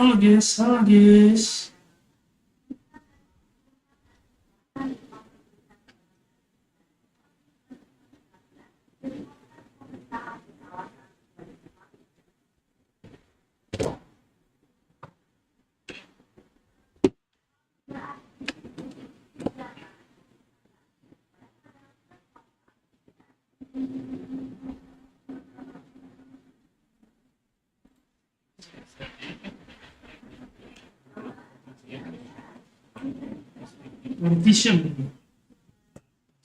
Halo guys, halo guys.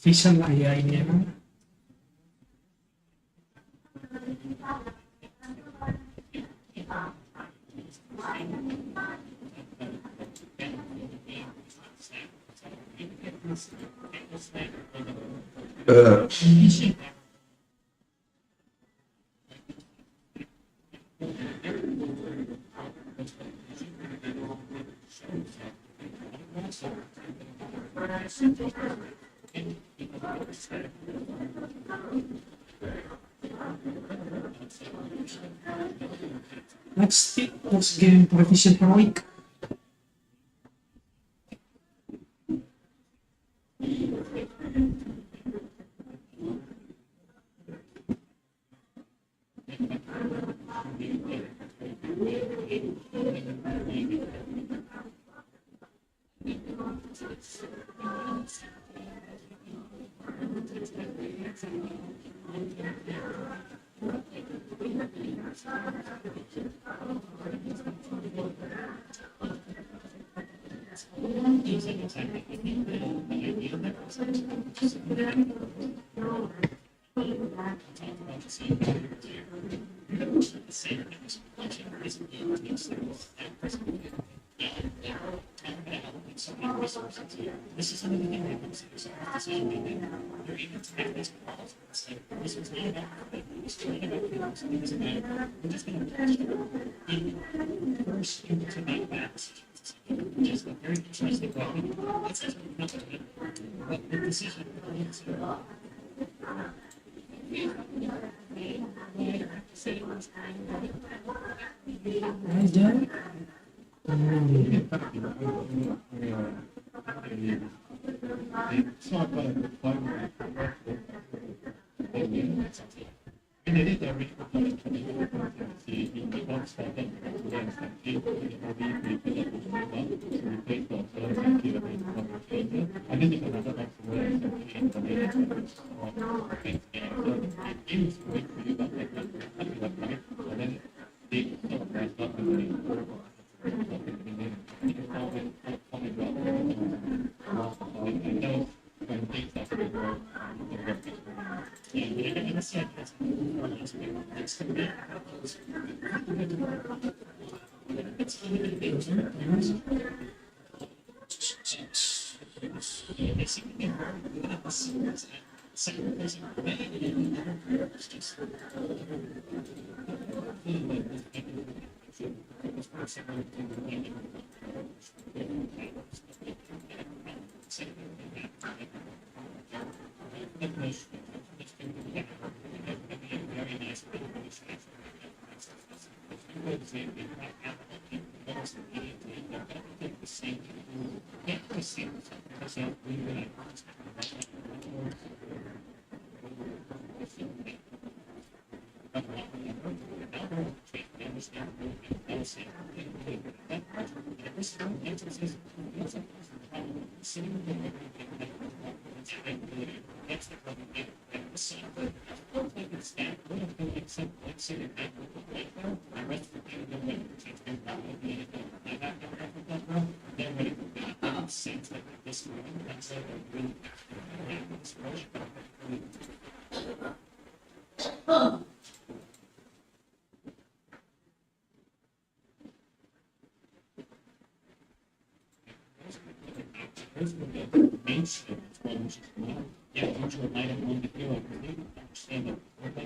Vision lah ya ini ya. Let's game proficient per week.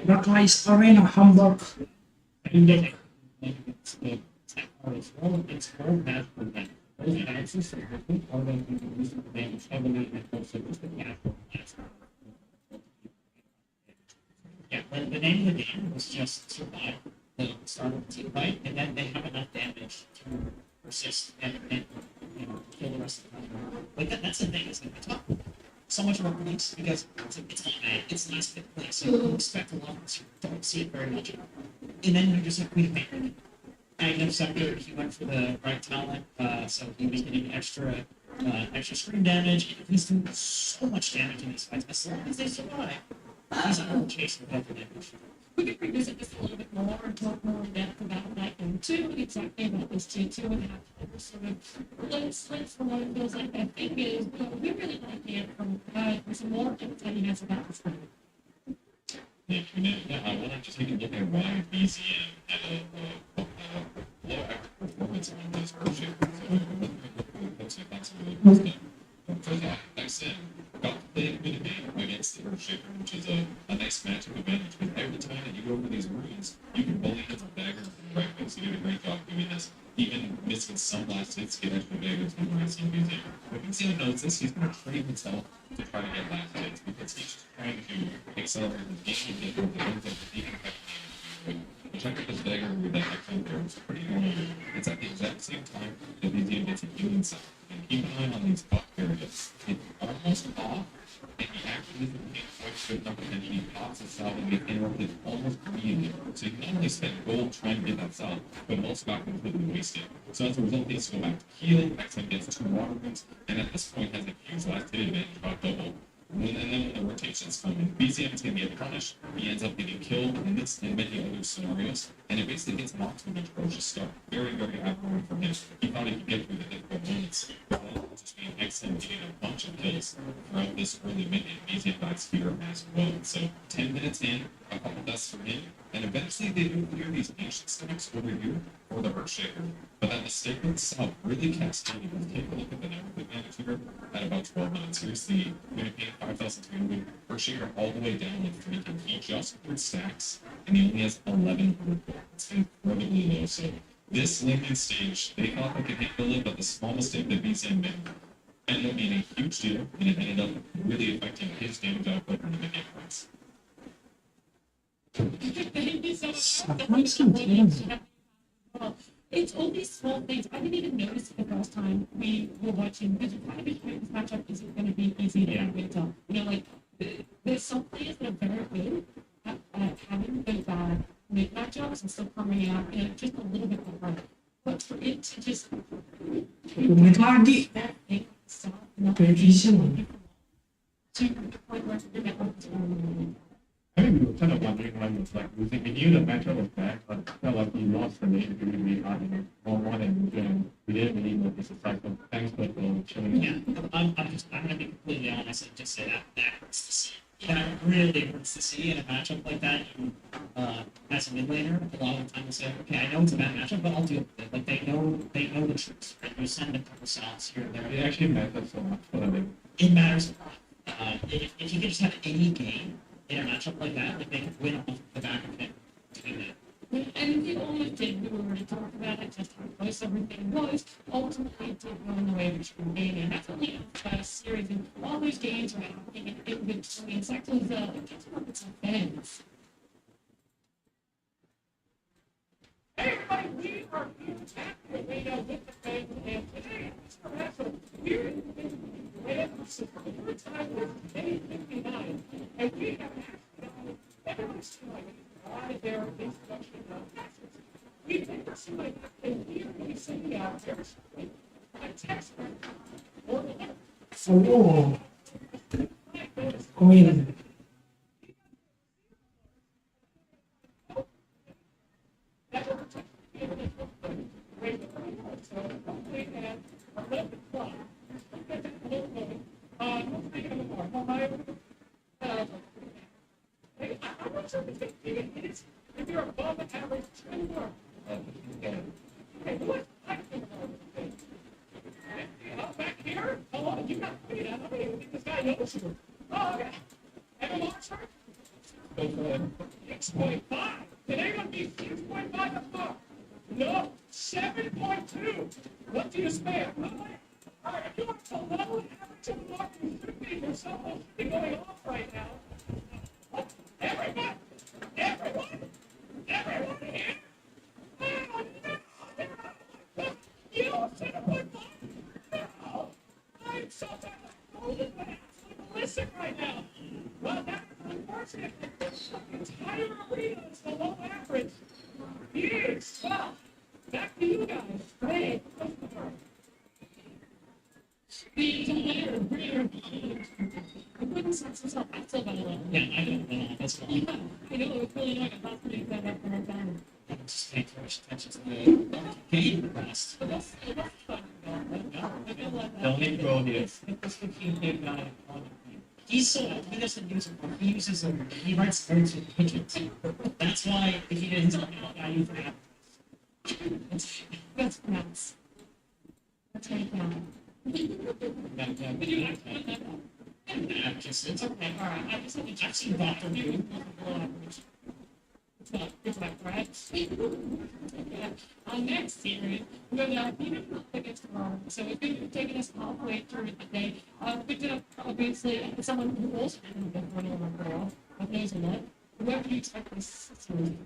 Black Lives Arena Hamburg. Index. Yeah, but the name of the game was just survive the start of the team fight, and then they have enough damage to persist and you know kill the rest of the time. Like that's the thing is like I talk so much about police because it's anime, it's nice to play, so you expect a lot, but you don't see it very much. And then you're just like, wait a minute. I know Sucker, he went for the right talent, so he was getting extra screen damage. He's doing so much damage in these fights. As long as they survive, he's a chasing both of them. We could revisit this a little bit more and talk more in depth about Maklum too, exactly about this 2.5 hours sort of slits for what it feels like. The thing is, we really want to hear from some more insight he has about this thing. Yeah, I wanted to take a look at why BZM had a low average performance on this project. So that's really good. Because like I said, got to play a good game against the Earthshaker, which is a nice matchup advantage. Because every time that you go over these runes, you can bully hits with daggers in the right place. You did a great job doing this. Even missing some last hits, get extra daggers when you're seeing BZM. But BZM knows this, he's going to trade himself to try to get last hits because he's just trying to accelerate his game and get the wins that he can affect. Which I think this dagger with that action there was pretty normal. It's at the exact same time that BZM gets a healing side. And keep an eye on these buff areas. It's almost off, and he actually isn't being quite good enough, and he pops his salve and gets interrupted almost immediately. So he not only spent gold trying to get that salve, but also got completely wasted. So as a result, he has to go back to heal, next time gets 2 water rooms, and at this point has a huge last hit advantage, about double. And then when the rotations come in, BZM is going to get punished. He ends up getting killed in this and many other scenarios. And it basically gets knocked to an atrocious start. Very, very admirable for him. He thought he could get through the difficult moments. But then just being excellent, getting a bunch of kills throughout this early mid and BZM dies here as well. So 10 minutes in, a couple deaths for him. And eventually they do clear these ancient stacks over here for the Earthshaker. But that mistake itself really cascaded. Take a look at the network advantage here at about 12 minutes. Here's the Winnipeg 5,300 Earthshaker all the way down with freaking he just 100 stacks and he only has 1,100. It's incredibly low. So this limited stage, they thought they could handle it, but the small mistake that BZM made ended up being a huge deal, and it ended up really affecting his damage output in the mid-game points. Thank you so much. It's all these small things. I didn't even notice it the first time we were watching because you kind of be this matchup isn't going to be easy to winter. You know, like there's some players that are very good at having those mid matchups and still coming out and just a little bit harder. But for it to just Menit lagi. that thing stop not Precision. to the point where you're getting I think we were kind of wondering why he was like losing. We knew the matchup was bad, but felt like he lost the game really hard in 1-1 and we didn't really notice the cycle. Thanks for chilling. Yeah, I'm gonna be completely honest and just say that hurts to see. that really hurts to see in a matchup like that. You, as a mid laner, a lot of the time will say, okay, I know it's a bad matchup, but I'll deal with it. Like they know the truth. Right? You send a couple shots here and there. It actually matters so much for them. It matters a lot. If you could just have any game in a matchup like that, like they could win off the back of it doing that. And the only thing we were already talking about it, just how close everything was, ultimately it did go in the way of extreme gaming. And that's only after a series, and all those games are happening in between. It's actually the catching up with some fans. Hey everybody, we are here at the radio with the fans, and today, Mr. Wazzup, here in the episode for the first time with day 59, and we have actually everyone's like why there is introduction of taxes. We've never seen like and here we see out there a tax or Oo. Kumain. if you're above the average, back here? Oh, you got me. I don't even think this guy knows you. Oh, okay. MMR, sir? 6.5. Did anyone beat 6.5 the fuck? No. 7.2. What do you spare? All right, if you want to level average of the market, you should be yourself should be going off right now. Everyone! Everyone here! Oh, no! You 7.5? No! I'm so tired of holding my ass like a listen right now. Well, that's unfortunate. The entire arena is below average. Years. Well, back to you guys. Hey, I wouldn't sense myself. I still got a little. Yeah, I don't know. That's all. Yeah, I know it was really annoying. I thought pretty good after I'm done. Just pay too much attention to the game rest. But that's fun. I feel like The only pro here. This 15 guy he doesn't use them. He uses them. He writes words with pigeons. That's why if he didn't I use that. that's nuts. That's right down. But you actually did that. Just Okay, all right. I just have to check. I've seen Dr. Who. It's not right. Yeah. Our next series, we're going to beat up against tomorrow. So it's going to be taking us halfway through the day. We're going to obviously, someone who also didn't get running on the girl, but knows a lot. Where do you expect this series to be?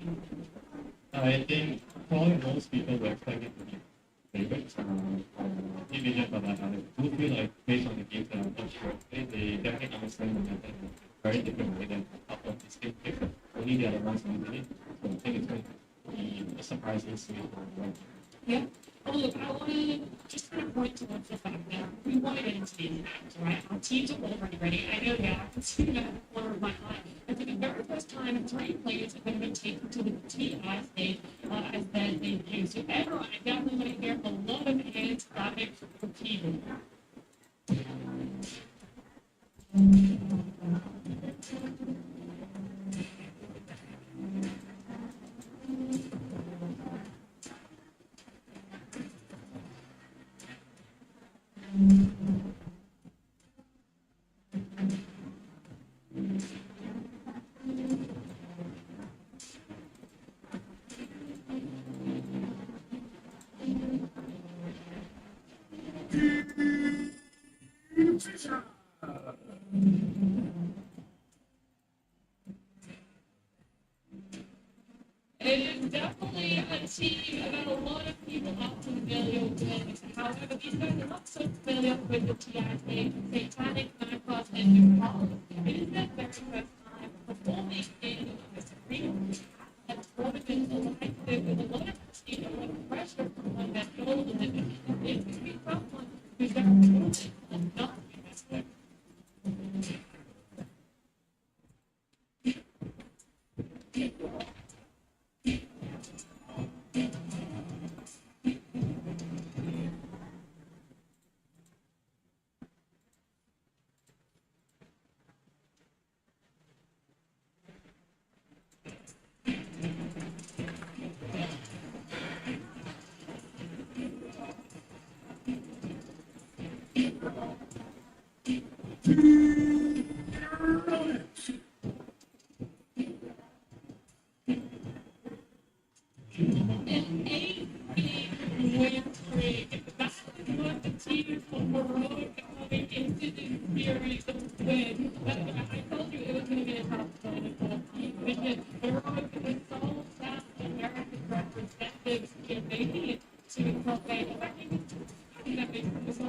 I think probably most people were expecting to be favorites. Even for that, I do feel like based on the games that I'm not sure, they definitely understand the method in a very different way than a couple of these games. Only the other ones who did it. So I think it's going to be a surprising series. Yeah. Oh, look, I want to just kind of point towards the fact that we want to get into these games, right? Our teams are already ready. I know that. I can see that at the corner of my eye. And for the very first time, 3 players are going to be taken to the TI stage as their debut. So everyone, I definitely want to hear a lot of hands clapping for TV. It is definitely a team that a lot of people are familiar with. However, these guys are not so familiar with the TI Satanic, Minecraft, and Nepal. It is their very first time performing in this arena. And tournament aligned with a lot of you know, pressure from that goal and it's going to be a tough one because they're truly not this way. an 8-game win streak. That is what the team from heroic going into this series with. I told you it was going to be a tough one for the team. Heroic is so fast American representatives in they need to provide. I think that makes it so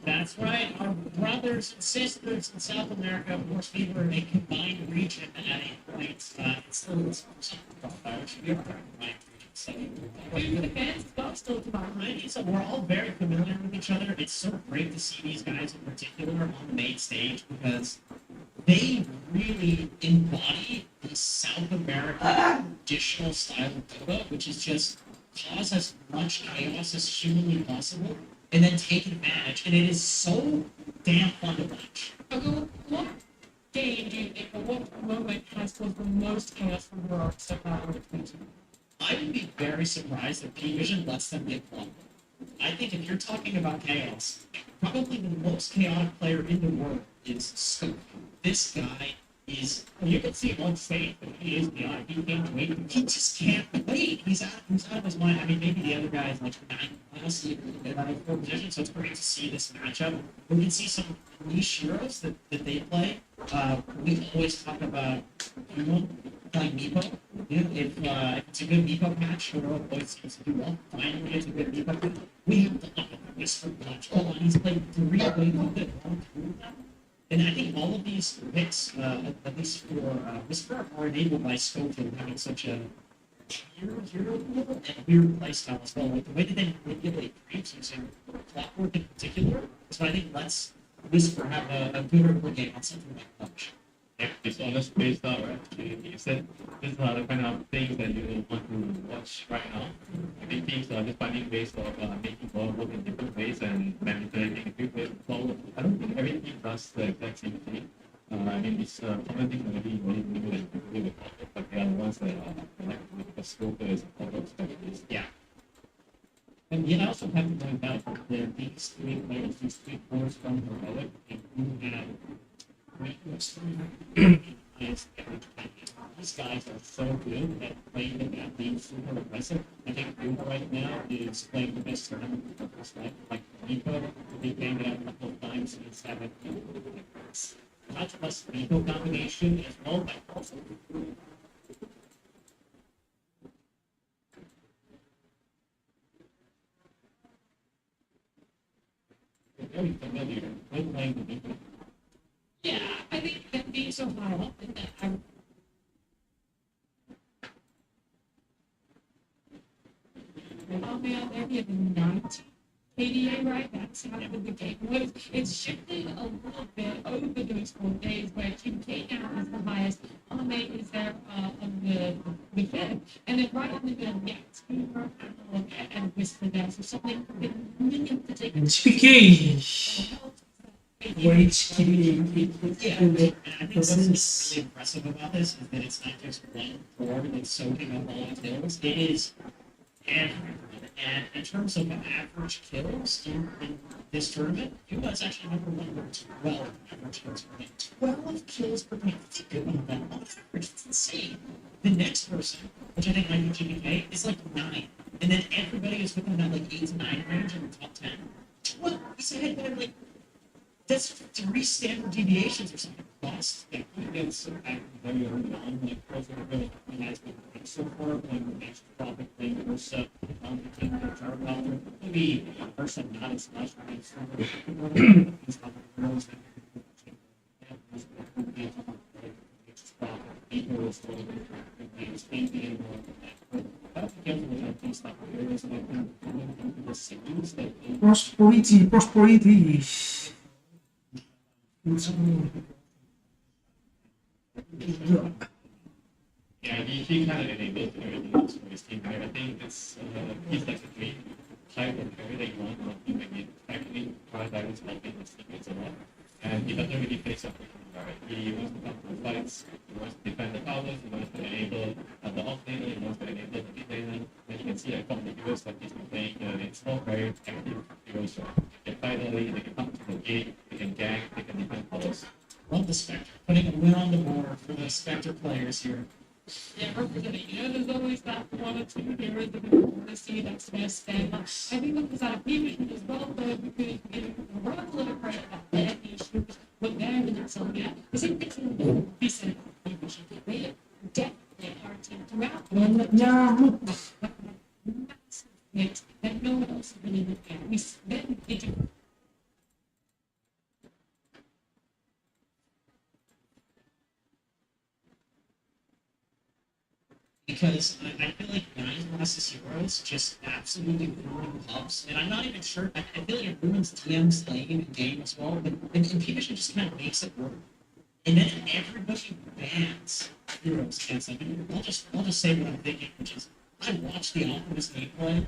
That's right. Our brothers and sisters in South America, of course, we were in a combined region at 8 points. It's still should be a combined region. So, the fans got still tomorrow. right? So we're all very familiar with each other. It's so great to see these guys in particular on the main stage because they really embody the South American traditional style of dota, which is just cause as much chaos as humanly possible and then take advantage. And it is so damn fun to watch. What game do you think, or what moment has caused the most chaos from Heroic so far on the Twitter? I would be very surprised if P-Vision lets them get one. I think if you're talking about chaos, probably the most chaotic player in the world is Scoop. This guy is, You can see on stage that he is the he can't wait. he just can't wait. He's out of his mind. I mean, maybe the other guy is like 9 plus, a little bit out of four position, so it's great to see this matchup. We can see some niche heroes that they play. We always talk about, playing Meepo. If it's a good Meepo match, hero always seems to do well. Finally, it's a good Meepo match. We have to look at this for match. Oh, and he's played 3 waves of it on tour now. And I think all of these picks, at least for Whisper, are enabled by Schofield having such a weird playstyle as well. Like the way that they manipulate creeps using clockwork in particular is what I think lets Whisper have a good early game on something like Punch. Yeah, it's honest based out, right? You said these are the kind of things that you want to watch right now. I think teams are just finding ways of making ball work in different ways and manipulating different ways. So I don't think every team does the exact same thing. I mean, it's common thing that really new and people with auto, but they are the ones that are like with the scope is auto specialist. Yeah. And you also have to point out that these 3 players, these 3 players from Heroic, who have these guys are so good at playing the map, being super aggressive. I think Uber right now is playing the best tournament of his life. Like Nico, he came out a couple of times and it's having not just Nico combination as well, but also very familiar with playing the Nico. Yeah, I think that being so high up in that man, maybe at 90 KDA, right? That's how the game was. It's shifted a little bit over those 4 days where Team K now is the highest. Ame is there on the fifth. And then right in the middle, yeah, it's Cooper and Whisper there. So something million to take. HPK. Wait, Yeah, and I think what's really impressive about this is that it's not just one board that's soaking up all the kills. It is everyone. And in terms of average kills in this tournament, Cuba is actually number 1 with 12 average kills per game. 12 kills per game. Think about that. On average, it's insane. The next person, which I think might be GBK, is like 9. And then everybody is within that like 8 to 9 range in the top 10. 12 is ahead by like, that's 3 standard deviations or something. Lost. Yeah, it's very early on, like President really recognized it so far when the next topic thing was the team that are out there. Maybe a person not as much, but it's not girls that Prosperity. Yeah, he kind of enabled everything else for his team. I think it's he's like a great type of player that you want on team. I mean, actually, Paradise is helping his teammates a lot, and he doesn't really face up with him. Right? He wants to come to fights. He wants to defend the towers. He wants to enable the off laner. He wants to enable the mid laner. And you can see like from the heroes that he's been playing, it's all very active heroes. They fight early. They can come to the gate. They can gank. They can defend towers. Love the Spectre. Putting a win on the board for the Spectre players here. Yeah, representing. You know, there's always that one or two heroes that we want to see that's going to stand up. I think that was out of division as well, though, because we're a little credit that their issues were there in themselves. Yeah, the same thing in the decent division. They definitely are a team throughout. That no one else really looked at. We then they do. Because I feel like 9 heroes just absolutely ruin clubs, and I'm not even sure. I feel like it ruins TM's playing in the game as well. But and P-Vision just kind of makes it work, and then everybody bans heroes against them. And I'll just say what I'm thinking, which is I watched the Optimus gameplay.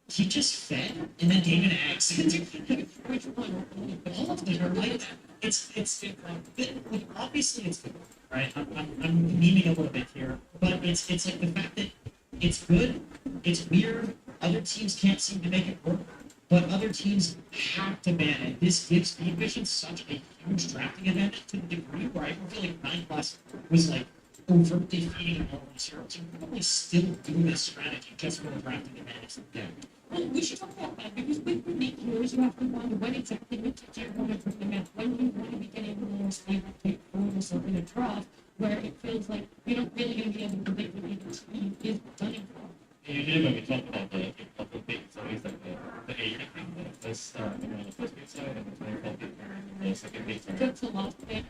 He just fed and then gave an axe. Which one? All of them are like that. It's like, obviously it's good, right? I'm memeing a little bit here, but it's like the fact that it's good, it's weird. Other teams can't seem to make it work, but other teams have to ban it. This gives the Vision such a huge drafting advantage to the degree where I feel like 9+ was like overtly feeding all these heroes. You can probably still do this strategy just for the drafting advantage. Yeah. Well, we should talk about that because with unique heroes, you have to wonder when exactly you want to bring them out. When you want to be getting more stable for yourself in a draft where it feels like you're not really going to be able to predict what each team is gunning for. Usually when we talk about the couple things, it's always like the A thing, the first, the first big side and the 24 big, the second big side. That's the last bit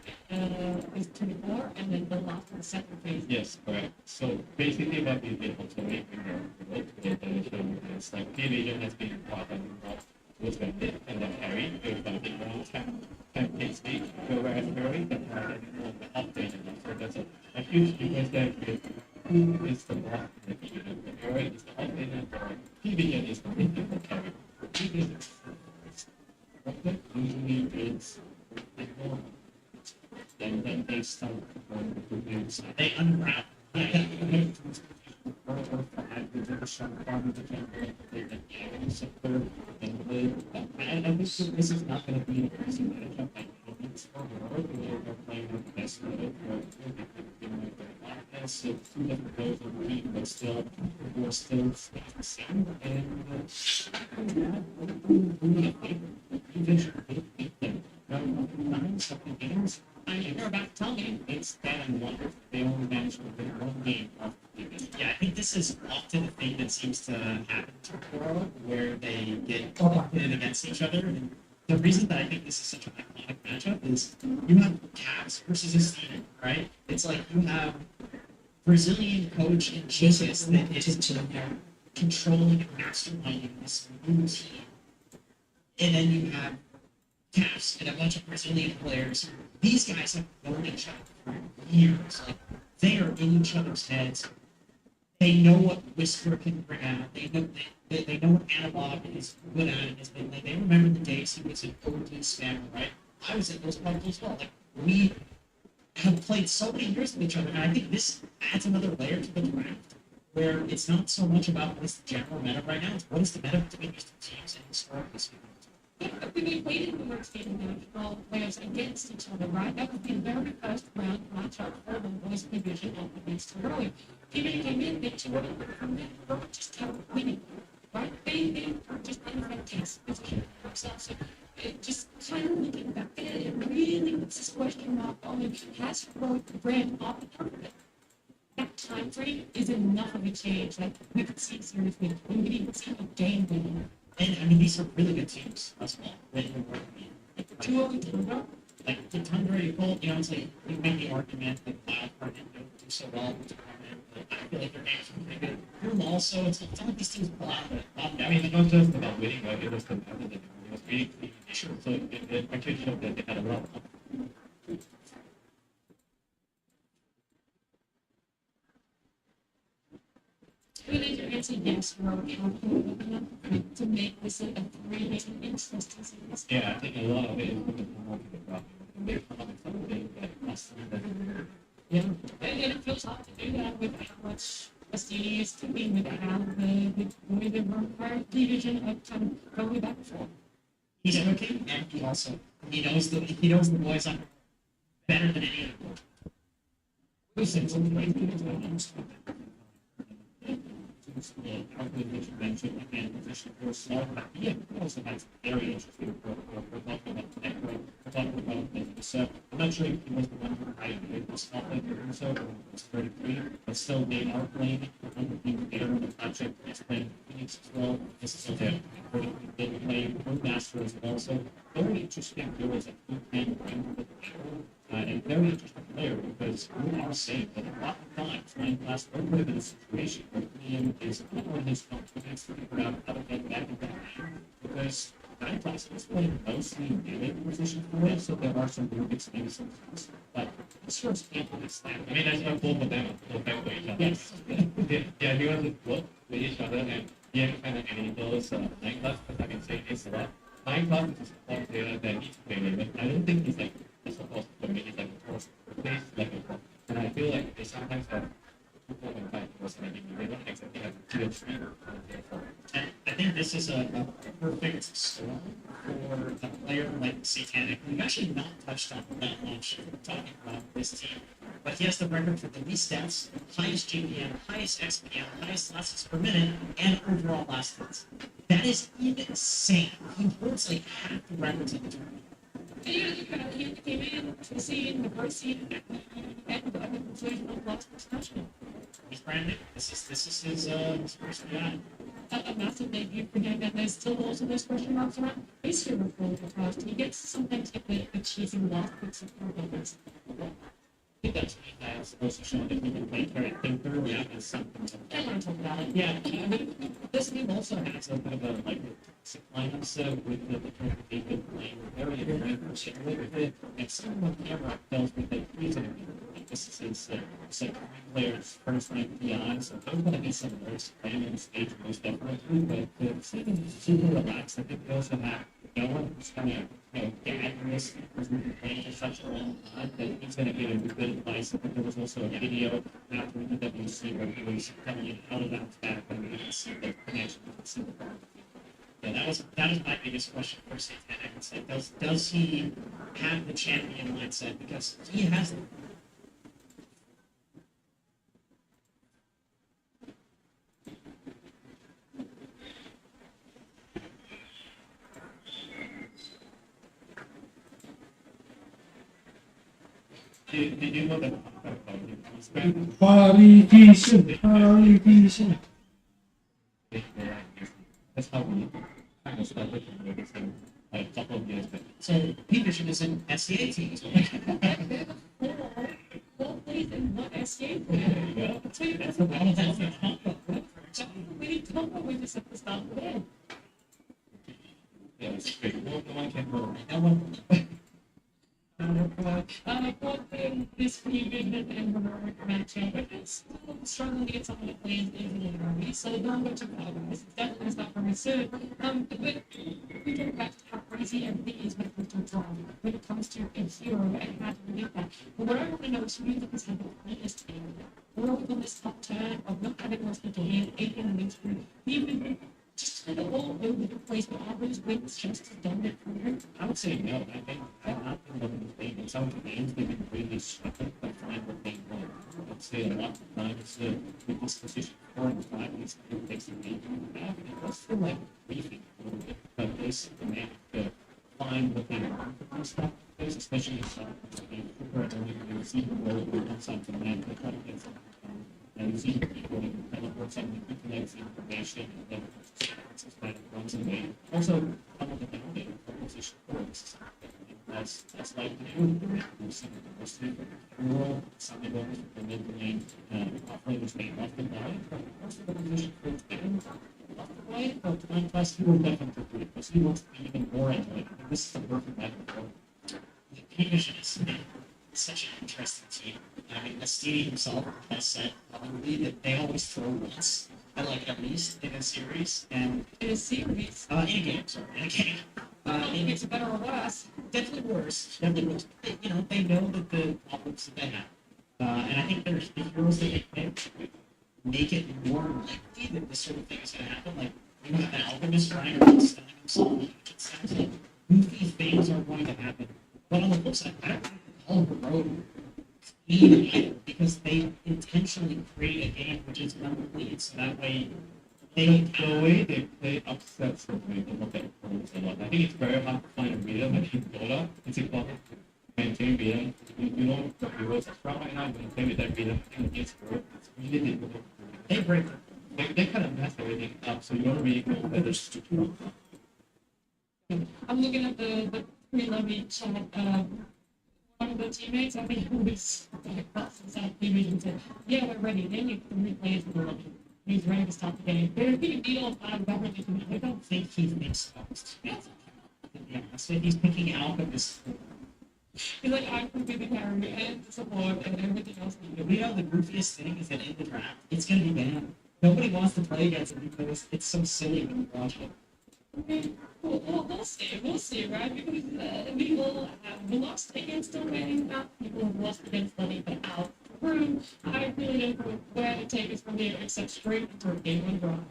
is 24, and then the last and second phase. Yes, correct. So basically what we did also make the show is like P-Vision has been part of was vended and then carried with the big round campaign stage, whereas Barry can have it on the update. So that's a huge difference there with who is the boss in the P-Vision. The Barry is the update and the P-Vision is the carry. P-Vision usually is more then they start They unwrap. and I think this is not going to be an easy matchup. It's playing with the best of it, so two different players on the team, but still, we're still the same. And something games. You're about to tell me. It's that and wonder they only managed to win one game off the game. Yeah, I think this is often a thing that seems to happen to Koro, where they get pitted against each other. And the reason that I think this is such an iconic matchup is you have Cavs versus Estine, right? It's like you have Brazilian coach and Jesus that is controlling and masterminding this new team. And then you have Cavs and a bunch of Brazilian players. These guys have known each other for years. Like, they are in each other's heads. They know what Whisper can bring out. They know what Analog is good at in his big league. They remember the days he was an OD spammer, right? I was in those parties as well. Like, we have played so many years with each other, and I think this adds another layer to the draft, where it's not so much about what is the general meta right now, it's what is the meta between these two teams and historically speaking. Yeah, we played in New York State national players against each other, right? That was the very first round matchup for the boys division up against Heroic. P-Vision came in, they two from there, Heroic just kept winning, right? They were just in a fantastic position for themselves. So it just kind of looking back at it, it really puts this question mark on it. Has Heroic the brand off the tournament? That time frame is enough of a change. Like, we could see series win, we could even see a game winning. And I mean, these are really good teams as well. Like the 2-0 Tundra, like the Tundra, you pull, it's like you make the argument that Wildcard didn't do so well with the tournament. But I feel like their games are pretty good. Room also, it's not like these teams pull out of it. I mean, it's not just about winning, right? It was competitive. It was really clean issue. So it actually showed that they had a lot of really to answer yes, we're confident to make this a 3-game interesting series. Yeah, I think a lot of it is going to come out of the problem. We're coming from something that must be Yeah, and it feels hard to do that with how much Estine is doing, with how the required division of time going back and forth. He's cooking, and he knows the boys on better than any of them. those things are great things that I'm mentioned again, position for small, but yeah, also that's very interesting for talking about network, for talking about things. So I'm not sure if he was the one who hired it was not like the so it was 33, but still they are playing under the there in the project is playing Phoenix as well. This is okay. They play Master as well. So very interesting viewers at 210 and very interesting player because we are saying that a lot of times when last over the situation where Liam is not on his confidence to figure out how to get back in that game because Nine Class is playing mostly in melee position for it, so there are some really expensive sometimes. But this first game is that. I mean, that's not both of them both back to each other. Yes. Yeah, he was both with each other and Ian kind of enables Nine Class because I can say this a lot. Nine Class is a support player that needs to play but I don't think he's like a support player. He's like a first place like a and I feel like they sometimes have 2.5 was maybe they don't exactly have tier 3 And I think this is a perfect storm for a player like Satanic. We've actually not touched on that much talking about this team, but he has the record for the least stats, highest GPM, highest XPM, highest last hits per minute, and overall last hits. That is insane. He holds like half the records in the tournament. And you know, he came in to the scene, the first scene, and the conclusion of last touchdown. He's brand new. This is his first guy. A massive debut for him, and there's still also those question marks around his favorite role because he gets sometimes get the cheesy last picks of programs. He does. He has also shown that he can play very thinker. Yeah, it's something. I want to talk about it. Yeah, I mean, this team also has a bit of a like toxic lineups with the current they've been playing very annoying particularly with it. And someone on camera tells me that he's going to be like this is his second player's first rank PI, so there's going to be some nerves playing on the stage most definitely. But the second is super relaxed. I think they also have no one who's kind of dad in this who's been playing for such a long time that he's going to give him good advice. I think there was also a video after the WC where he was coming out of that back and we can see the connection with the single ball. Yeah, that is my biggest question for Satanic. It's like, does he have the champion mindset? Because he has it. Did you know that he's back Validation. That's how we kind of started to notice him like a couple of years back. So P-Vision is an SCA team. Four plays in one SCA. That's the one that's the combo. We need to know when to set the start there. Yeah, it's great. No one can go. That one. I thought this P-Vision and Heroic matchup, but it's still struggling to get someone to play in the early, so don't go too far. This is definitely not for me soon. But we get back to how crazy everything is when it comes to a draw, when it comes to a hero, and how to believe that. But what I want to know is who you think has had the greatest game. We're on this top turn of not having lost the game, 8 in the win streak, even just kind of all over the place, but all those wins just as dominant for him. I would say no. I think I've not been looking at the game. In some of the games, they've been really struggling by trying what they want. I'd say a lot of times with this position 4 and 5, these people takes the game from the back. It does feel like briefing a little bit, but they seem to manage to find what they want from these stuff. Especially in some of the games, where you see the role of something that they try to get something from. And you see people who teleport something, who connects information, and then it's kind of runs away. Also, some of the downloading from position 4 is that's like the new some of the most rural, some of those the mid lane, operators may off the line, but most of the position 4 is getting off the line, but one plus he will definitely do it, because he wants to be even more into it. And this is the perfect method for the P-Vision is such an interesting team. I mean, Stevie himself has said probably that they always throw once, at least in a series, and In a series, in a game, sorry, in a game. I don't think it's better or worse. Definitely worse. Definitely worse. They know that the problems that they have, and I think there's the heroes that they pick make it more likely that this sort of thing is going to happen. Like you have an alchemist trying to stunning himself. It sounds like goofy things are going to happen. But on the flip side, I don't think all heroic being idle because they intentionally create a game which is complete, so that way they The way they play upsets the way they look at opponents a lot. I think it's very hard to find a rhythm. Like in Dota, it's important to maintain rhythm. You know the heroes are strong right now, you maintain with that rhythm and against heroes. It's really difficult. they break it. They kind of mess everything up, so you don't really know whether it's true. I'm looking at the pre-levy chat. One of the teammates, I think, who was teammate and said, "Yeah, we're ready. They need 3 players for the lobby. He's ready to start the game. They're going to deal whatever they can." I don't think he thinks most. Yeah, so he's picking alchemists. He's like, "I'm completely carry and the support and everything else." You know, the goofiest thing is that in the draft, it's going to be banned. Nobody wants to play against it because it's so silly when you watch it. Okay, we'll see, right? Because we will have lost against the winning map. People have lost against Lenny, but out through. I really don't know where to take us from here except straight into a game on draft.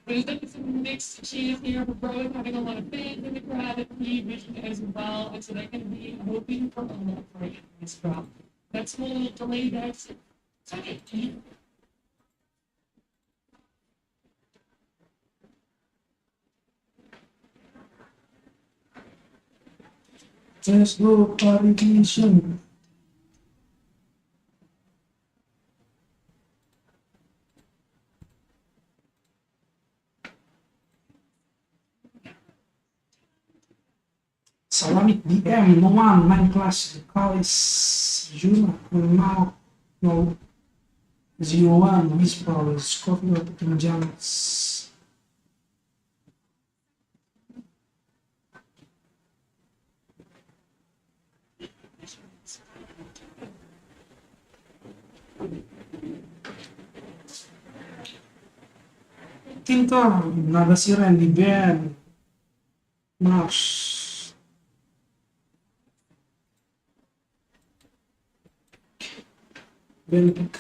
There's definitely some mixed cheers here. Bro having a lot of fans in the crowd at the vision as well, and so they're going to be hoping for a lot for this drop. That small little delay that's okay. Let's go qualification. Salamit DM, Noman, 9 class, Kalis, Juna, now, no, 01, Whisper, Scorpio, Team Giants. Tentu, naga siren di band. Mars. Band pick.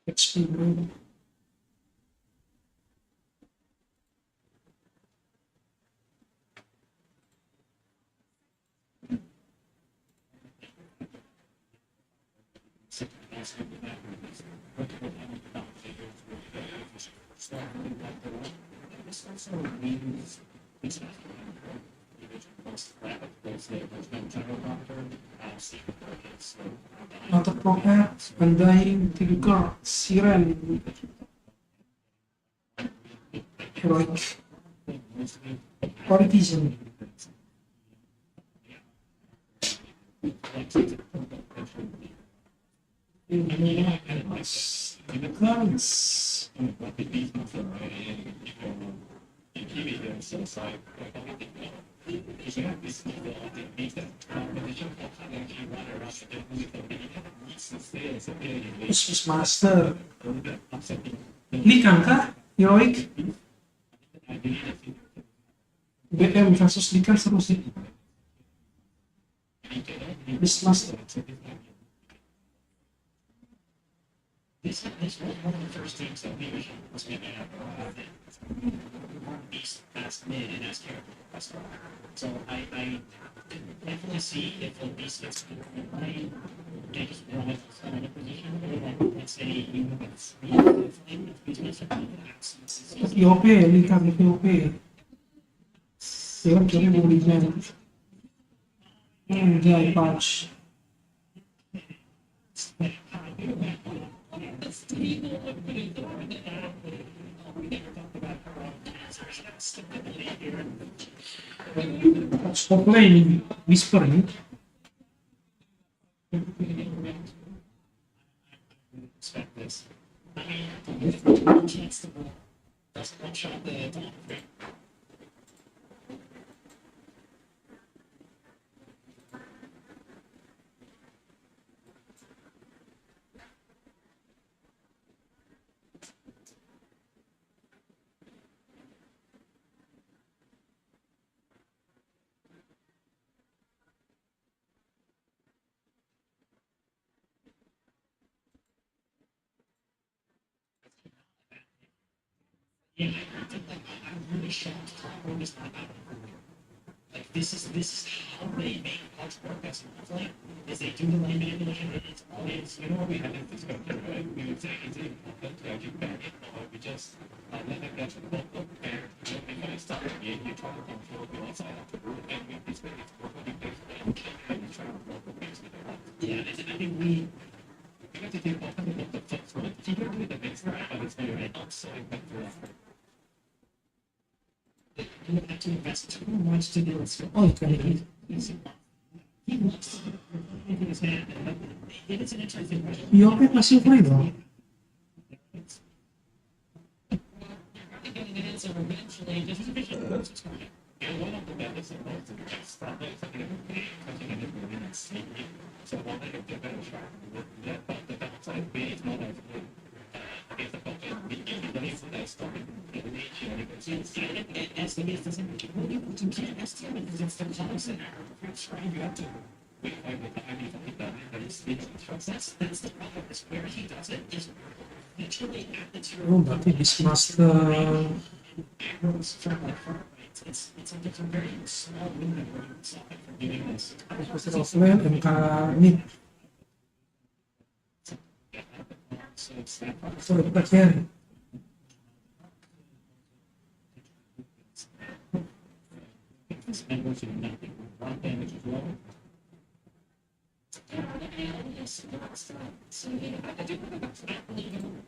XP. Counter Prophet, Undying, Tigger, Siren, Heroic, Politician, Guns, Christmas Master, Likan kah? Heroic, BM versus Likan seru sih. Christmas Master. This was one of the first teams that we was going to have Beast as mid and as character. So I can definitely see if the Beast gets to play, they just run it in a position where, let's say, you have a flame of Beastmaster, IOP, Likan IOP. Dia kan kira mau Likan. Dia punch. This table of food over the apple. We never talked about there's that stability here. Stop playing. Whisper nih. Expect this. I mean, if there's no chance to win, doesn't one shot the top three. Yeah, I think like I'm really shocked how this not happening. Like this is how they make parts work as a play. Is they do the line manipulation and it's always You know what we had this discussion, right? We would say, is it important to actually ban it, or we just let them get to the bottom, and when you start the game, you try to control the outside of the room, and with this way, it's properly based, and you try to work against it. yeah. I think we You have to take off the first one. You can do it the next time, but it's not so effective. you have to invest too much to do it. Oh, kan ini. He wants to into his hand. It is an interesting question. BO3 masih free dong. Getting an answer eventually, just And one of the benefits of most of the stuff is that you touching it within a sleep. So one of the better try to that, but the downside is not as good. It's a budget. It is that story. The nature of it. Estimate doesn't make it really good. You can't estimate because it's the close and you're trying you have to. Wait for the time you think that it is That's the problem. Is where he does it is literally at the Oh, berarti Beastmaster. It's like it's a very small window where you can stop it from doing this. Beastmaster offline MK mid. So it's that part. So kita carry. This member should not be one damage as well. so yeah, I do have a background.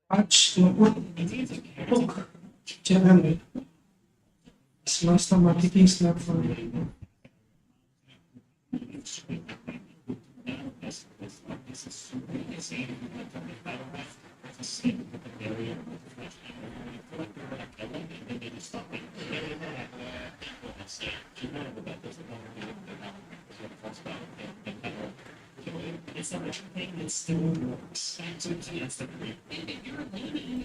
Patch, hook, CRM. Beastmaster mati king snap for it's the one thing that still works. So it's the if you're alone,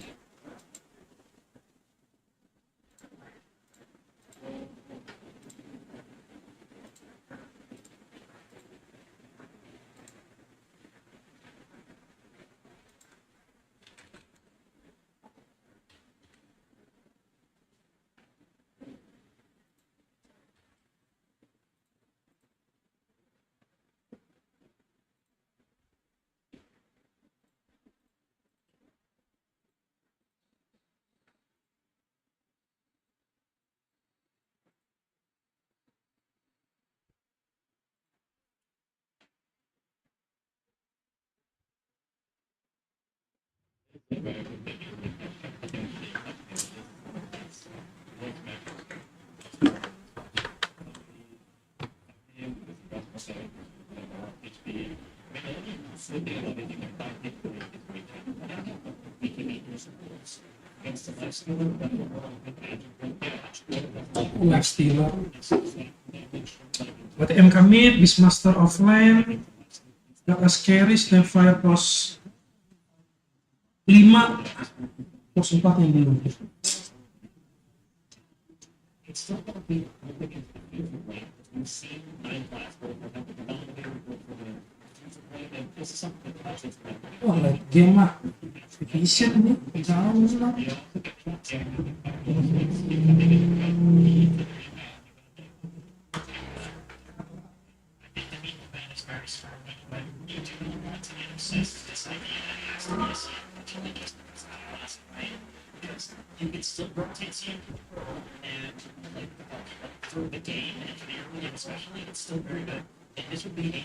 Life stealer. WTM commit, Beastmaster offline, as carry, Snapfire plus 5, plus 4 yang belum. it's still going to be looking for the way we've seen 9 class where we're going to this is something that Wah, light game mah. Vision ini, jauh lah. you can still rotate you and like through the game and for the early game especially, it's still very good. And this would be a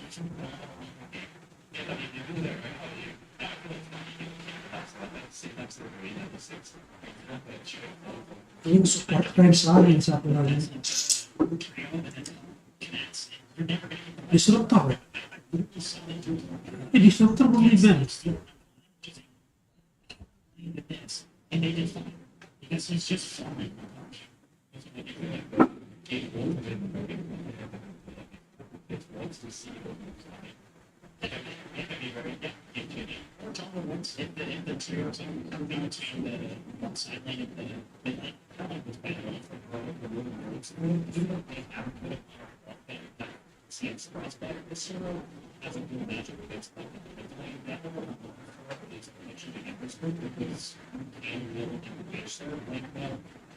Ini support frames lagi yang satu lagi. Disruptor ya? Disruptor belum di-ban. and they did fine because he's just fine. If the materials are coming between the one side lane and the midnight, was better off. See, it's better this year. Doesn't do magic against them.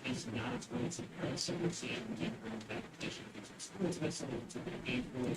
It's not as good as the price of the same competition. It's a game for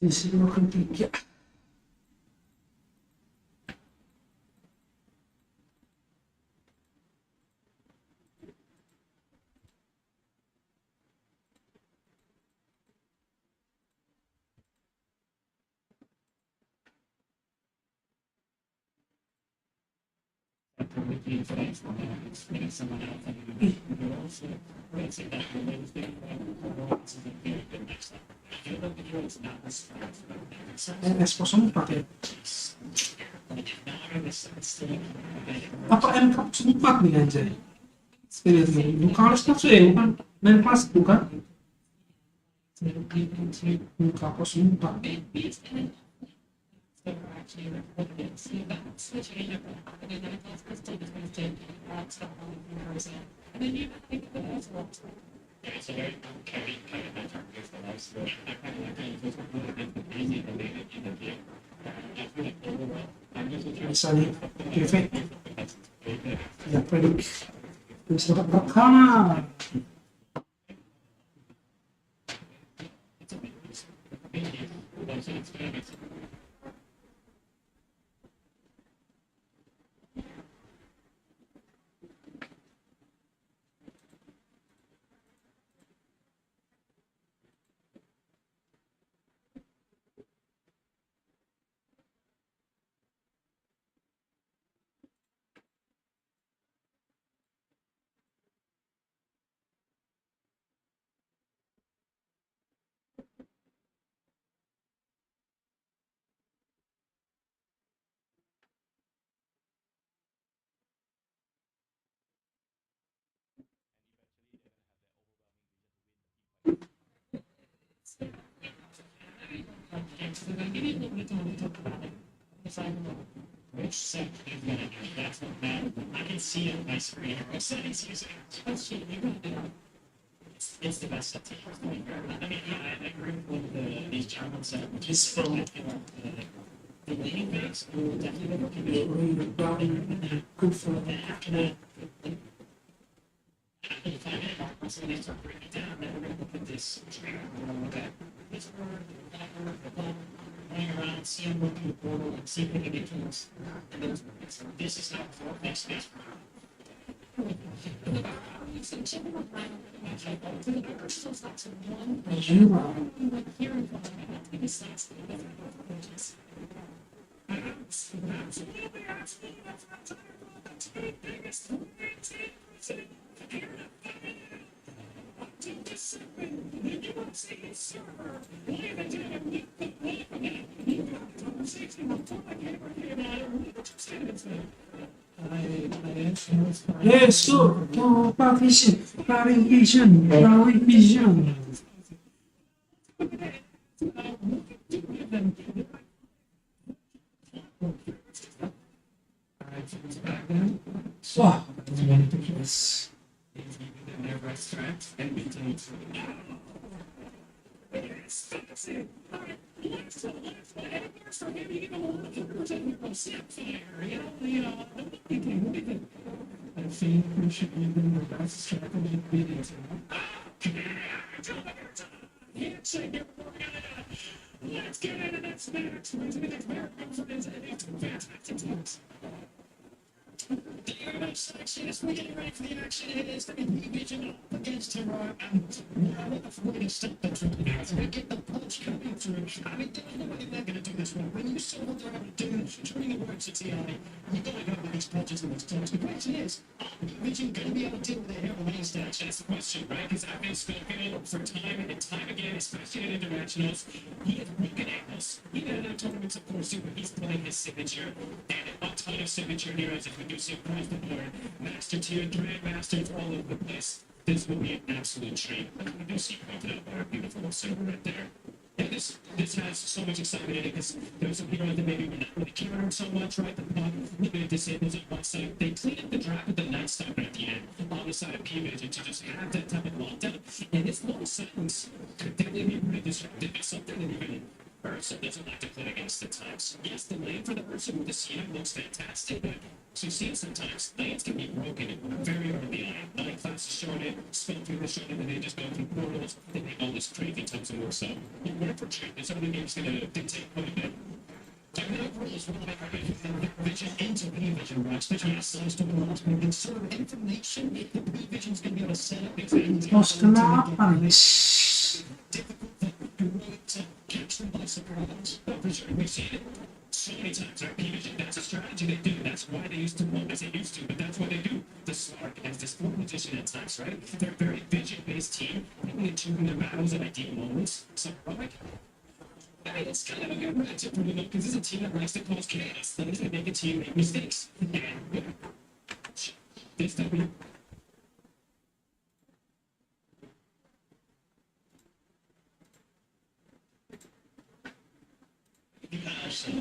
Sisi makan 3. someone else and also it's that Expose 4 ya? Apa MK 4 nih anjay? Spirit nih, bukan harus nafsu ya, bukan main kelas bukan? Muka aku sumpah. So we're actually recording it. So that's the change of it. And then that's the state of Wednesday. That's the whole person. And then you think that that's what. Yeah, so very kind of is the life story. I kind of just really easy to lead it in the game. I feel like overall, I'm just Bisa nih, Kevin. that's very good. Ya, predik. Terus dapat rekaman. Once it's finished, So then maybe a little bit of talk about it. Because I don't know. Which set is gonna do? That's what matters. I can see it on my screen. What settings using? Let's see, you're gonna do it. It's the best set to use. I mean, yeah, I agree with these German set, which It's is from- the leaning base will definitely look at Good for after the 5-minute mark, once they start breaking down, then we're gonna look at this trigger. We're gonna look at this word, that word, running around, see them working the portal, and see if we can get tools. And those words. This is not for next space. So general line of the type of the crystals that's one Jura. like here in front of me, I think it's that's the other pages. Let's go to Paris Vision. Wah, yes. I think we should be doing the best strategy videos. Let's get into this match. Let's get this match. The airline selection is getting ready for the action. It is the division up against Terror. Now we're going to stop the trip. We get the punch coming through. I mean, there's no way they're going to do this one. When you saw what they're going to do, turning the words to TI, you got to go with these punches and these punches. The question is, Vision going to be able to deal with the hero lane stats? that's the question, right? Because I've been spoken for time and time again, especially in internationals. He has broken ankles. Even in tournaments, of course, too, but he's playing his signature. And a ton of signature heroes, as we do see across the board. Master tier, Grandmasters all over the place. This will be an absolute treat. We do see pointed out by our beautiful server right there. And this has so much excitement in it because there's some heroes that maybe we're not really countering so much, right? The pot limited disables on one side. They clean up the draft with the Night Stalker at the end on the side of P-Vision to just have that type of lockdown. And this long silence could definitely be pretty disruptive. It's something that even Ursa doesn't like to play against at times. Yes, the lane for the Ursa with the CM looks fantastic, but so you see it sometimes. Lanes can be broken very early on. Nine classes shorted, spell through the shorted, and they just go through portals. They make all this crazy types of work. So you work for treat. This early game's going to dictate quite a bit. Technical rules will make our vision into P-Vision, right? Especially as size to the last one. And sort of information, the P-Vision's going to be able to set up exactly Bos kenapa? difficult thing to catch them by surprise. But for sure, we've seen it so many times, right? P-Vision, that's a strategy they do. That's why they used to, well, I say used to, but that's what they do. The Spark has this full position at times, right? They're a very vision-based team, picking and choosing their battles at ideal moments. So, Robert, I mean, it's kind of a good matchup for them because this is a team that likes to cause chaos. That is to make a team make mistakes. And this that we So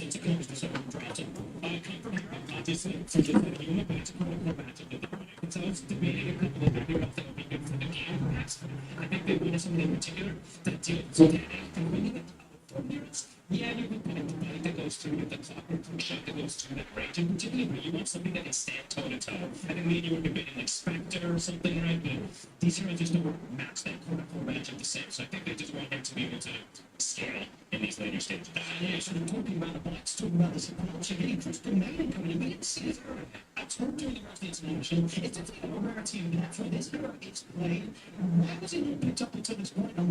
it's a coach to sort of draft a obviously forget that unit, but it's a core matchup of the product. And so it's debating a couple of different that would be good for the game, perhaps. I think they wanted something in particular that deals with and winning it. Yeah, you would put in the money that goes through the clockwork shot that goes through that range in particular, but you want something that can stand toe to toe. I think maybe you were debating like Spectre or something, right? But these heroes just don't match that core matchup the same. So I think they just want him to be able to scale in these later stages. Yeah, so they're talking about the bots, talking about the support, you're getting crystal maiden coming in, but it's easier. I told you the rest of the international, it's definitely a rarity of that for this hero gets played. Why was it not picked up until this point? I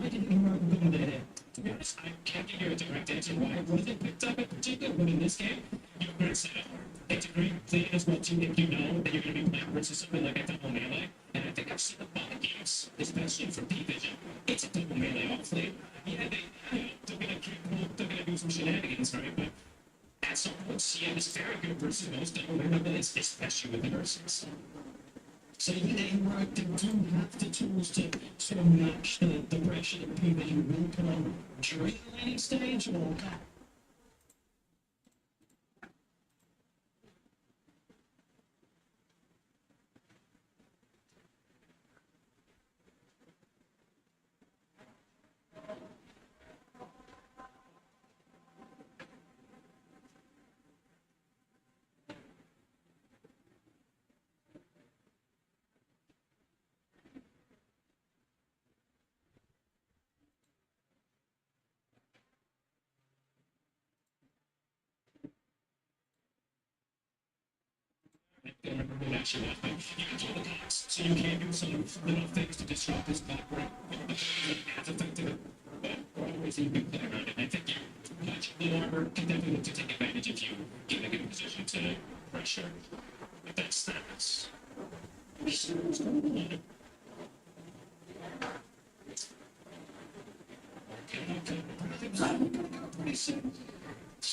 didn't even know going there. To be honest, I can't give you a direct answer why it wasn't picked up in particular, but in this game, you have a great setup. It's a great thing as well too if you know that you're going to be playing versus something like a double melee. And I think I've seen a lot of games, especially from P-Vision. It's a double melee off lane. Yeah, they're going to do some shenanigans, right? But at some point, CM is very good versus most double melees, especially with the nurses. So yeah, they work, they do have the tools to sort of match the pressure that P-Vision will put on during the laning stage, or actually you can do the costs, so you can do some little things to disrupt this background. As effective, but always you can play around it. I think you touch the armor can definitely look to take advantage if you get in a good position to pressure. But that's just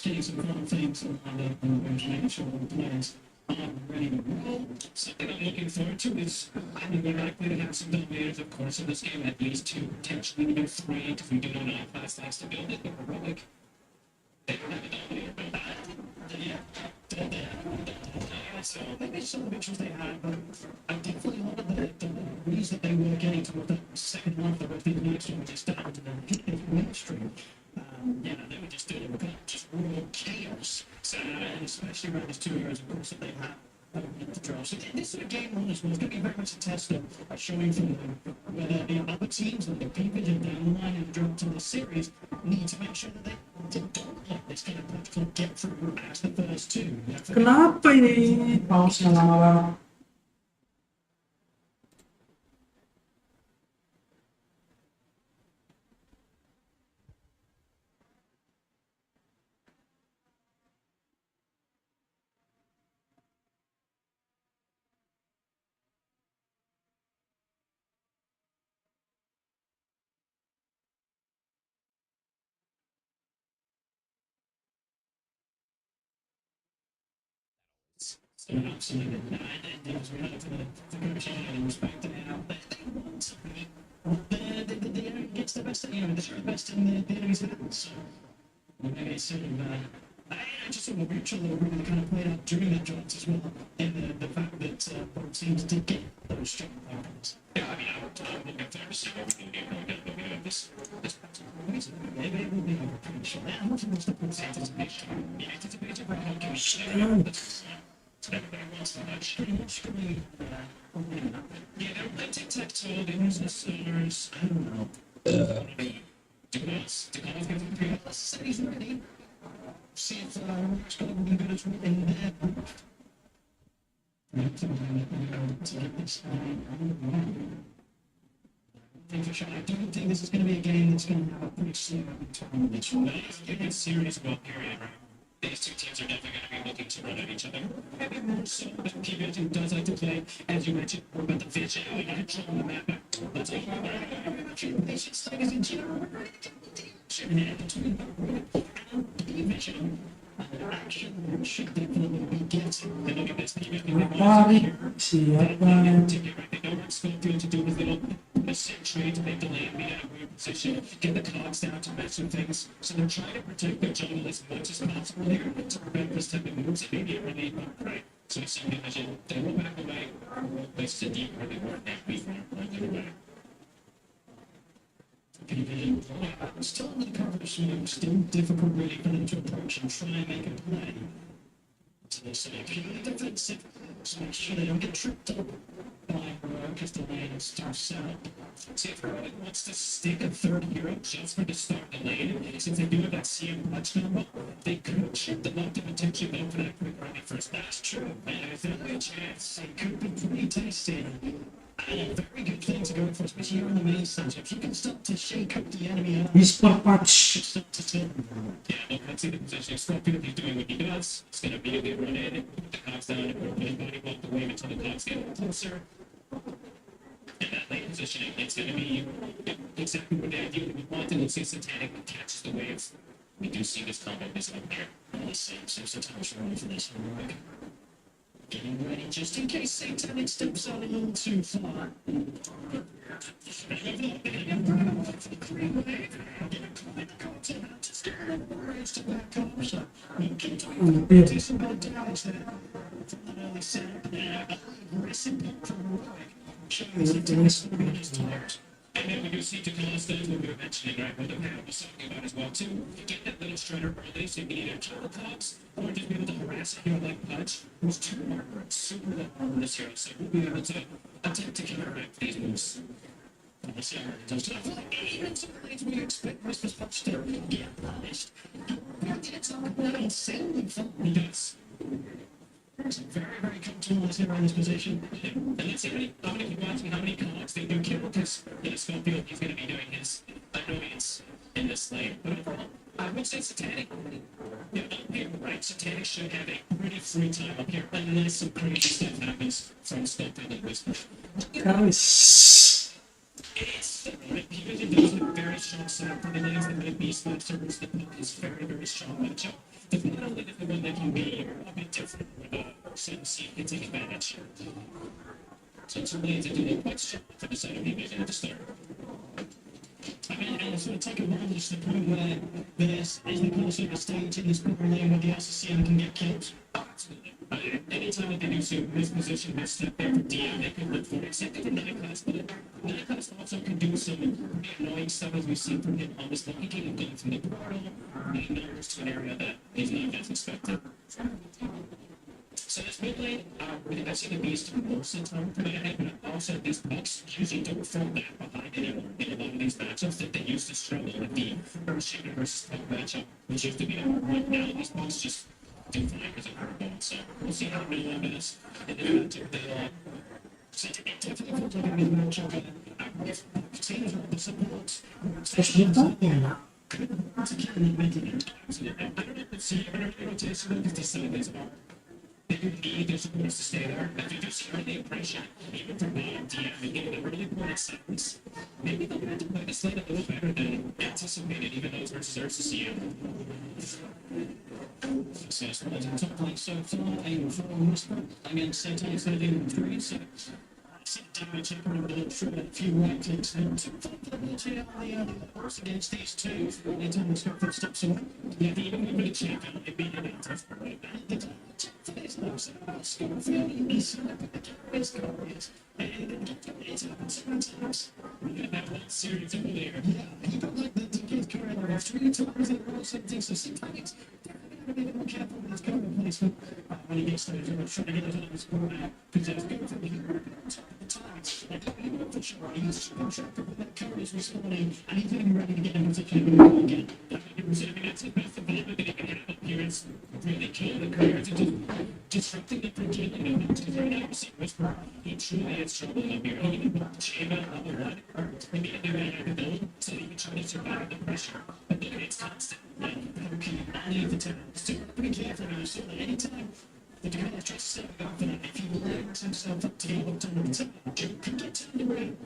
getting some cool things on the making sure the plans are ready to roll. Something I'm looking forward to is we're likely to have some dominators, of course, in this game, at least two, potentially even three, because we do know how fast likes to build it, but Heroic, they don't have a dominator, but so maybe some of the pictures they had, but I definitely love the reads that they were getting toward the second half of the next one, just down to the mainstream. Yeah, they were just doing just real chaos. So, and especially around these 2 years, of course, that they have to draw. So this sort of game on this one is going to be very much a test of showing from whether the other teams, like the people down the line in the draw to the series, need to make sure that they don't let this kind of practical get through as the first two. Kenapa ini pausnya lama banget? So absolutely, and there was really for the coaching and respect and they want something. The enemy gets the best, the best in the enemy's hands. So maybe it's sort of, I just sort of mutual really kind of played out during that draft as well, and the fact that both teams did get those strong weapons. Yeah, I mean, I'm looking forward to see what we can get going down, but we have this maybe it will be pretty sure. I'm not sure what's the point of anticipation. The anticipation for how can we share. Everybody wants to match. Yeah, they're like tic-tac-toe, they use the cylinders, I don't know. Dunas gonna be good. Let's say he's ready. See if it's gonna be good as well in there. I don't think this is going to be a game that's going to have a pretty slow tournament. You get serious about period, right? These two teams are definitely going to be looking to run at each other. Maybe more so, but P-Vision does like to play, as you mentioned, about the vision, how you control the map. Let's take patient studies in general. And between P-Vision, action should definitely be getting. Look at this, P-Vision. Tarik siapa? They know what Scorpio to do with little the same trade to make the lane be in a weird position, get the cogs down to mess with things. So they're trying to protect their jungle as much as possible here to prevent this type of moves and maybe really not right. So you see the vision, they will back away, places it deep where they weren't that before, right their way. Still in the coverage swing, still difficult really for them to approach and try and make a play. So they say, purely defensive, so make sure they don't get tripped up by because the lane is still set up. See if Rowan wants to stick a third hero just for the start of the lane, since they do have that CM punch combo, they could chip them up to potentially go for that quick running first. That's true, and there's a chance it could be pretty tasty. Very good thing to go for, especially here in the main stage. If you can start to shake up the enemy out, Whisper punch. start to tell them. Yeah, let's see the position. Scorpion is doing what he does. It's going to immediately run in, put the cogs down, and put anybody walk the wave until the cogs get closer. In that lane positioning, it's going to be exactly what they ideally wanted. Let's see Satanic catches the wave. We do see this combo this up here. The same, so Satanic running for this one. Getting ready just in case Satanic steps out a little too far. And then we do see Takala's things what we were mentioning, right? What the panel was talking about as well, too. Get that little shredder early so you can either kill the cogs or just be able to harass a hero like Punch, who's too super low on this hero, so we'll be able to attempt to counteract these moves. I feel like even some lanes we expect Christmas Punch to get punished. It's not insanely fun. He does. Very, very comfortable as hero in this position. And let's see how many people watching how many cogs they do kill, because in a Scorpio he's going to be doing his annoyance in this lane. But overall, I would say Satanic, up here, right? Satanic should have a pretty free time up here, unless some crazy stuff happens from Scorpio like this. Guys. It's because it does a very strong setup for the lanes that might be spot servers. The puck is very, very strong matchup. Not only the one that can be a bit different with some seed can take advantage. So it's really to do quite strong for the side of the vision at the start. I mean, and sort of take advantage to the point where there's the closer the stage in this power lane where the LCCM can get killed. Absolutely. Anytime that they do so misposition, misstep there for DM, they can look for it. Same thing for Nightclass, but Nightclass also can do some pretty annoying stuff as we've seen from him on this lucky game going from the portal and numbers to an area that is not as expected. So this mid lane, I've seen the Beast most of the time for my head, but also these bucks usually don't fall back behind anymore in a lot of these matchups that they used to struggle with the Earthshaker versus Punk matchup, which used to be a hard one. Now these bucks just do fine as a curveball, so we'll see how many of this in the matchup they so it definitely feels like a mid matchup. If Casinos are the support, absolutely. I don't know if it's a rotation because these Sundays are. They do need their supporters to stay there, but you do see early impression, even from DM and getting the early point of seconds. Maybe they'll have to play this lane a little better than anticipated, even though it's versus RCCM. So it's not in top lane so far, aiming for a whisper. Against Satan's not in 3, so damage up and a few right clicks there. So flexibility on the horse against these two. Anytime Scorpion steps away, yeah, the even with a check out, it'd be an active. And the for these moves, Scorpion is up with the carries, and then get it up sometimes. We got that one series over there. Yeah, he don't like the DK's carry like 3 times in a row, something, so sometimes a bit more careful with his cover placement when he gets those, trying to get those on his corner, because that's good for the hero on top of the targets. Like, you know for sure, he's contracted with that cover is responding, and he's getting ready to get in position to go again. I think that's the best development that he can have up here is really kill the careers and just disrupting the project, you know, because right now we see Whisper, he truly is struggling up here. He even bought the chamber at level 1, or maybe a new man at the build, so he can try to survive the pressure. But look, it's constant. Like, okay, only the time. So be careful when you see that anytime the defender tries to step up and if he lines himself up to get hooked on the time, Joe can get to the ring.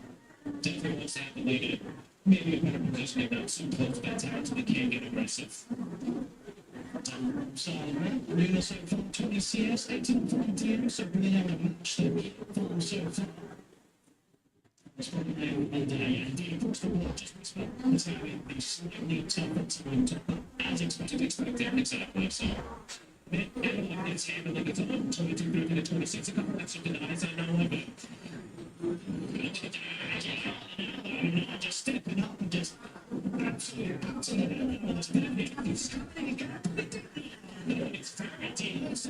Definitely wants to have the lane maybe a better position now, so close that tower so they can't get aggressive. So, Luna so far 20 CS, 18 for DM, so really having a match that farm so far. It's probably and of course the world just responds to it. They slightly as expected. Exactly. So It's handling its own 22, 30 to 26, a couple extra denies, I know of it. Just stepping up and just absolutely it's very tedious.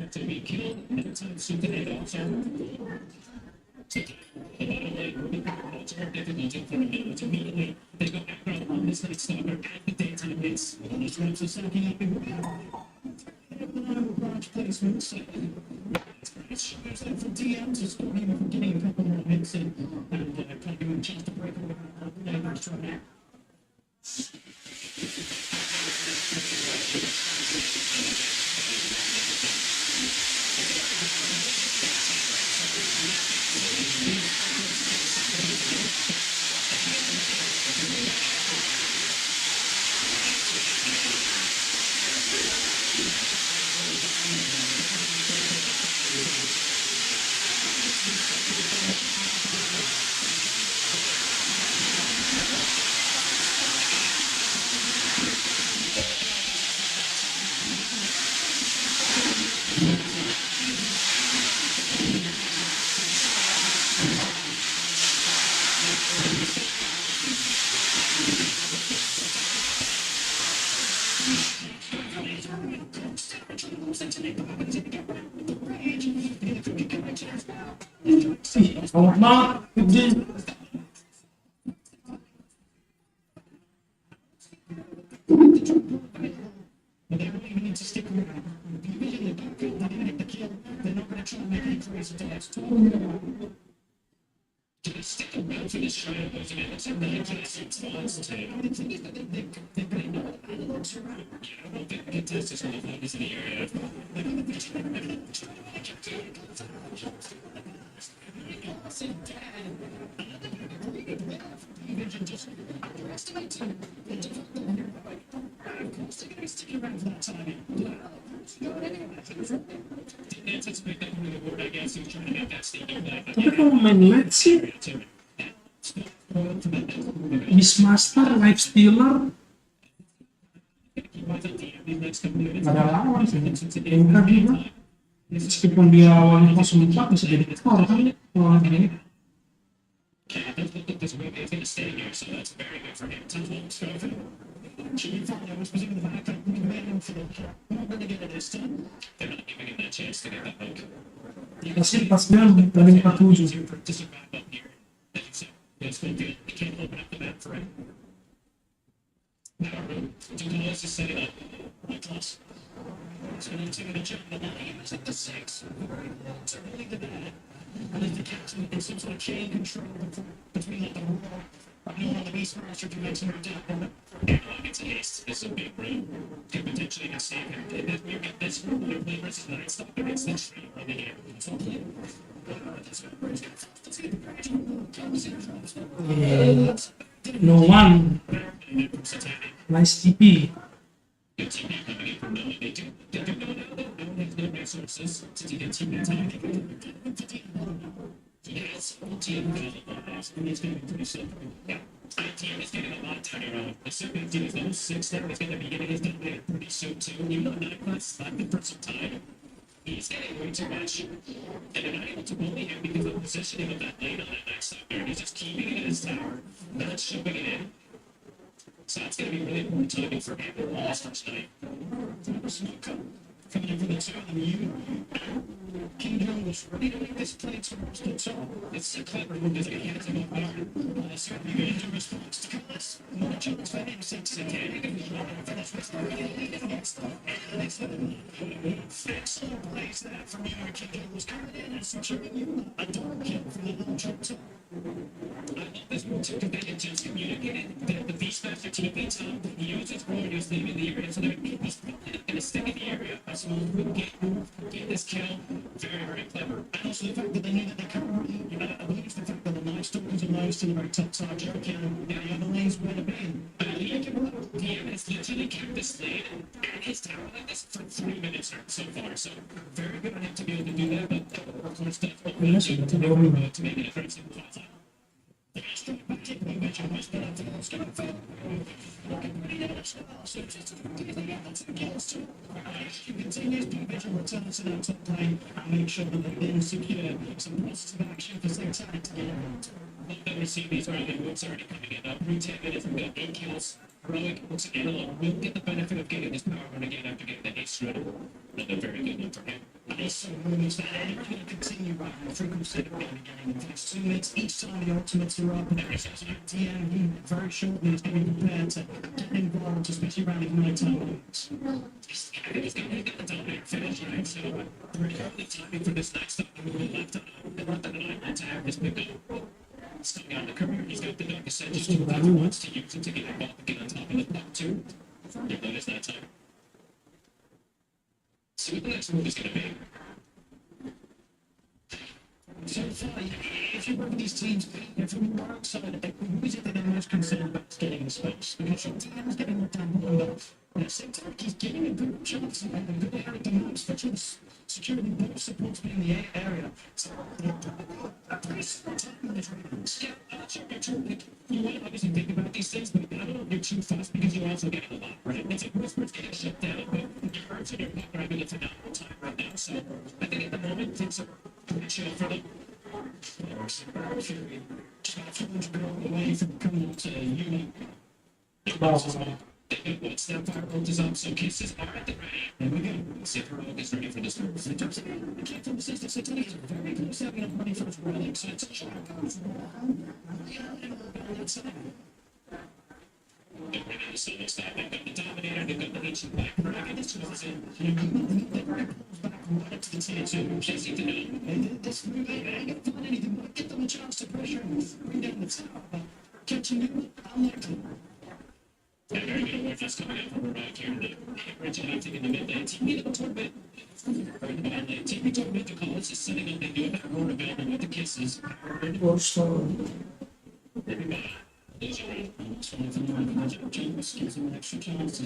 To be killed at a time soon today also. Immediately, they go back on this night stalker at the daytime hits. These reps are sacking up in garage placements. There's like from DMs, just from getting a couple more hits in and kind of doing a chance to break away. Bawah banget, gede. But they really need to stick around. Usually, they're not going to kill. They're not going to try and make any crazy attacks. To stick around for this show, it's a really classic response to the thing is that they really know that analogs around. You know, they get tested on the focus in the area. Tapi kalau main late sih, Beastmaster, Life Stealer, ada lawan sih. Enggak juga. Meskipun dia awalnya 04 bisa jadi core kan ya, kalau gini. Pasti pas dia lebih 47. And if the captain in some sort of chain control between like the world, the Beastmaster to make some down. It's a haste. This is a big room. Could potentially have saved him. If you get this room, you're playing versus Night Stalker. It's the tree over here. So play. No one. Nice TP. Resources to get team attack. Yes, team and it's going to be pretty simple. Yeah. Team is getting a lot tighter. Assuming team is level 6, that is going to be getting his done pretty soon too. Even though 9 class slapping for some time, he's getting way too much. And they're not able to bully him because of the positioning of that lane on that next side. He's just keeping it in his tower, not shoving it in. So that's going to be really important timing for him to last first night. Coming in for the So you, King John was ready to make this play towards the top. It's a clever move as he hands him up. So you go into response to Carlos. Not John's for him, 6 again. Finish with the really against them. And it's excellent plays there from you. King John was coming in and securing you. I don't care for the long shot top. I love this move too, because they just communicated that the beast master TP top, he used his forward, he was leaving the area, so he's probably going to stick in the area. So we'll get this kill. Very, very clever. And also the fact that they knew that they couldn't really, I believe the fact that the night stalkers are low, still a very top target, and the other lanes were to be. But DM has literally kept this lane and his tower like this for 3 minutes so far. So very good on him to be able to do that, but of course, definitely to make it a very simple fight. Continues to vision returns to that top lane and make sure that they've been secure. Some positive action for some time to get out. Look that we see these early moves already coming in. Every 10 minutes we've got 8 kills. Heroic once again alone. We'll get the benefit of getting this power run again after getting the ace ready. Another very good one for him. And also moves that are going to continue right now. Frequency of being getting in the next 2 minutes. Each time the ultimates are up, there is also a DM who very shortly is going to be prepared to get involved, especially around his nighttime moves. He's going to get the dominant finish, right? So we're currently timing for this next up. We're left on an island to have this pick up. He's coming on the career. He's got the dark ascent. Just two things he wants to use it to get involved, get on top of the block too. You'll notice that time. See what the next move is going to be. So far, if you work with these teams, from the work side, who is it that they're most concerned about getting the space? Because your team is getting it down below. At the same time, he's getting a good chance and a good area to move, especially security both supports being in the area. So, pretty smart time in this race. You want to obviously think about these things, but I don't want to do too fast because you're also getting a lot, right? It's like Whisper's getting shut down, but your hearts and your pocket are having a phenomenal time right now. So, I think at the moment, things are pretty chill for them. Just got 200 girl away from coming to uni. What's that firebolt is up, so kisses are at the ready. And we go. See if Heroic is ready for this move. So jumps in. The kid from the system, so he's very close to having enough money for his running, so it's a short go for on that side. They're ready to see this stuff. They've got the Dominator, they've got the ancient Black Dragon. This was in. They bring pulls back right up to the tier 2. Chasing to know. They did this move. They ain't gonna find anything, but get them a chance to pressure and bring down the tower. But catching you, unlikely. Yeah, very good awareness coming out from Heroic here. The original acting in the mid lane. TV little tournament. Or in the bad lane. TV tournament to call this is setting up. They do have more available with the kisses. Everybody. These are right. Almost one of them. James gives him an extra chance.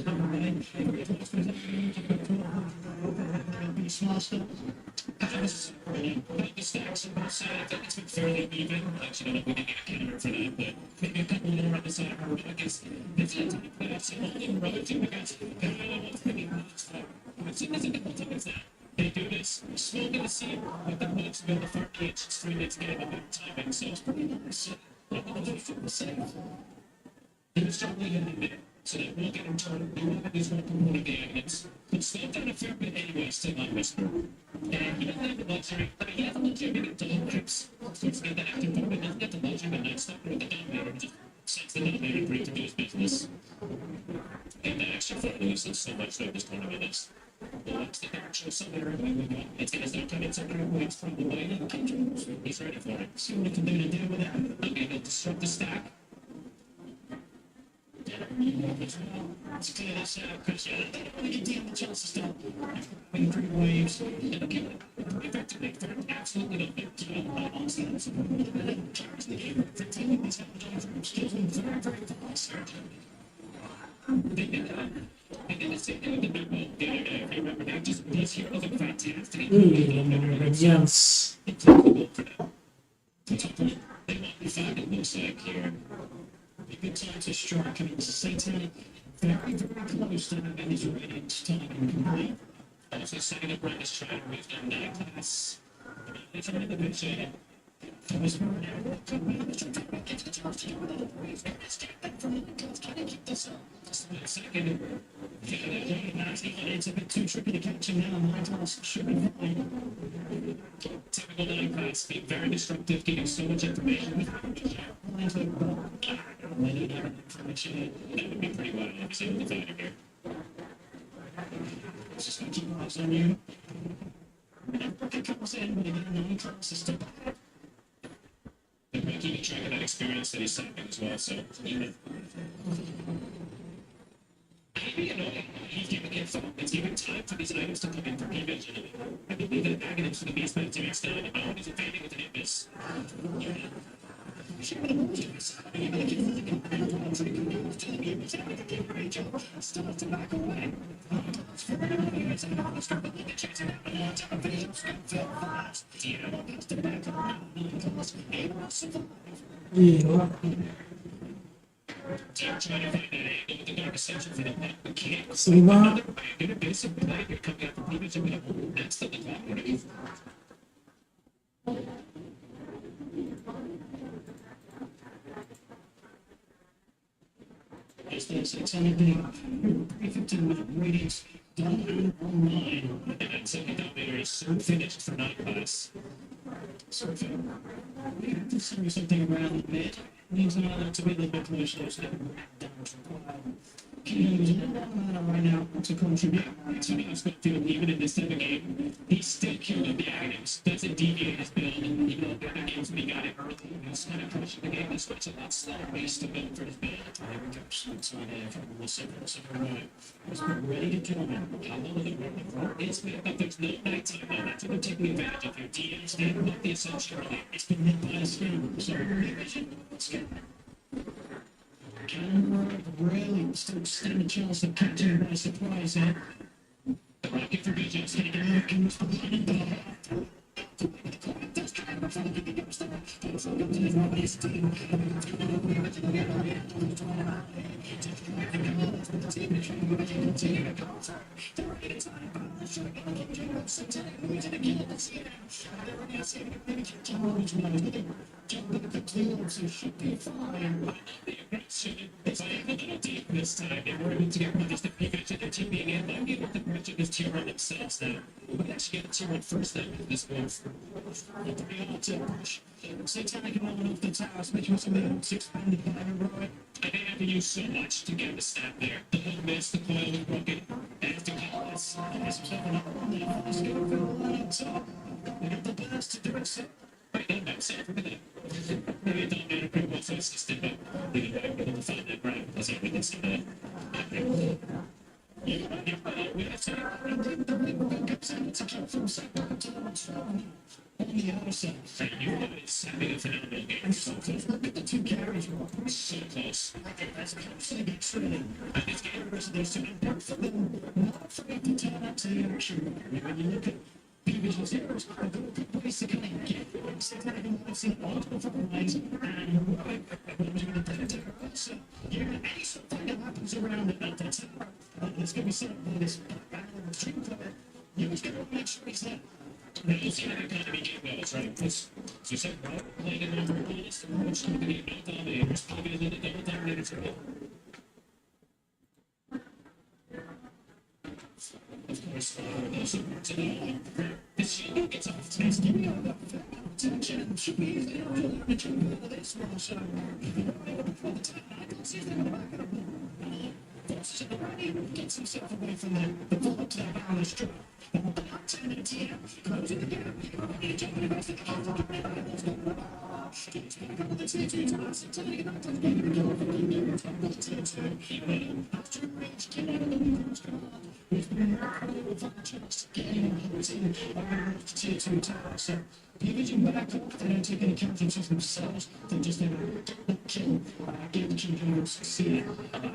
Be smarter. The stacks on both sides, I think it's been fairly even. Actually, I don't know if we can get a counter for that, but maybe a couple more on the side of Heroic is it's not to be played. So only Heroic too, because I don't know what's going to be much for. I've seen this a couple times now. They do this. Slow to see with the bullets to build the far cage. It's 3 minutes game of good timing, so it's pretty nice. I think it's pretty safe. He was struggling in the mid, so that we'll get him turned. We want these one component games. But slow down a fair bit anyway, still on Whisper. And he doesn't have the luxury. I mean, he has the luxury of making double trips. So it's get that active forward. He doesn't get the luxury of not stopping with the Dominator. Just sends the Dominator free to do his business. And the extra foot loses so much throughout this tournament is. Watch the actual somewhere we go. It's going to start coming somewhere points from the way of Kendrick. He's ready for it. See what he can do to deal with it. Okay, he'll disrupt the stack. Let's clear this out because they don't want to give DM the chance to start winning 3 waves. They'll kill it effectively. They're absolutely not big deal. Honestly, that's one of the carries the game. 15 these have skills them very, very fast. They did that. They did the same thing with the big one the other day. I remember that. Just these heroes are fantastic. Yes. It's a good for them. They want to find it looks like here. A good time to strike. I mean, Satan very, very close to having his radiant time complete. Also setting up Brandis trying to move down that class. It's another good shade. Second, it's a bit too tricky to catch him now. My class should be fine. Typical nine class, being very disruptive, getting so much information. I don't have information. That would be pretty wild if he's able to find him here. Just gonna keep eyes on you. It comes in, but again, nine class is still bad. They're going to keep track of that experience that he's saving as well, so even. Maybe annoying. He's giving it thought. It's giving time for these items to come in from eventually. I believe that agonists for the beast by the max down, and no one is invading with an abyss. Gila. Kesel banget. It's on a big 315-minute ratings done online. And second dominator is so finished for night class. So we have to see something around mid. Needs to be a little bit closer to He's right now to contribute to the Spitfield even in this type of game. He's still killing the items. Doesn't deviate his build. Even though the other games when he got it early, he's kind of pushing the game. This switch a lot slower ways to build for his build. There we go. So we'll see right. He's ready to kill him. How long of the road is made up? There's no nighttime now. That's what they're taking advantage of. Your DM stand up the assumption earlier. It's been hit by a scam. So revision. Scam. Can really still stand a chance of catching him by surprise here. The rocket for BJ is taking a look and responding to the this time, they were able to get just a picture of the team being in, might be able to mention this tier on themselves now. We actually get a tier on first then this one. Satanic and off the towers, making something expanded by the road. And they have to use so much to get the stat there. The whole miss, the coil was broken. And to call us, there's something up on the let's go for the line top. We got the blast to do it, so. Right, that makes sense. Maybe it don't matter pretty well, so it's just but we can be able to find that ground. Let's see if we can see that. We have to the ring comes in to keep from second to on the other side. You guys having a phenomenal game. So look at the two carries. So close. That's close to get training. And this game versus those two, and for them, not afraid to turn up to the action. When you look at Visual Zeros, a good place to kind of get I've seen multiple different ways, and I'm doing the data. So you're going to any something that happens around it, that's it. There's going to be something that is battle of the stream for it. You just got to make sure he's there. Now, you see how they're going to be game goes, right? Because you said, right, playing a number of minutes, and which going to be no dominators, probably a little double dominators. Of course, those are parts of the this unit gets off task. Give me all the attention. Should be easy to do the jump of this one. So, if you don't know before the time, I can see them in the back of the room. Forces to the right, gets himself away from the bullet to the balance drop. And with the hot 10 and TM, closing the gap, you're jumping across the car, it's back on the T2 toss, until you get knocked on the game, and go for the T2. After range, get out of the news, it's been incredible for the chance to get in the routine of the T2 tower. So, division back up, they don't take any account of themselves, they just never kill, get the children succeed.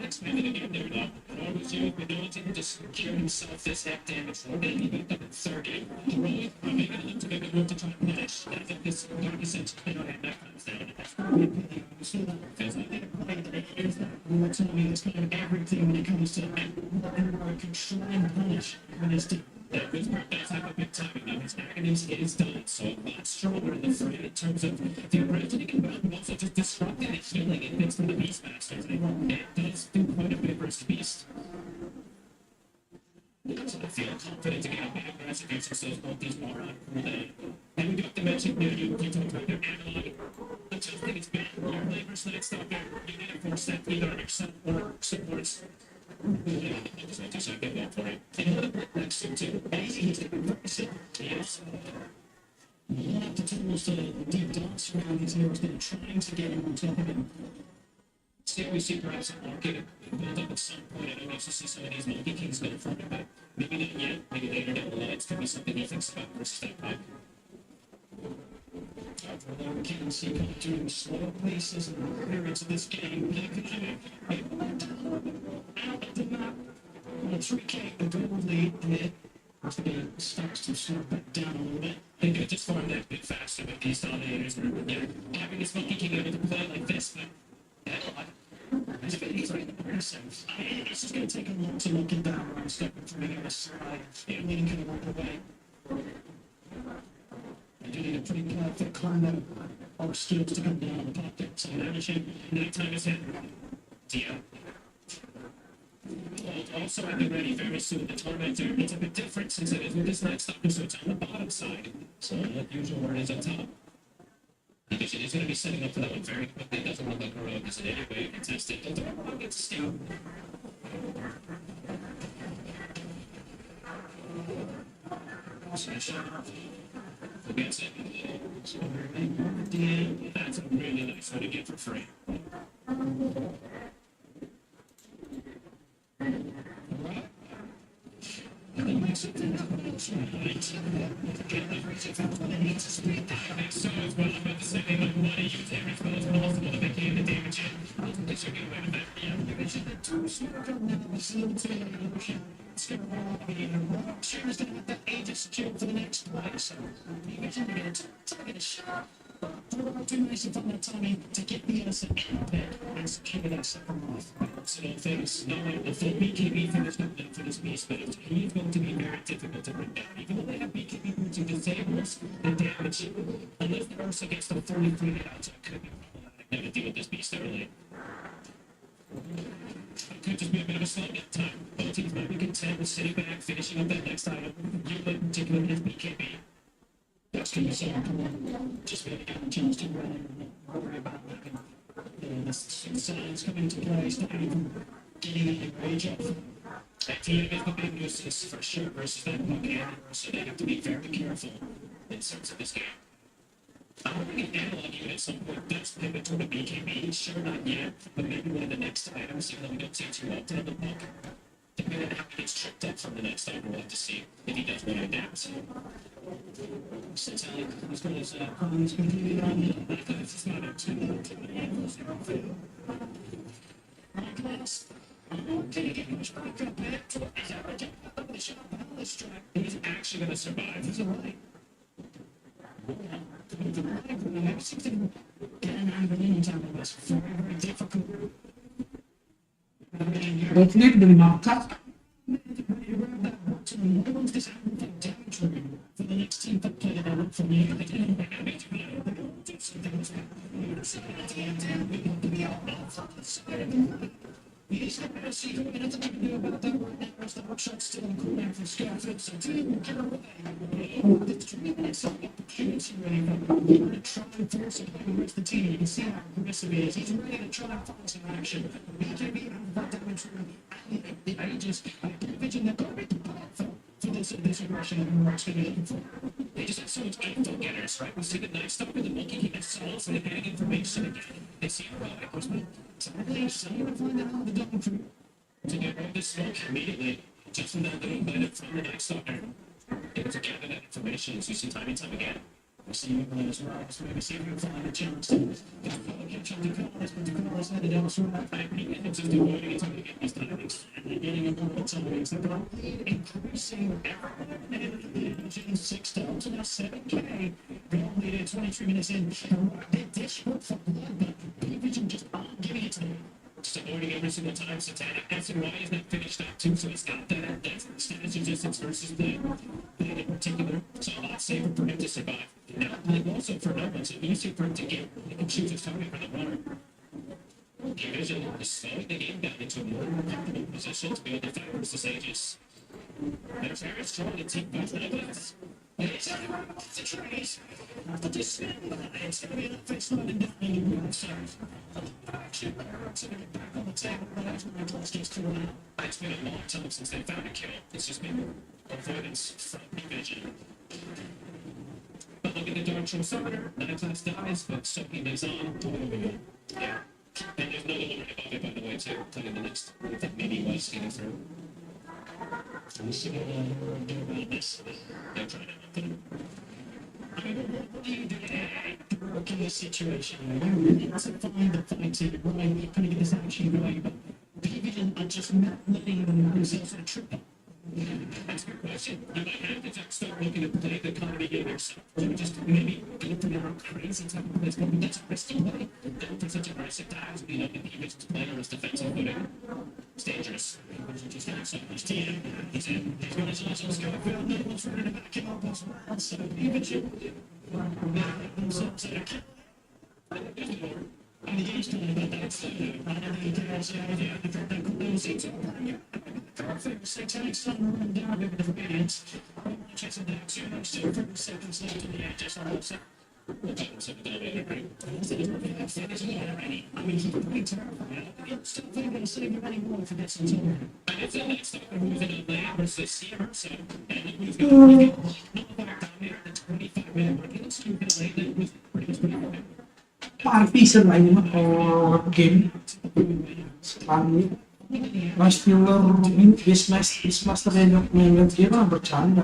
Expanded again there, though. Nor was you, but no one didn't just secure himself this heck damage. Or then he moved up in third game. Heroic, making a look to make a move to try and finish. And I think this 30% and that comes down. That's probably a pity. So that feels like they're playing that it is that. And we're telling you, it's kind of everything when it comes to control and punish when it's deep. That good part does have a big timing now. His agonies is done, so a lot stronger in the frame in terms of since those both these are on cooldown. And we got the mention here, you talked about their analog. Adjusting its band, your labors that it's not there. You need to force that either on yourself or supports. Just like that for it. And next to yes. A lot of the tools to deep dots around these heroes that are trying to get on top of him. Still, we see perhaps a market build up at some point. I don't also see some of these Monkey Kings go for him, but maybe not yet. Maybe later down the line, it's going to be something he thinks about versus that pipe. Although we can see kind of doing slow paces and appearance of this game, out of the map. 3K, the goal lead here. As the game starts to slow back down a little bit. They could just farm that a bit faster with these dominators. Having this Monkey King able to play like this, but as if he's right in the person. It's just going to take a lot to look at that one, stepping from the other side, leading kind of right away. I do need a pretty perfect climb or skills to come down on the pocket. So managing night time is hit. Dio. Also, I'll be ready very soon. The tormentor, it's a bit different since it is with this night stalker, so it's on the bottom side. So like usual where it is on top. Because it is going to be setting up for that one very quickly. It doesn't look like a rogue is in any way contested. The rogue gets a scout. Against it. So that's a really nice one to get for free. So as well, I'm about to say they want to use every spell as possible to make the damage in. They should get away with that. Yeah, you mentioned that too. So you're going to have a slow tail. It's going to roll up in. Sure is going to have that Aegis skill for the next play. So you mentioned you're going to target a shot. Too nice and fun that timing to get the innocent out there and secure that second off. So things, not like the full BKB thing is not done for this beast, but he's going to be very difficult to bring down. Even though they have BKB boots, it disables the damage. Unless the Ursa gets the fully free out, so it could be problematic now to deal with this beast early. It could just be a bit of a slowdown time. Both teams might be content with sitting back, finishing up that next item. You in particular with BKB. That's going to be just really getting a chance to run and worry about the signs coming into play, starting even getting any rage off. That team is the big nuisance for sure versus that Monkey Animal, so they have to be very careful in terms of this game. I'm hoping an analog unit at some point does pivot toward a BKB. Sure, not yet, but maybe one of the next items, even though we don't see too often on the book. Depending on how he gets tripped up from the next item, we'll have to see if he does want to adapt. So, since he's got his comments completely on the it's not a 2-0 my class. Okay, get much back up back to the shot balance track. He's actually going to survive. He's alright. I've seen him get an angle time of this. Very, very difficult. Hopefully it will not cut. For the next team that played it out from you, he's not going to see what anything to do about that right now. As the workshop's still in cooldown for Scarfield, so team get away. The 3 minutes of opportunity ready for him to try and force it the rest of the team. You can see how aggressive he is. He's ready to try and find some action. BKB and that damage from the Aegis and the division that got rid of for this aggression that Mark's going to be looking for. They just have so much info getters, right? We see the Night Stalker, the Monkey King, and Saul, so they get information again. They see a rogue, of so I believe someone will find out how the double crew to get rid of this smoke immediately, just from that little bit from the Night Stalker. Able to gather that information, as you see time and time again. We'll see you as well, so maybe see if we can find a chance to catch up to Carlos, but Carlos headed elsewhere. I think it's just avoiding it to get these timings and getting a little bit timings. The goal increasing every 6 down to now 7K. Goal lead 23 minutes in. Did this work for blood, but Division just aren't giving it to him. Just avoiding every single time. Satanic SNY is not finished up too, so he's got that status resistance versus the in particular. So a lot safer for him to survive. Now, like also for no one, so easier for him to get. He can choose his target for the water. Division is slowing the game down into a more comfortable position to be able to fight versus Aegis. There's very strong and team fights like this. It's everyone wants the trees. After this spin, it's gonna be the face line and down in the real size. Action, to get back on the table, but that's when the class gets to an. It's been a long time since they found a kill. It's just been avoidance from division. But look at the dark show summoner. 9 class dies, but soaking lives on. Yeah. And there's another one above it, by the way, too. Tell you the next. I think maybe he was getting through. I'm just gonna do about this. They're trying to. I mean, what do you do to work in this situation? You really need to find the fighting right. You're gonna get this action right, but people are just not letting themselves in a trip. That's a good question. You might have to just start looking at play the comedy game yourself. So just maybe go for your crazy type of place. But that's a risky play. Don't for such aggressive times. You know, if you just play on his defensive footing, it's dangerous. Just not so much TM. He's in. He's going to also go for another one's running to back him up as well. So even should themselves at a kill. And the game's talking about that. So, I don't think he cares. That could be perfect. Satanic sun run down over the radiance. Chasing down 2 next to 30 seconds left in the edge. Just on the set. I mean, he's pretty terrifying. It's still going to save him anymore for this until. And it's the next time we're moving on land versus here. So, and we've got NOBAR down there in the 25-minute mark. It looks too good lately. It was pretty good. Partisan lah ini mah kalau game setelahnya Mas Miller ini Beastmaster yang main dia mah bercanda.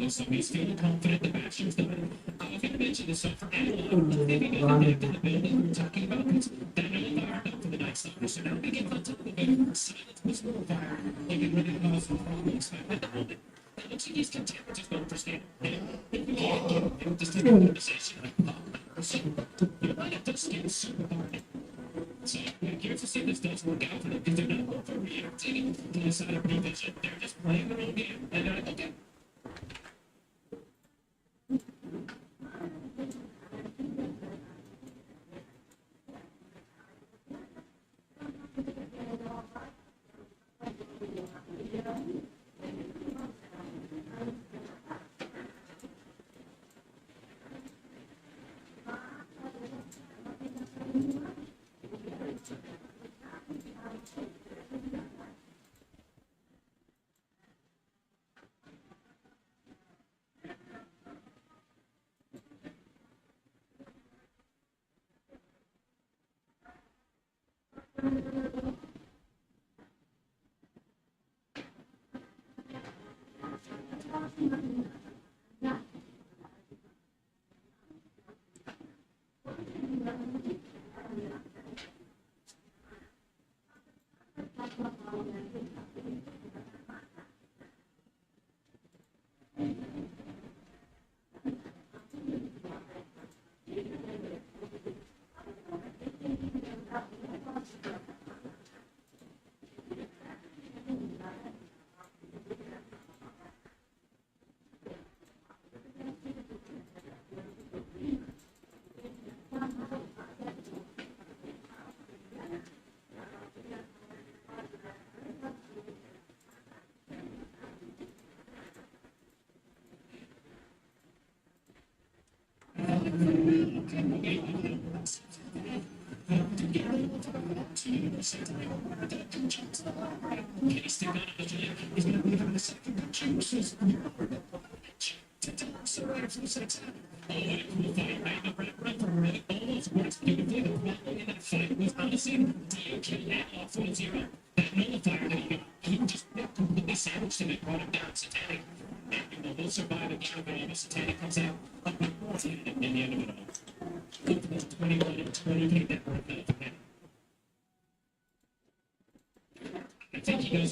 So he's feeling confident the match is done. I'm going to mention this for anyone living in the building we're talking about this. That NOBAR up for the Night Stalker. So now we get on top of the video. Silence was NOBAR. They get ready to cause some problems at the moment. It looks like he's content with just going for stand. If we can't get him, just take a conversation like, you might have to skin super hard. So I'm curious to see if this does work out for them because they're not overreacting to the side of division. They're just playing their own game. And they're like, okay.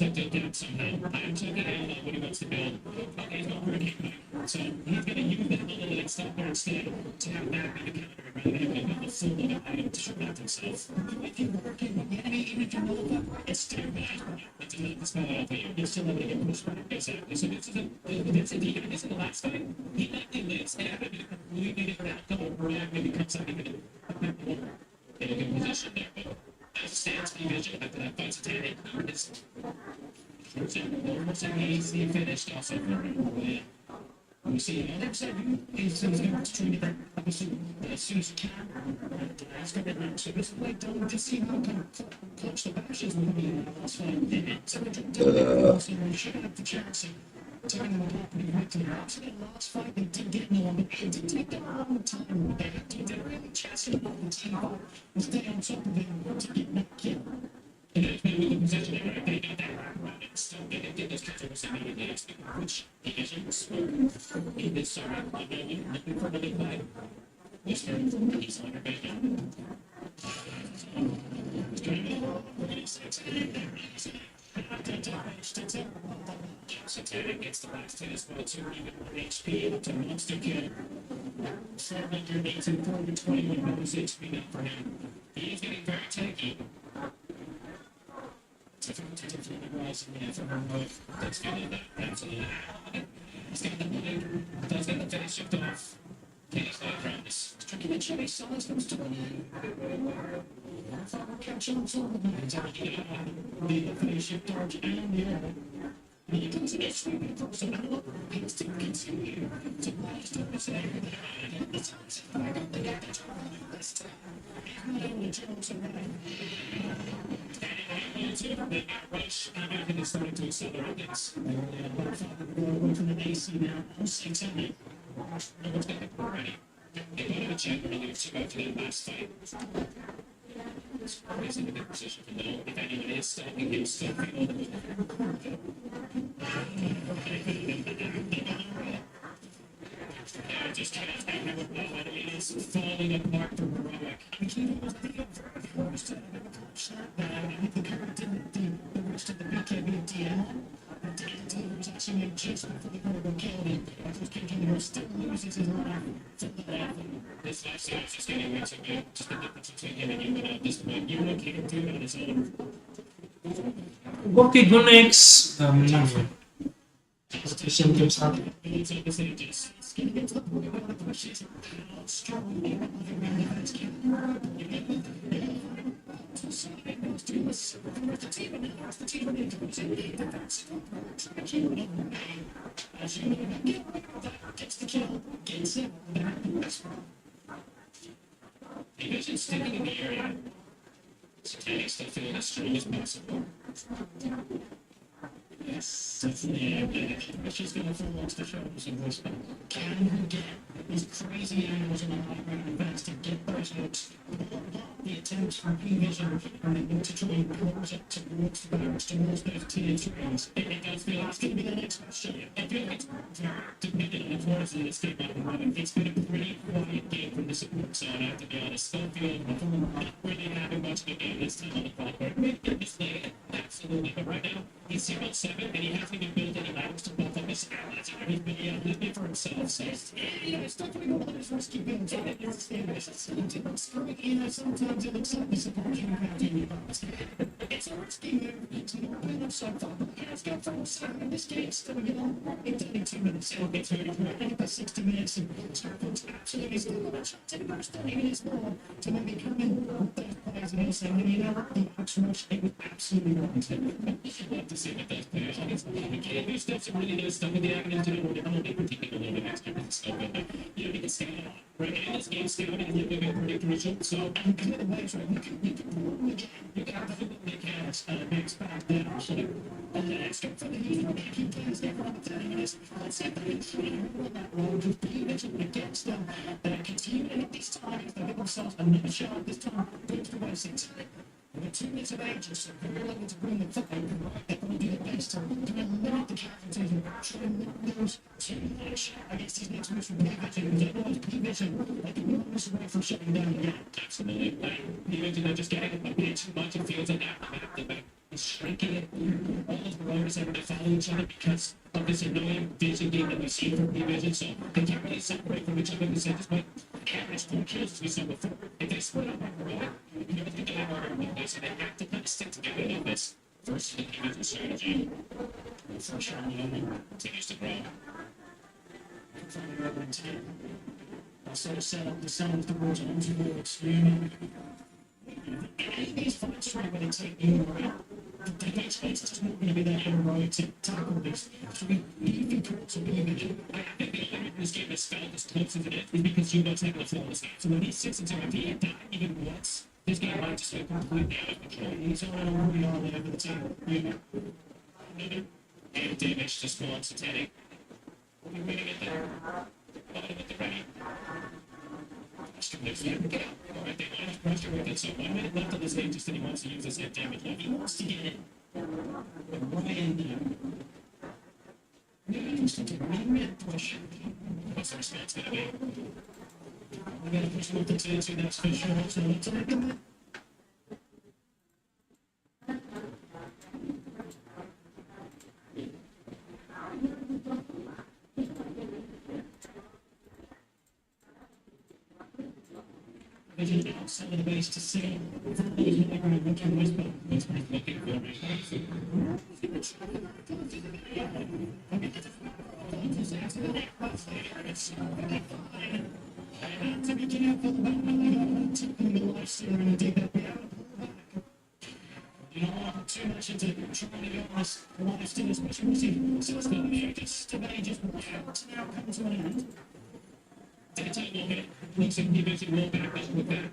feels like they'll get him somehow. I'm checking out what he wants to build. Okay, he's going for a kickback. So he's going to use that little stopper instead to have that be the counter rather than having a full load item to protect himself. If you're working with the enemy, even if you're not, it's still bad. It's a little spell out there. You're still able to get pushed back. Exactly. So this is in the last fight. He likely lives and had a completely different outcome or Brad maybe comes out even a bit more in a good position there. But as it stands, vision after that fight's attended, it's almost easily finished also for him. We see on the other side, he's going to try to get that obviously as soon as he can. He's going to get so this is like done to see how kind of clutch the bashes will be in the last fight. So we should have the chance of turning them up pretty quickly. Actually, in the last fight, they did get no one, but it did take them a long time. They really chasing up the team and stay on top of him to get that kill. And it's been with the position there, right? They got that wrap around it. So they didn't get those catchers immediately, which he isn't smart. He did sorry. Looking for another fight. He's trying to he's on your back now. He's trying to gets the last hit as well, too, even with HP up to monster kill. 418 421 bonus HP now for him. He is getting very tanky. That's absolutely. He's got the money. Does get the finish shift off. He's not around this. Tricky to chase. Someone's comes to catch on the finish shift dodge and the other. He comes in sweeping close and all he has to continue to blast up his area. It's I got the guy that's this time. Not only Jones around. Rush, and it's starting to accelerate this. Away from the AC now, 600. No one's got it already. They got a check earlier to go to that last fight. He's in a good position to know if anyone is stopping him, still feel just can't remember what it is falling apart from heroic. I mean, was the first time I ever touched that. The current didn't do the rest of the BKB DM. The DM was actually made just before the Gorgo killed him. As was kicking him, still loses his life. This life series is getting way too good. Just the difference between him and you at this point. You look, he can do it on his own. Okay, go next. Asian Games natin. Division's sticking in the area. Satanic still feeling as strong as possible. Yes, definitely. She's going to fall off the shoulders of this. Can he get these crazy angles on the high ground advance to get those hooks? The attempts from P-Vision and to try and close it towards the barracks, towards those tier 3s. It does feel that's going to be the next question. I feel like it's very dependent on the force in this game at the moment. It's been a pretty quiet game from the support side, I have to be honest. Still feeling not really having much of a game this time on the clock. Maybe get this late, absolutely. But right now, he's 0-7 and he hasn't even built any items to buff up his allies. He's been living for himself. So it's not going to go on his risky builds. I think it's screwing in. Sometimes it looks like the support can have any buffs. It's a risky move to not build up so far. But he has got from 7 in this game. Still, it's only 2 minutes. It'll get 30 minutes. I think that's 60 minutes. And Starfield's absolutely still going to shot 10 minutes, 30 minutes more to maybe come in with those players and saying, you know what, the action rush, it was absolutely right. I'd love to see what those players are. Okay, there's still some really good stuff in the action to do. I'm not even taking a little bit extra for the stuff, but you know, we can stand it on. Right, and this game scouting is looking at pretty crucial. So, I'm kind of ways, right? You can absolutely can't expect that. So, extra for the user, we can keep players there for another 30 minutes. Let's see if they can shoot on that road with P-Vision against them. Continue to hit these targets. They'll give themselves another shot this time. Goes to Wazzup. With 2 minutes of ages, so we're looking to bring the fight. They're going to do the best to limit the casualties and try and limit those to match against these next moves from P-Vision. Otherwise, P-Vision, they can move this away from shutting down again. Absolutely. P-Vision are just getting a bit too much. It feels like that. is shrinking it. All of the rollers are going to follow each other because of this annoying vision game that we see from the vision. So they can't really separate from each other because they just went average 4 kills as we saw before. If they split up on the road, you know, they have harder to do, so they have to kind of stick together in this versus the division strategy. For sure, continues to grow. From the other team. I'll sort of set up the sound of the words on towards you. These fights try when they take you around. The next fight is not going to be that heroic to tackle this. So we even to be I think the only reason this game has felt as close as it is because you don't take the flawless game. So when he sits into a V and die even once, this game might just be completely out of control. He's all over the other end of the team. You know. Another game damage just wants to take. We're winning it there. Bottom at the ready. There's the get out. Alright, they might have pressure with it, so 1 minute left on this game just that he wants to use his hit damage. He wants to get it. But Ryan needs to take a mid-push. What's the response going to be? We got to push with the Tentu, that's for sure. So let's look at that. Outside of the base to see looking whisper. He's looking for me. To be careful about my taking the life serenity that we have. You don't want too much into trying to get us life to this maturity. So it's going to be just today, just now comes to an end. Take a time moment. Looks like he basically will back up with that.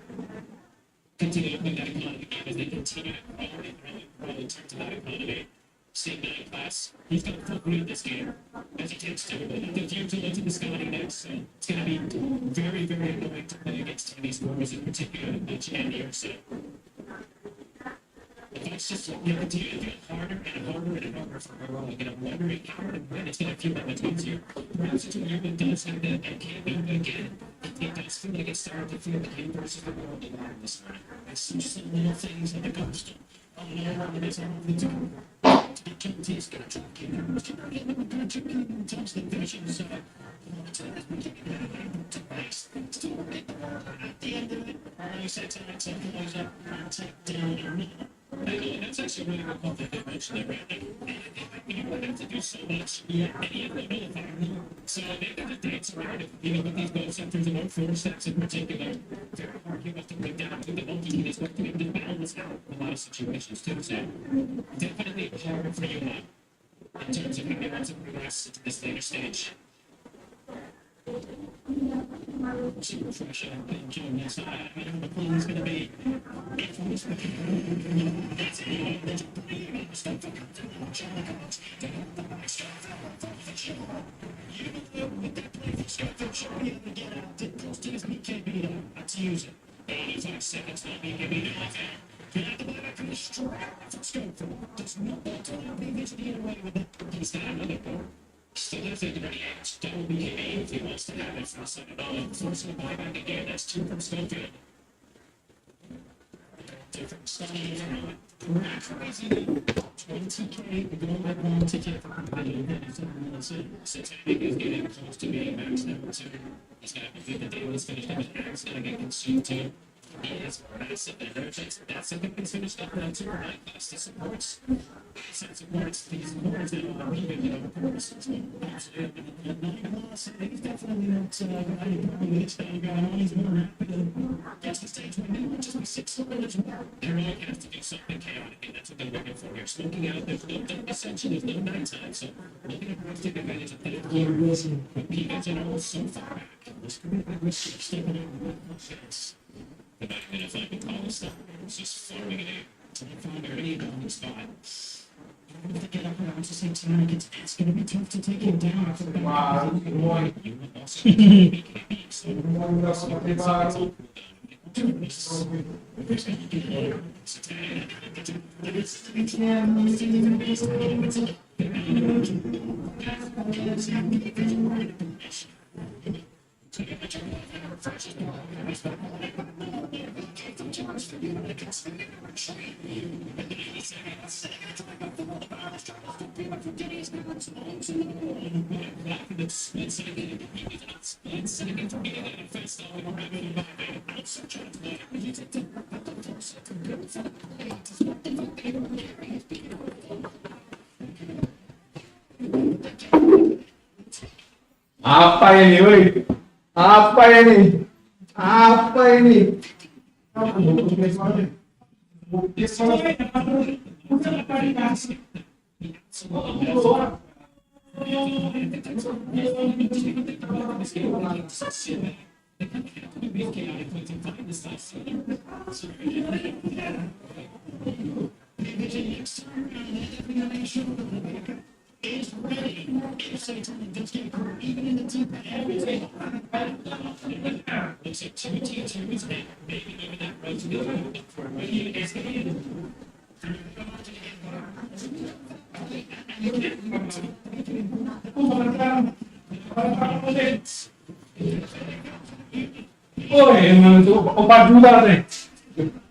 Continue to put that economy game as they continue to grow and grow in terms of that economy. Seeing that in class, he's going to full read this game as he takes to. The future looks at the Scotty next, so it's going to be very, very annoying to play against some of these scorers, in particular the Jan here. So it's just continue to get harder and harder and harder for her role. And I'm wondering how and when it's going to feel like it's easier. Perhaps it's a human does have that and can't do it again. It does feel like it's starting to feel like him versus the world a lot this morning. It's just some little things like the costume. Oh no, it is all the time. To be guilty is going to try to keep him. It's going to get him going to keep him touch the vision. So, still get the ball at the end of it. Like I said, tonight, something goes up and take down. That's actually really good call that they mentioned there, right? You don't have to do so much yet, and you don't know if I know. So they got to dance around it. You know, with these goal sectors and all 4 steps in particular, very hard you have to break down. I think the monkey team is going to be able to balance out a lot of situations too. So definitely harder for you now in terms of being able to progress into this later stage. Super fresh and enjoying this. I know the plan is going to be infamous. Let's use it. 85 seconds, not me giving it like that. Can I have the back from the strap? Let's go for it. Does not want to be this to get away with it. He's got another goal. Still has a dirty edge. Double BKB if he wants to have it for a second. Forcing a buyback again. That's 2 from Schofield. Different styles. Crazy. 20k. We're going to 1 ticket for the video. Since I think he's getting close to being maxed out too. He's got to be the deal is finished up. His axe going to get consumed too. He is massive energetic. That's something he's finished up now too. Right class to supports. Supports these boards that are leaving, you know, of course. Absolutely. He's definitely not running this thing going on. He's more rapid and gets the stage right now. Just be 6 soldiers more. They're all going to have to do something chaotic, and that's what they're looking for here. Smoking out, there's no ascension, there's no nighttime, so looking to take advantage of that. But P-Guys are all so far back. This could be a good stepping over the offense. They're not going to find the tallest stuff. It's just farming it out. To find any down spot. If they get up around the same time, it's going to be tough to take him down. Wow, boy. You would also BKB, so Apa ini, woi? Apa ini? Apa ini? Oh, emang itu obat juga deh.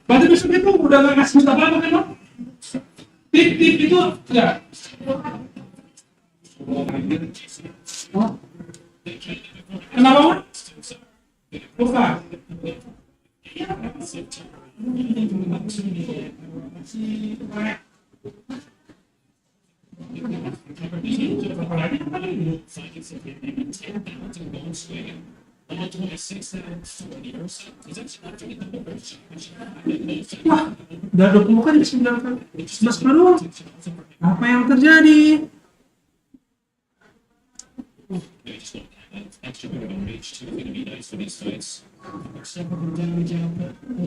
Berarti besok itu udah nggak ngasih apa-apa kan, Bang? Tip itu enggak? Oh. Kenapa, Bang? Bukan. Wah, udah 20 kan 9 kan 11 baru. Apa yang terjadi?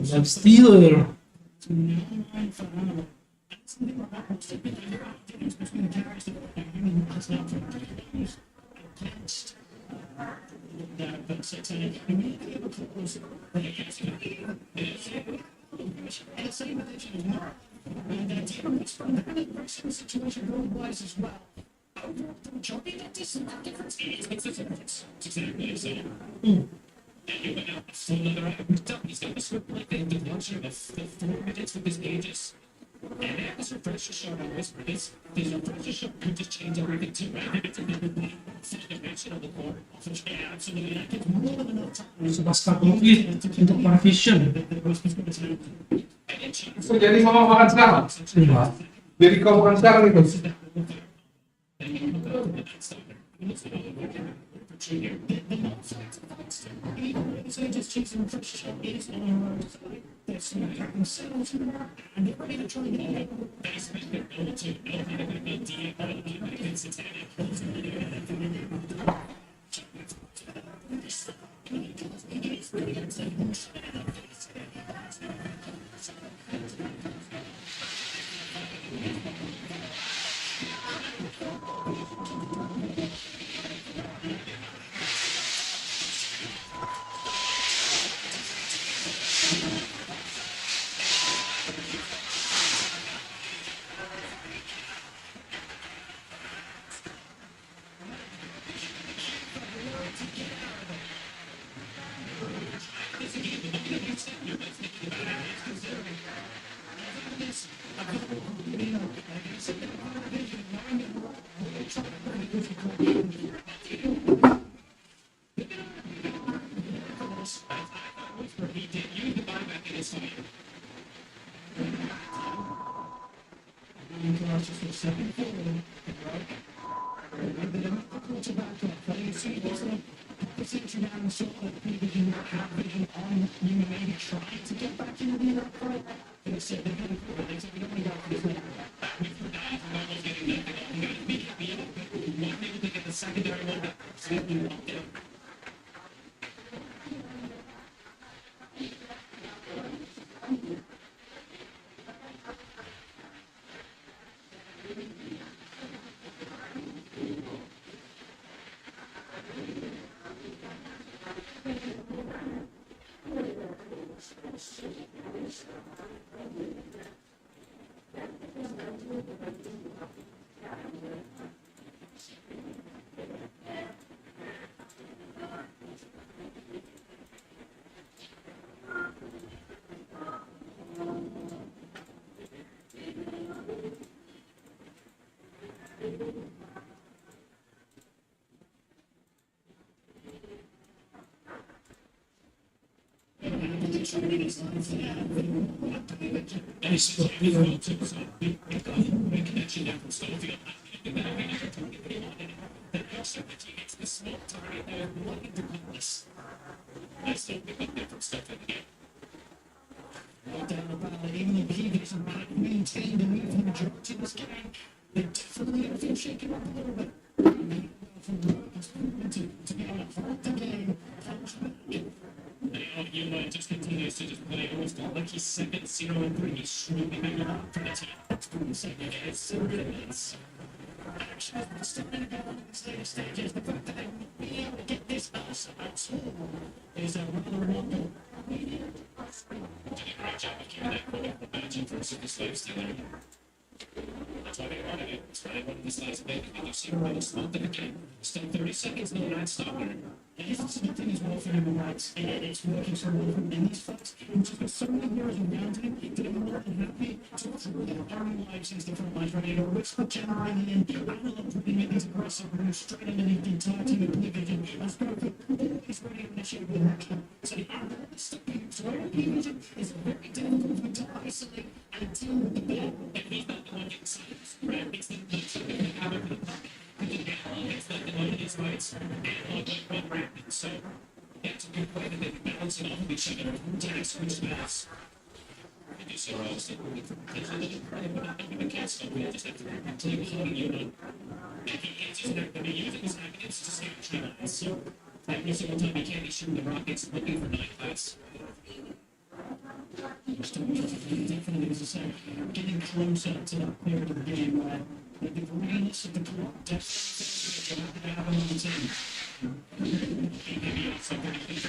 Jam stealer. Sebastian untuk para vision. Jadi mama makan sekarang? Jadi kau makan sekarang itu? Even if he doesn't maintain the lead for the majority of this game, they definitely have to shake him up a little bit. To be able to hold the game. You know, it just continues to just play almost like he's 7-0-3. He's shooting it out for the team. It's so ridiculous. Actually, still going to go on the stages. The fact that they will be able to get this masse out is a rather remarkable. Did a great job of keeping that quick up the match versus the slave stealer. That's why they wanted it. That's why they wanted this last bit. Because you see where the smoke that came. Still 30 seconds, no not stopping. And he's something is well for him rights, and it's working so well for him in these fights. And just with so many heroes around him, that I'm more than happy to throw the army lives since the front lines ready to which the generating in. I love putting in these aggressive moves straight underneath the entire team of Division. As Goku always ready to initiate with action. So the armor stuck in Division is very difficult for him to isolate and deal with the battle. And he's not the one getting silenced. Brad makes them look so they can have it for the pocket. It's not the one in these fights. And rapid. So that's a good way that they can balance it off of each other and take switch mass. And you see Ross, it's a little credit, but I'm going to cast on. We just have to take a whole unit. And he's just not going to be using his actions to stay China. So every single time he can, he's shooting the rockets, looking for 9 class. Definitely, as I said, getting closer to that period of the game where the realness of the clock definitely going to happen on the team. Maybe also very good.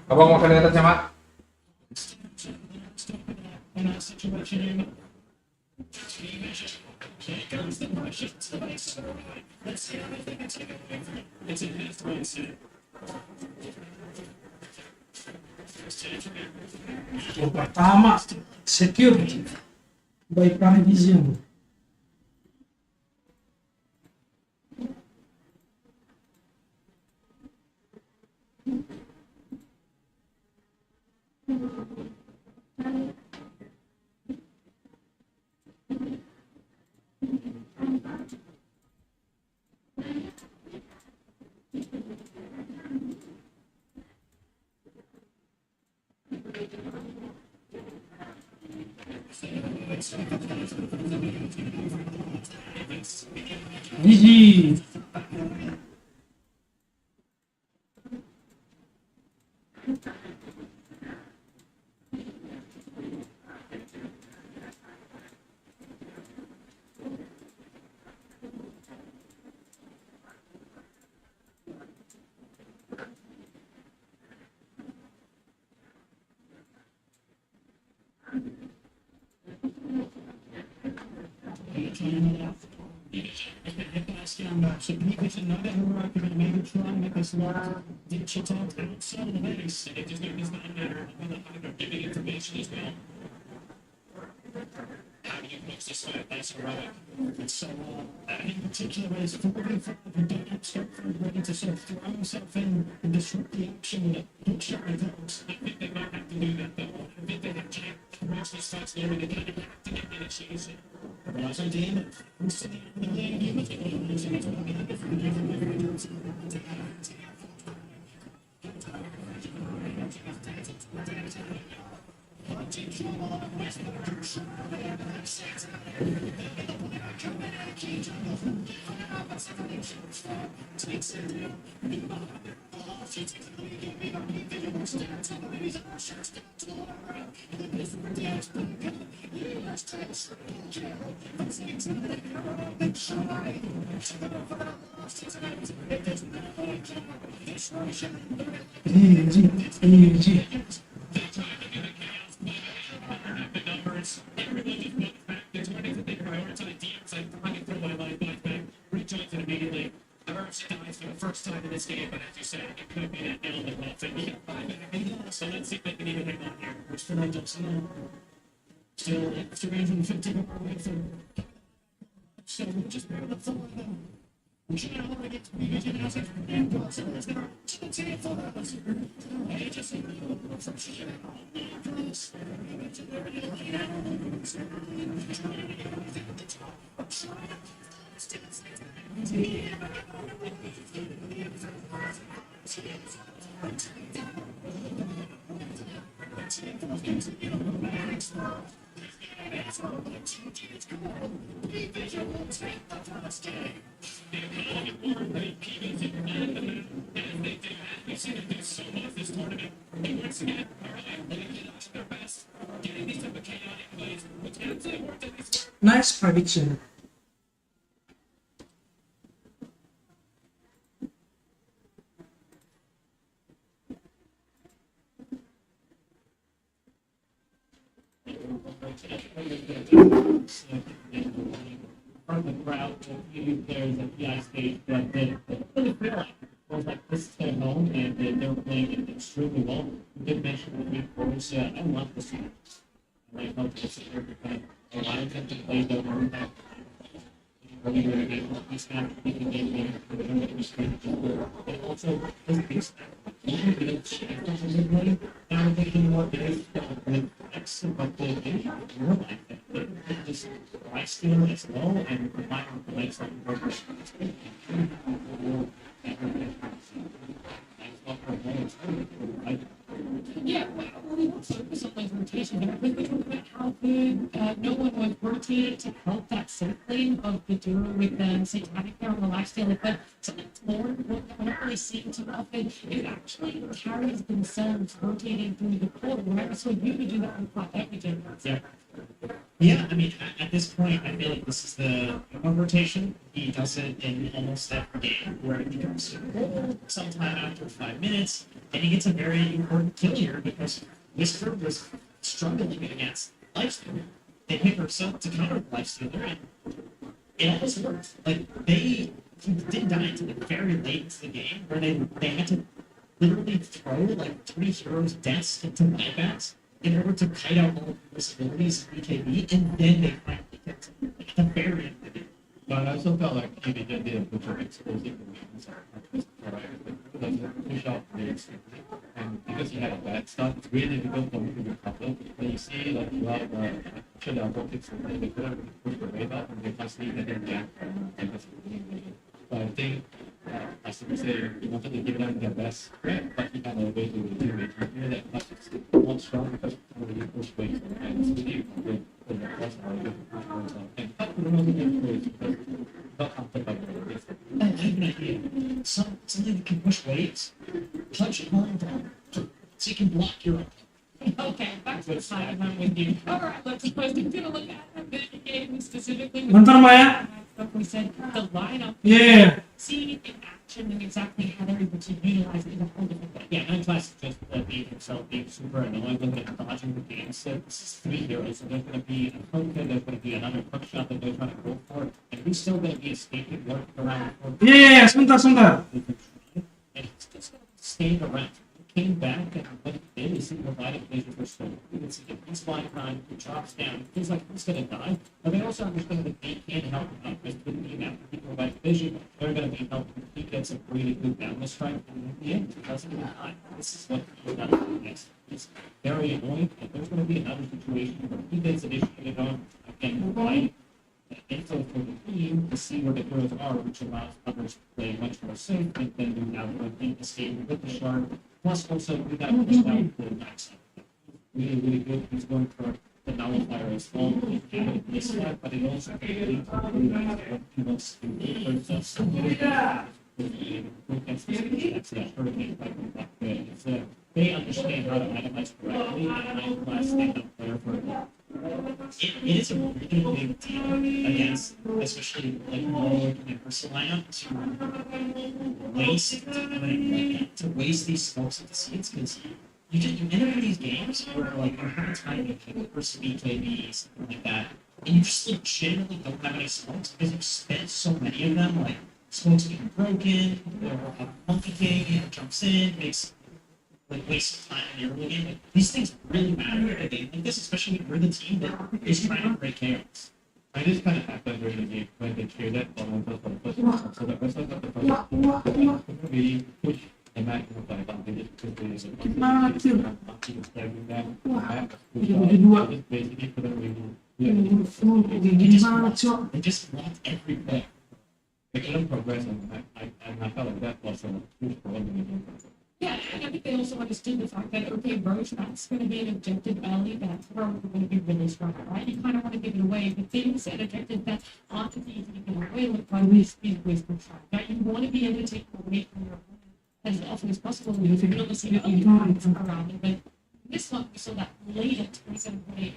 Abang mau keliatan Mat? watching. Here comes the pressure to my soul. Let's see how they can take it away from it. It's a fast mindset. Yang pertama, security by Paradision. GG. So people should know that we're going to make it try because we're digital outside of the base. And it just does not matter how giving information as well. How do you mix this way? That's heroic. And so, in particular, is 45 and don't start ready to sort of throw himself in and disrupt the action. Don't shut my dogs. I think they might have to do that, though. I think they have to watch these fights there and they kind of have to get in it easy. But also, damn, I'm sitting in the lane, you must GG. numbers. Everybody just know the fact there's one thing that they prioritize DMs like I can throw my life back, rejoins it immediately. Mercy dies for the first time in this game, but as you said, it could be that nail that left it. So let's see if they can even hang on here. Which for I don't see. Still 350 away from. So we'll just bear the full down. We should not already get to be using us and plus it was going to take for us. I just think from shit. Nice prediction. From the crowd, a few players at the ice stage, but they really feel like it was like this is their home and they're playing it extremely well. You did mention the big boys. I love this game. I like how this is kind of allowing them to play their own back. Earlier in the game, he's kind of making game and also this piece. Now I'm thinking what it is with excellent, but they realize that they just life steal as well and combine with the legs like workers. Yeah, well, we want to focus on like rotation, but I think we talked about how good no one was rotated to help that cycling of the duo with the satanic there on the lifestyle. But something more important that we're not really seeing too often is actually carries themselves rotating through the court. Right? So you could do that on clock every game. Yeah. Yeah, I mean, at this point, I feel like this is the one rotation. He does it in almost every game where he comes to the goal sometime after 5 minutes, and he gets a very important kill here because Whisper was struggling against Lifestyle. they pick Ursa to counter the lifestealer, and it almost worked. Like he didn't die until like very late into the game, where they had to literally throw like 3 heroes' deaths into bats in order to kite out all of his abilities in BKB, and then they finally get like, at the very end of the game. But I also felt like he did a good job exposing the weakness push out waves. And because he had a bad start, it's really difficult for him to recover. But you see, like, throughout the actually our tactics, they couldn't really push the wave out, and they constantly let them down. But I think, as you say, he wanted to give them their best threat, but he had a way to do it. He knew that plus it's not strong because he really push waves, and it's really good for the first one. And that could only be good because not comfortable with it. I have an idea. Something that can push waves, touch it home down, so you can block your own. Okay, back to the side, I'm with you. All right, let's suppose we're gonna look at the game specifically. Bentar, Maya. We said the lineup. Yeah. See in action and exactly how they're able to utilize it in a whole different way. Yeah, nine class is just being himself, being super annoying, looking at dodging the game. So this is 3 heroes, so there's going to be a poke, there's going to be another hook shot that they're trying to go for, and he's still going to be escaping, working around the corner. Yeah, sebentar. And he's just going to stay around. He came back, and what he did is he provided vision for Stone. You can see that he's flying around, he drops down, it feels like he's going to die, but they also understand that they can help him out. Because with the amount of people provide vision, they're going to be helping. He gets a really good downward strike, and in the end, he doesn't even die. This is what he's done against. It's very annoying, and there's going to be another situation where he gets initiated on, again, by info for the team to see where the heroes are, which allows others to play much more safe, and then we have the escape with the shard. Plus, also, we got pushed out the max. Really, really good. He's going for the nullifier as well. He had it this time, but it also really he wants to do for himself. They understand how to itemize correctly, and I class stand up player for it is a really big deal against, especially like Lord and Ursa lineup, to waste these smokes at the seeds, because you enter these games where like you're having time to kill versus BKB, something like that, and you just like generally don't have any smokes because you've spent so many of them, like smokes getting broken, or a monkey king jumps in, makes like waste time in the early game. Like, these things really matter in a game like this, especially when you're the team that is trying to break chaos. I just kind of happened during the game when they cleared that for the first one. So the first one got the first one. We push the maximum by advantage because there is a driving them back. Just basically couldn't really. They just blocked every play. They couldn't progress, and I felt like that was a huge problem in the game. Yeah, and I think they also understood the fact that, okay, Roche, that's going to be an objective early, that's where we're going to be really strong, right? You kind of want to give it away, but things and objectives that aren't as easy to give away, like by wasting time, right? You want to be able to take away from your opponent as often as possible, and you really see that you around it, but this one, we saw that late at 27.8.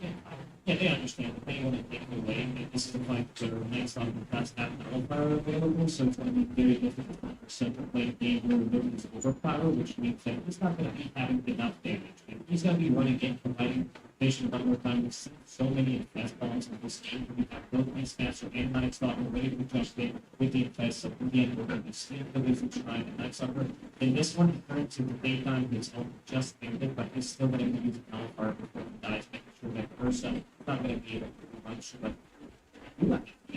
Yeah, they understand that they want to take it away. And this is the point where next on the past have nullifier available, so it's going to be very difficult for to play a game where there is overpower, which means that he's not going to be having enough damage. And he's going to be running in, providing vision one more time. We've seen so many fast balls in this game. We have both these faster and Night Stalker ready to touch them with the infest. So in the end, we're going to be seeing the vision shrine and Night Stalker. In this one, he turns into daytime. He's just ended, but he's still going to use a nullifier before he dies, making sure that Ursa not going to be able to do much, but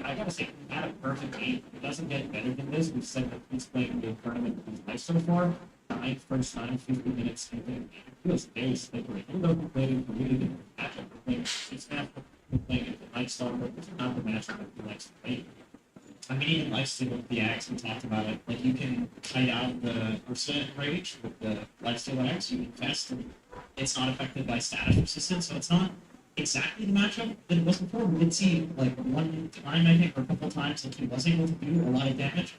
I gotta say, he had a perfect game. It doesn't get better than this. We've said that he's playing the tournament with his life so far. The first time, 50 minutes, and it feels very slippery. Even though he played it a really good matchup, we're playing 6 matchup, we're playing it the Night Stalker, it's not the matchup that he likes to play. I mean, even Lifesteal with the axe, we talked about it. Like, you can kite out the percent rage with the Lifesteal axe, you can fest, and it's not affected by status resistance, so it's not exactly the matchup that it was before. We did see like one time, I think, or a couple of times that he was able to do a lot of damage.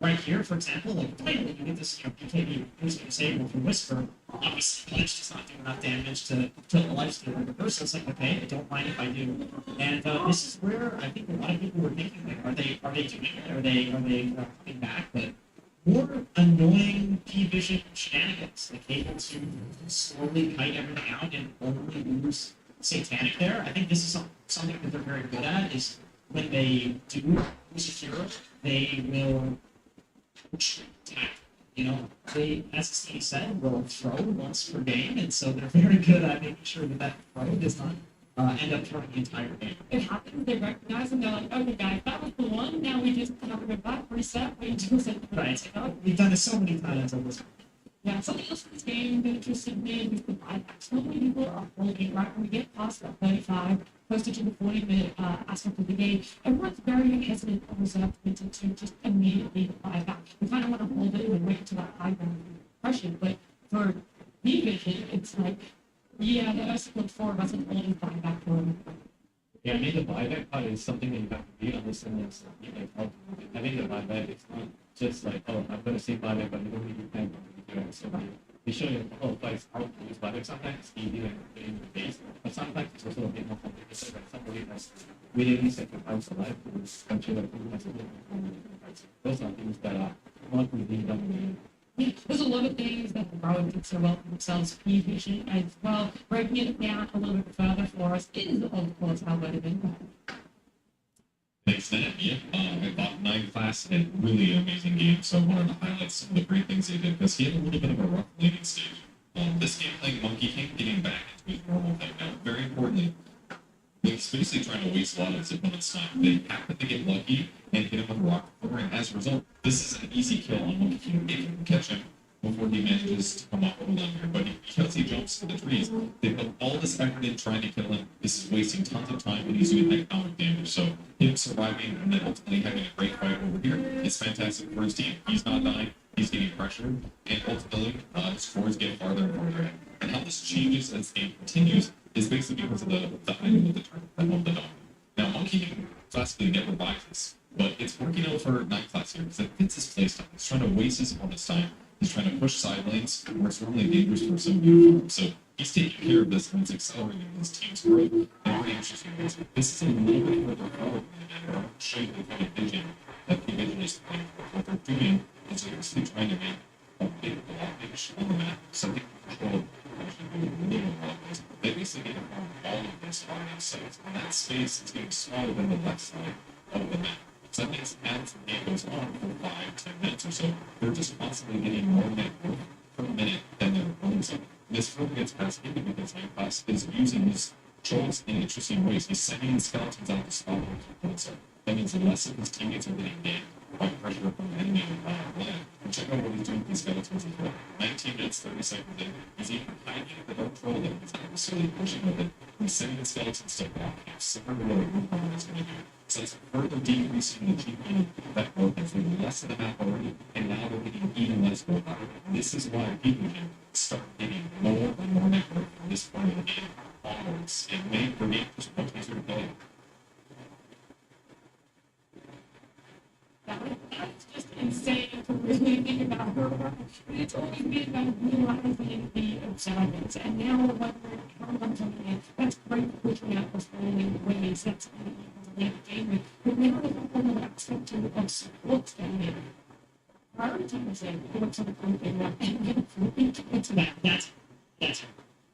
Right here, for example, like finally you get this, BKB boosting disable from Whisper. Obviously, Punch does not do enough damage to a lifesteal or the person. It's like, okay, I don't mind if I do. And this is where I think a lot of people were thinking, like, are they doing it? Are they coming back? But more annoying P-Vision shenanigans, like able to slowly kite everything out and only lose satanic there. I think this is something that they're very good at is when they do lose a hero, they will attack. You know, they, as Steve said, will throw once per game, and so they're very good at making sure that that throw does not end up throwing the entire game. It happens, they recognize and they're like, okay guys, that was the one, now we just have to go back, reset, wait until it's Right. We've done this so many times on this. Yeah, something else in this game that interested me is the buybacks. So many people are holding right when we get past that 35, closer to the 40-minute aspect of the game. Everyone's very hesitant or reserved to just immediately buy back. We kind of want to hold it and wait until that high ground impression. But for me vision, it's like, yeah, there's like 4 of us and all is buyback for them. Yeah, I mean, the buyback part is something that you have to really understand. Like, I think the buyback is not just like, oh, I'm going to say buyback, but you don't really depend on it. So they show you, oh, price how to use buyback. Sometimes it's easy and in the base, but sometimes it's also a bit more complicated. Like somebody has willingly sacrificed a life to control who has a bit more. Those are things that are not really done. Yeah, there's a lot of things that the growing did so well for themselves, vision as well. Breaking it down a little bit further for us is, of course, Alberta Benton. Thanks, Dan. Yeah, I thought 9 class had really amazing game, so I wanted to highlight some of the great things he did because he had a little bit of a rough landing stage. This game playing Monkey King, getting back into his normal thing now. Very importantly, he's basically trying to waste a lot of his opponent's time. They happen to get lucky and hit him with a rock before, and as a result, this is an easy kill on Monkey King if you can catch him before he manages to come up with a limb here. But because he jumps to the trees, they put all this effort in trying to kill him. This is wasting tons of time and he's doing economic damage. So him surviving and then ultimately having a great fight over here is fantastic for his team. He's not dying, he's getting pressure, and ultimately scores get farther and farther in. And how this changes as the game continues is basically because of the item of the turn, the dome. Now Monkey classically never buys this, but it's working out for 9 class here because it fits his playstyle. He's trying to waste his opponent's time. He's trying to push side lanes where it's normally dangerous for some uniform. So he's taking care of this and it's accelerating his team's growth in very interesting ways. This is a little bit further forward and I'll show you the kind of vision that the vision is playing for. What they're doing is they're actually trying to make a big blockage on the map so they can control they basically get all of this on these sites, and that space is getting smaller than the left side of the map. So that means as the game goes on for 5-10 minutes or so, they're just constantly getting more net per minute than their opponents are. This further gets past into because Night Class is using his trolls in interesting ways. He's sending the skeletons out to spot where his opponents are. That means less of his teammates are getting named by pressure from the enemy land. And check out what he's doing with these skeletons as well. 19 minutes, 30 seconds in. He's even hiding the don't troll them. He's not necessarily pushing with it. He's sending the skeletons to block him, similar to what a opponent is going to do. So it's further decreasing the GP that growth is less of the map already, and now they're getting even less growth out of it. This is why people can start getting more and more network from this point of the game onwards. It may for me just point easier to play. That's just insane to really think about her. It's always been about realizing the observance, and now when we're comes on something else, that's great for pushing out this rolling ways. That's the game with. But now there's a whole other aspect of support down here. Prioritizing what's on the content and get into that.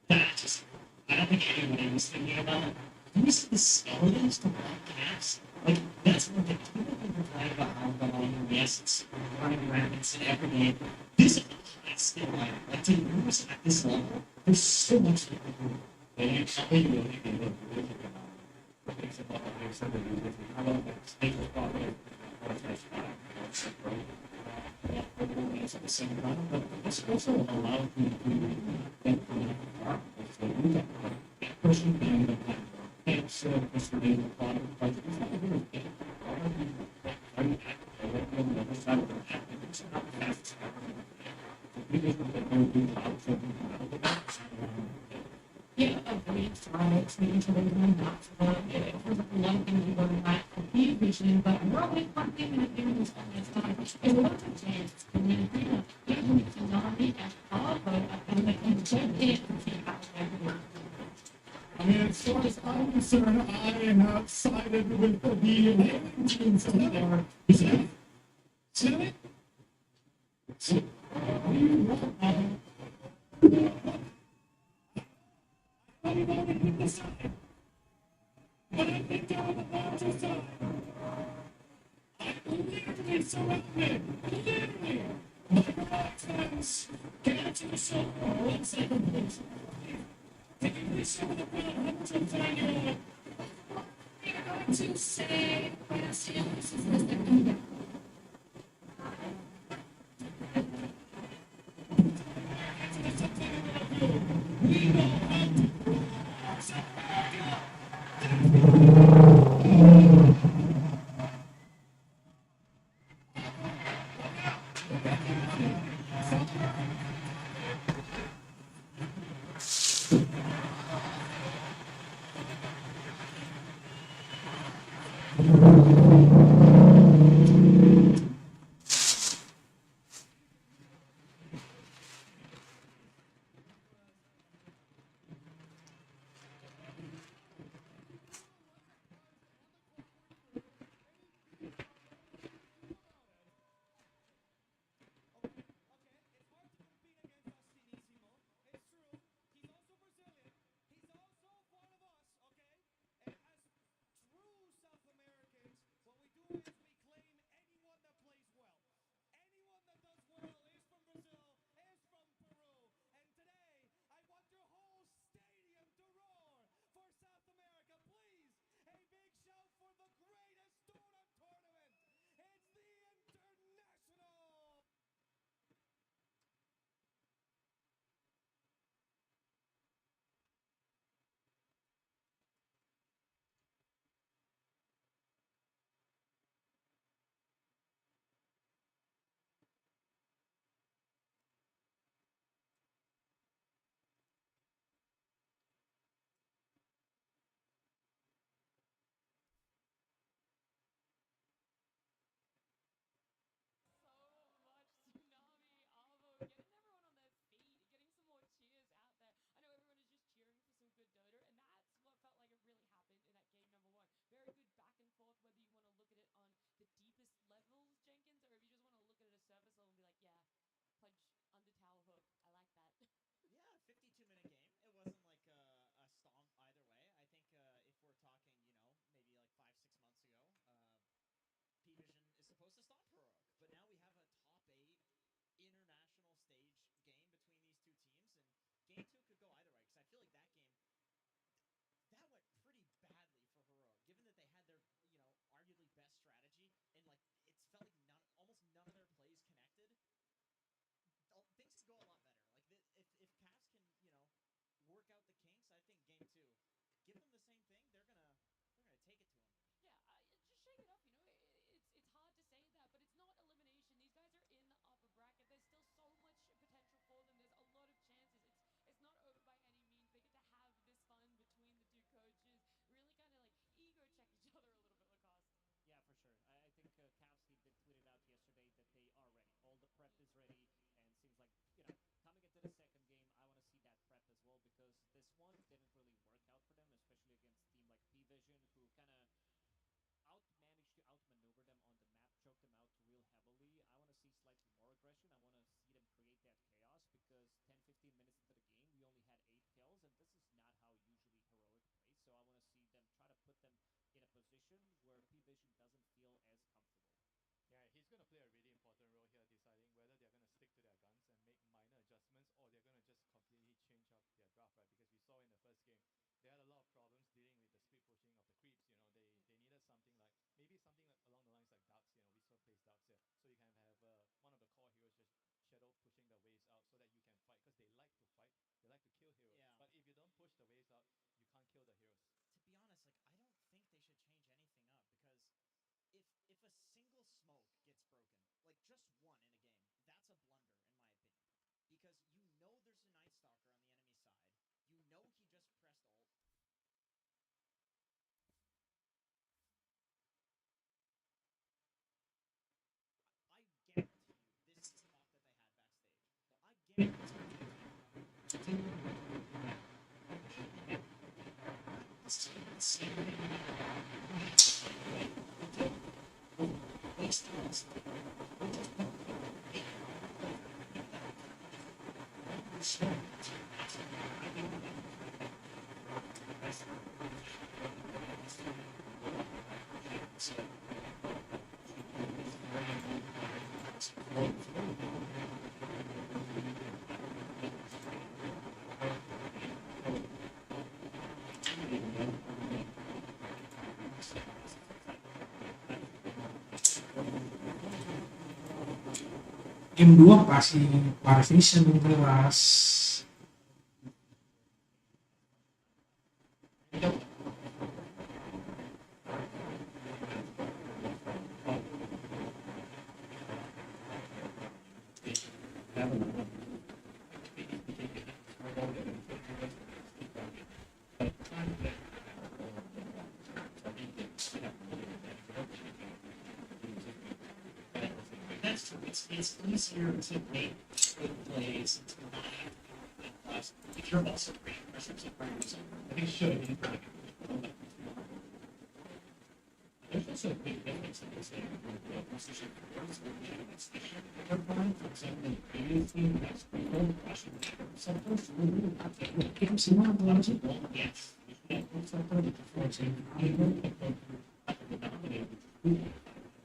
That just, I don't think anybody was thinking about it. Use the skeletons to block gaps. Like, that's one thing. People can complain about how long, yes, it's running rapids and every game. This is a high skill item. Like, to use at this level, there's so much that you can do. And you can't really get into the things about what they said that you did. How about that? Take a spot there. It's at the same time, but this also allows you to get the art of the movement. Pushing down the plan. And so, it's the name of the bottom. Like, it's not really good. I don't know the other side of the map. It's not fast. We just look at how we talk to Yeah, avoid strikes, making sure there's no knots for them. It feels like a lot of things you learn like the vision, but we're always one thing and doing this all this time. It's a lot of chance. And then, even if you're not me at all, but I'm like, you check in and see how they're doing. I mean, as far as I'm concerned, I have sided with the landing team so far. Is that? Silly? So, what do you want? I've already hit the side. But I've been down the water side. I'm literally surrounded. Literally. My garage fans, get out to the shop. 1 second, please. Can you please show the crowd how much I'm trying you? We're going to say, this is the second. Yeah, 52-minute game. It wasn't like a stomp either way. I think if we're talking, maybe like 5, 6 months ago, P-Vision is supposed to stomp Heroic, but now we have a top 8 international stage game between these two teams, and game 2 could go either way, because I feel like that game, that went pretty badly for Heroic, given that they had their, arguably best strategy, and like it's felt like almost none of their plays connected. Things could go a lot better. Like if Cavs can, work out the kinks, I think game 2, give them the same thing, they're gonna take it to them. Yeah, just shake it up. It's hard to say that, but it's not elimination. These guys are in the upper bracket. There's still so much potential for them. There's a lot of chances. It's not over by any means. They get to have this fun between the two coaches. Really kind of like ego check each other a little bit, Lacoste. Yeah, for sure. I think Cavs team did tweet it out yesterday that they are ready. All the prep is ready, and seems like coming into the second game, I want to see that prep as well, because this one didn't really work out for them, especially against a team like P-Vision, who kind of managed to outmaneuver them on the map, choke them out real heavily. I want to see slightly more aggression. I want to see them create that chaos, because 10-15 minutes into the game, we only had 8 kills, and this is not how usually Heroic plays. So I want to see them try to put them in a position where P-Vision doesn't feel as comfortable. Yeah, he's going to play a really important role here, deciding whether they're going to stick to their guns and make minor adjustments, or they're going to just completely change up their draft, right? Because we saw in the first game, they had a lot of problems dealing with the split pushing of the creeps. They needed something like, maybe something like along the lines like ducks. We saw plays ducks here, so you can have one of the core heroes just shadow pushing the waves out so that you can fight, because they like to fight, they like to kill heroes. Yeah. But if you don't push the waves out, you can't kill the heroes. To be honest, like I don't think they should change anything up, because if a single smoke gets broken, like just one in a game, that's a blunder in my opinion. Because there's a Night Stalker on the enemy side. He just pressed ult. I guarantee you this is the talk that they had backstage. I guarantee Game 2 pasti Paris Vision jelas. That's true. It's easier to make good plays to not have to make last. If you're also creating pressure to burn yourself, I think should. There's also a big difference in this area of position controls and mechanics. For example, previously, that's people rushing sometimes we really have to Game semua belum sih? yes. get something for example, I know that the denominator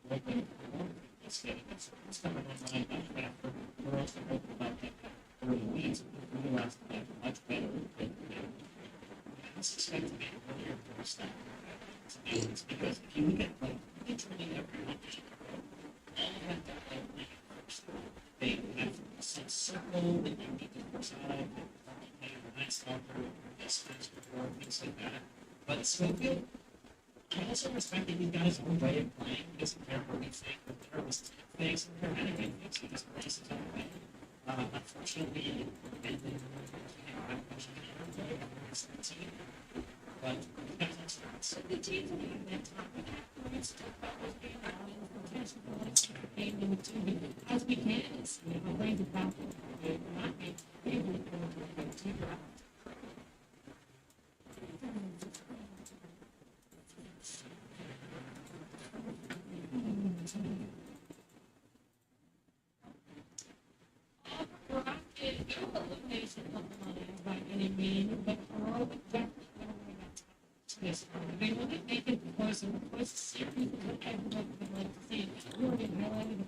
like it's kind of online much faster. We're also hoping about that early leads we realized that much better than it's expected to be earlier first time. It's because if you look at like literally everyone, all of them that like first, they have some circle that you need to preside, they have a nice offer, estimates before, things like that. But Schofield, I also respect that he's got his own way of playing. He doesn't care what we think, or care what things, or care anything thinks. He just plays his own way. Unfortunately, and then, I'm pushing but So the teams that have that time, we have to talk about what's going on and potential game number two. But as we can, it's, raise it back. We're not able to go to the two. Bracket, no elimination of the money by any means, but all of that. Yes, they want to make it because it was a series that everyone would like to see. We already highlighted it.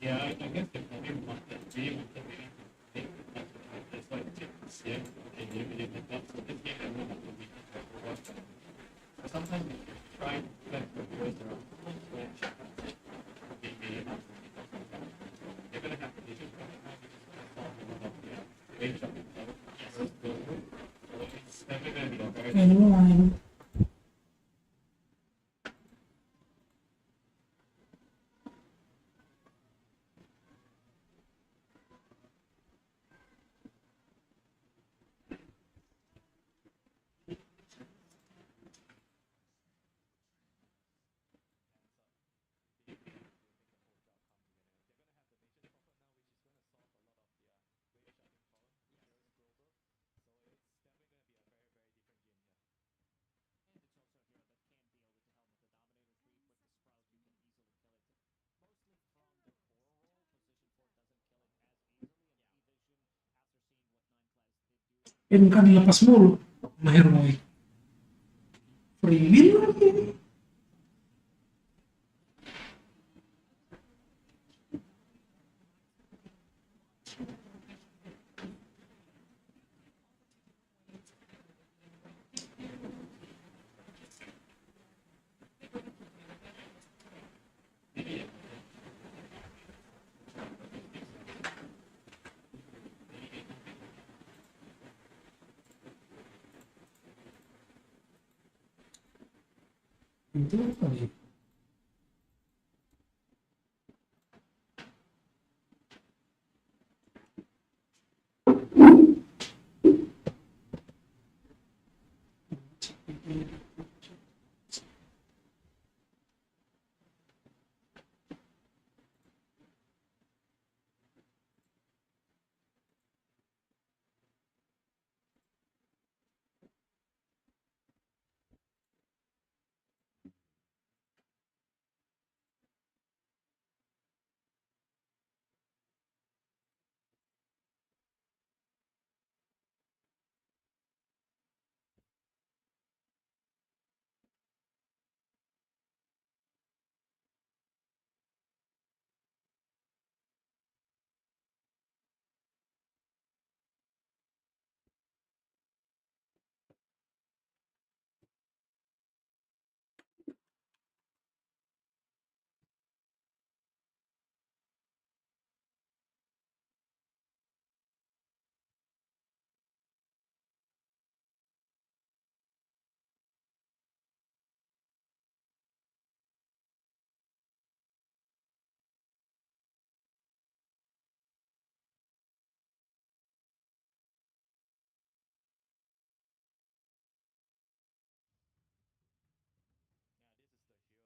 yeah, I guess the problem was that we want to be it's like yeah, and you pick up so this game I will have to be sometimes you try to like the boys around maybe you're gonna have to be just range of so it's definitely gonna be a very Game mulai. Kan dilepas mulu sama Hermoy. Free win lagi. Itu apa sih?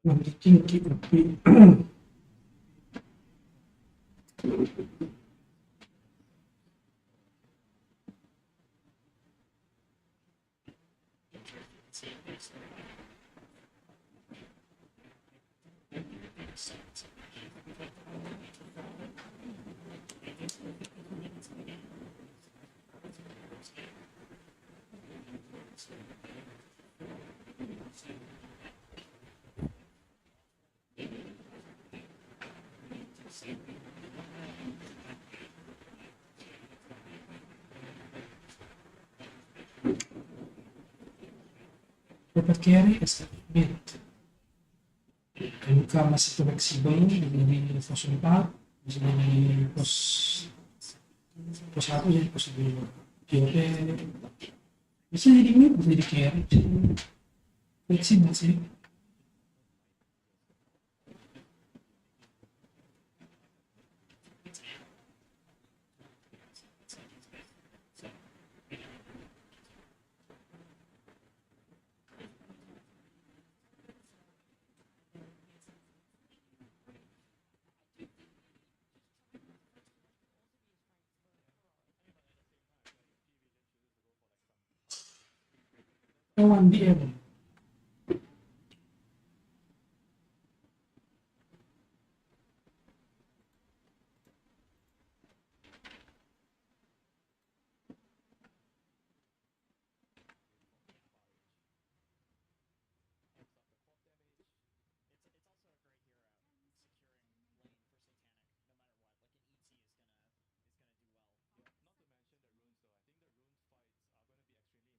Lanjutin KUP. Dapat carry as a mid. MK masih fleksibel, jadi pos 4, bisa jadi pos 1 jadi pos 2. JP bisa jadi mid, bisa jadi carry, jadi fleksibel sih. Lawan DM.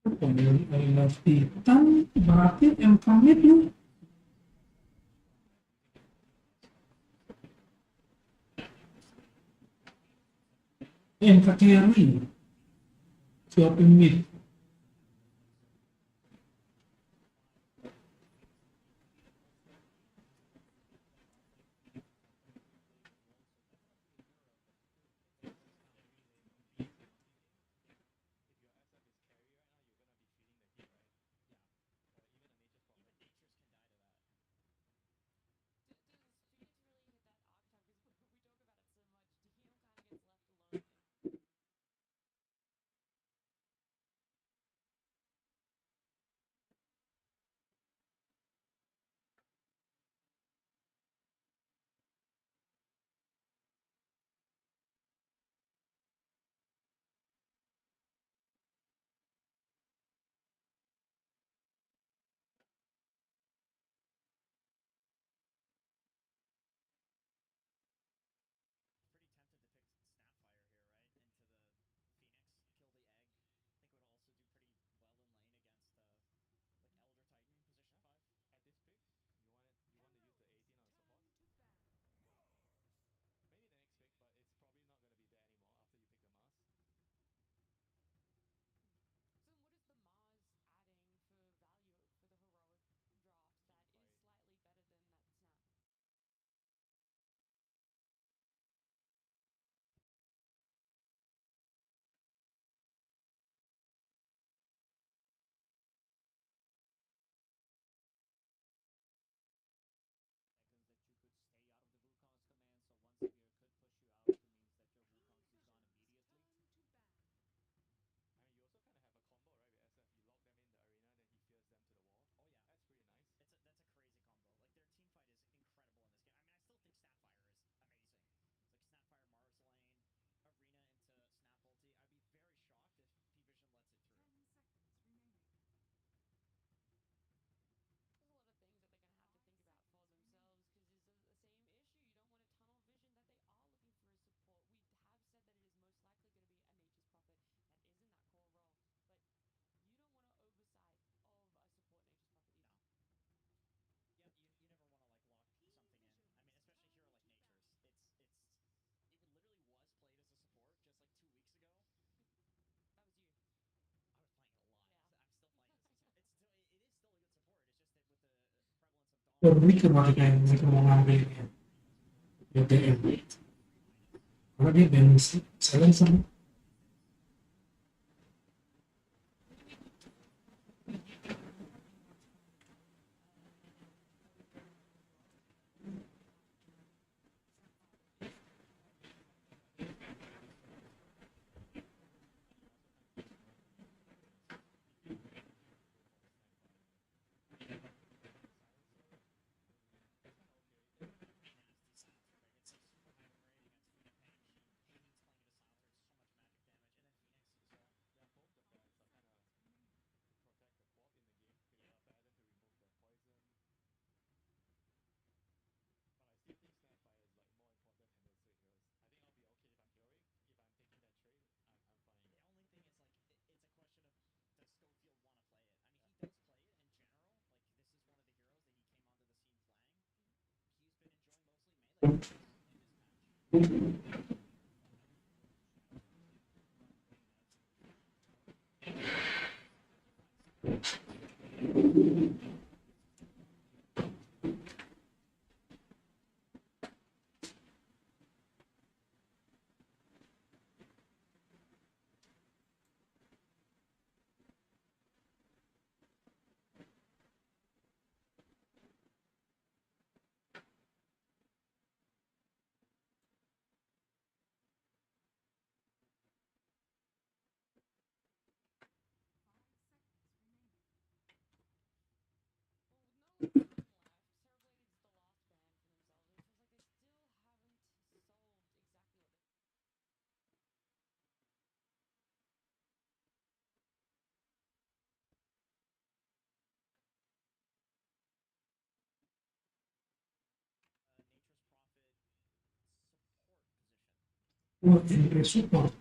Pemilihan hitam berarti yang komit nih. Yang kiri siapa mid. Baru mikir waktu kayak mereka mau ngambil BTM karena dia band silencer. Oh, entry support.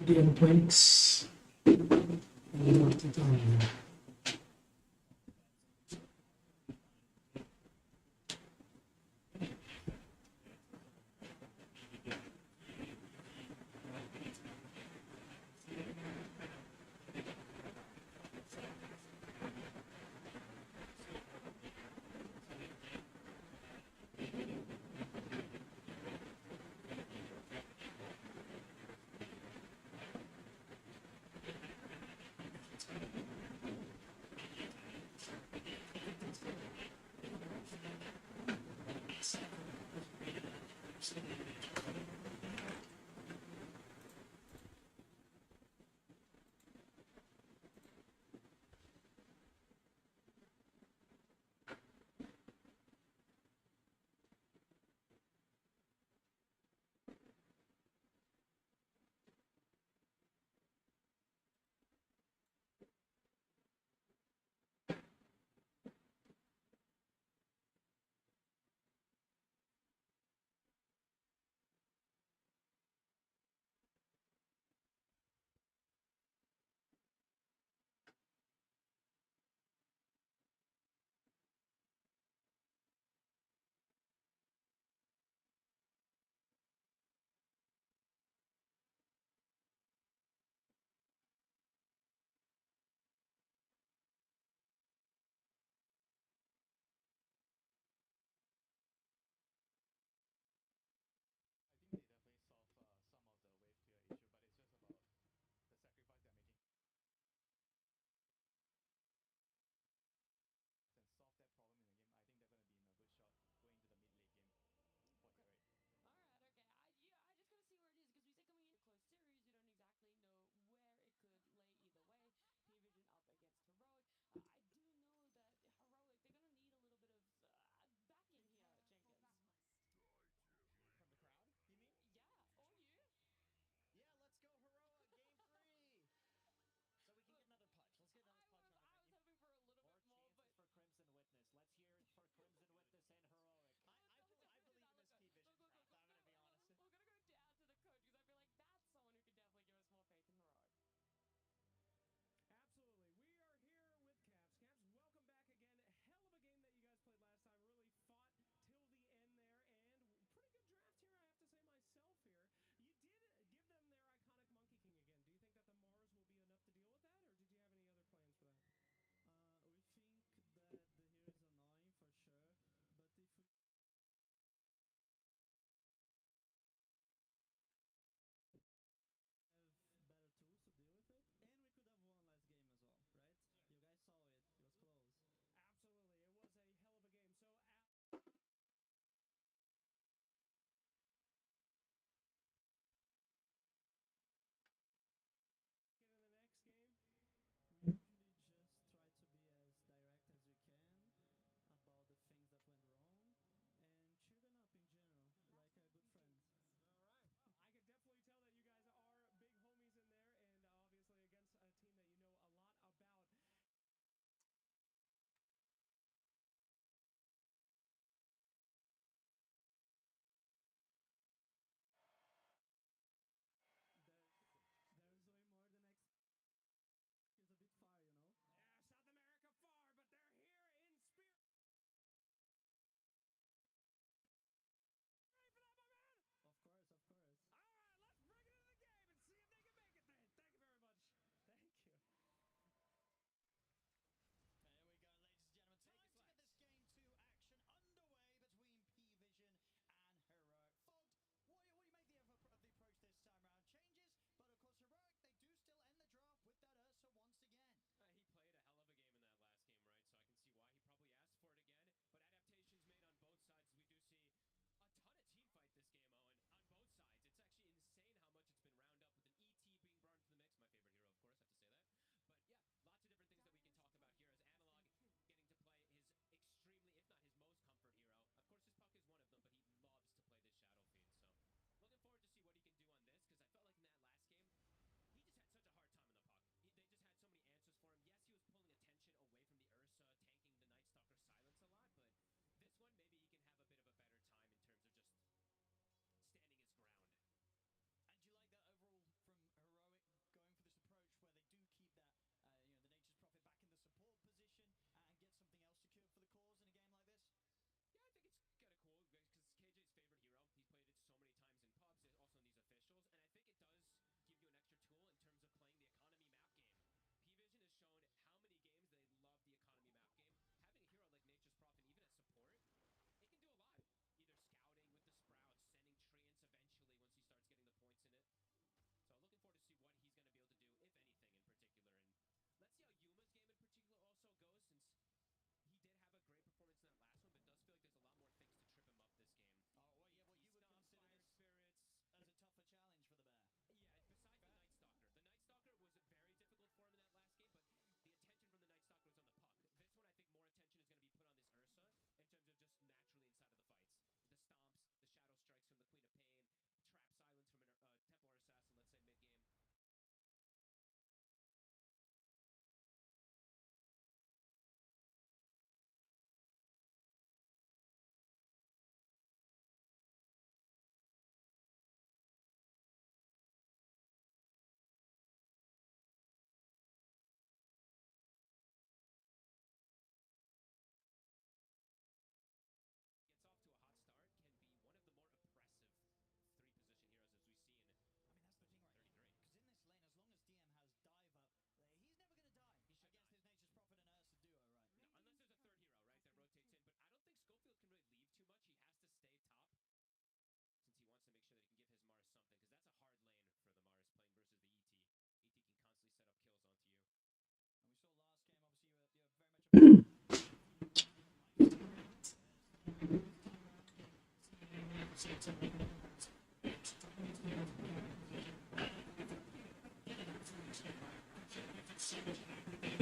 The endpoints. And what it on.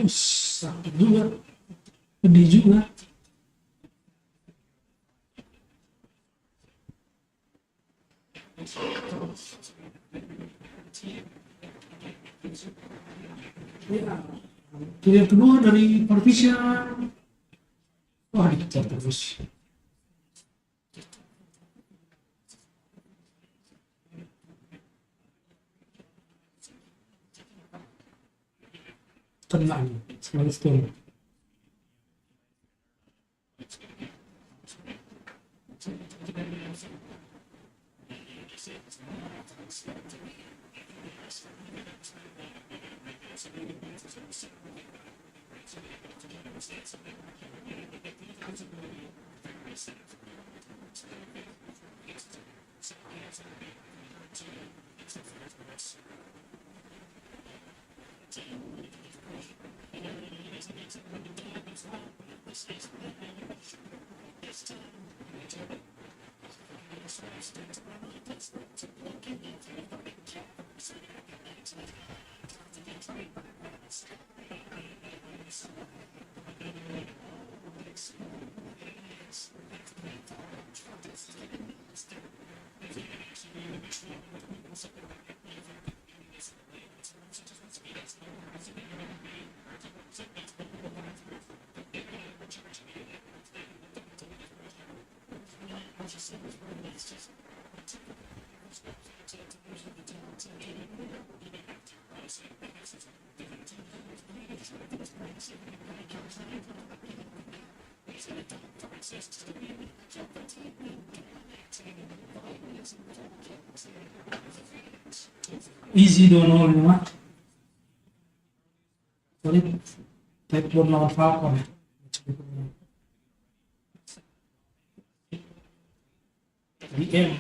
Sakit juga, pedih juga. Ya, pilihan kedua dari Partition. Wah, dikejar terus. Tenang, sekali stone. Easy 205. Sorry, type board lawan Falcon ya. BM.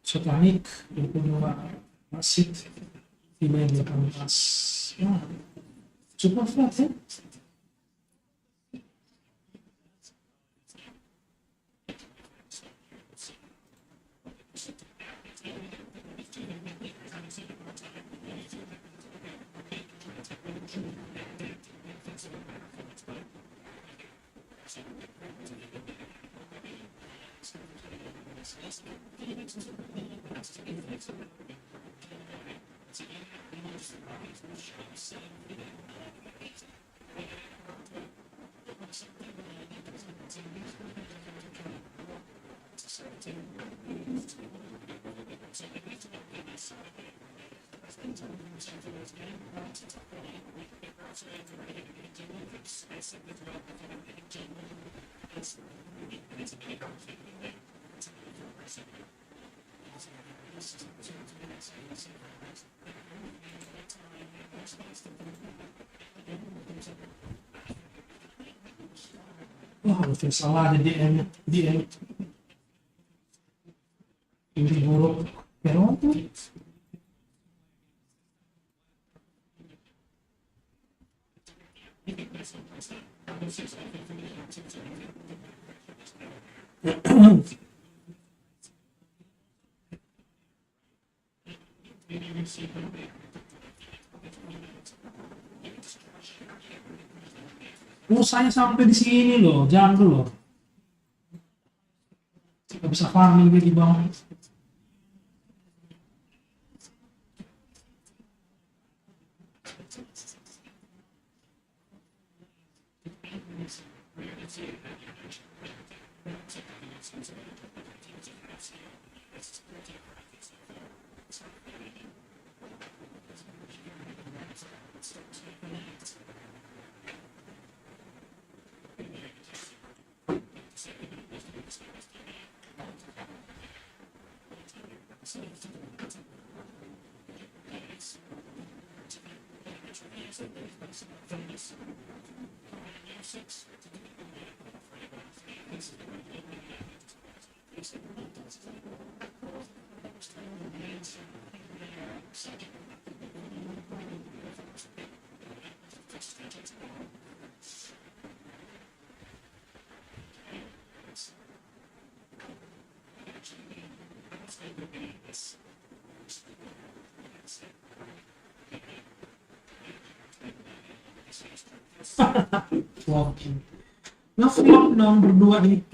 Satanik 22 masih 518. Ya, cukup flat ya. Wah, udah salah di DM ini buruk Peron tuh. Usahanya sampai di sini loh, jangan dulu. Gak bisa farming di bawah. Walking. Ngevlog dong berdua nih.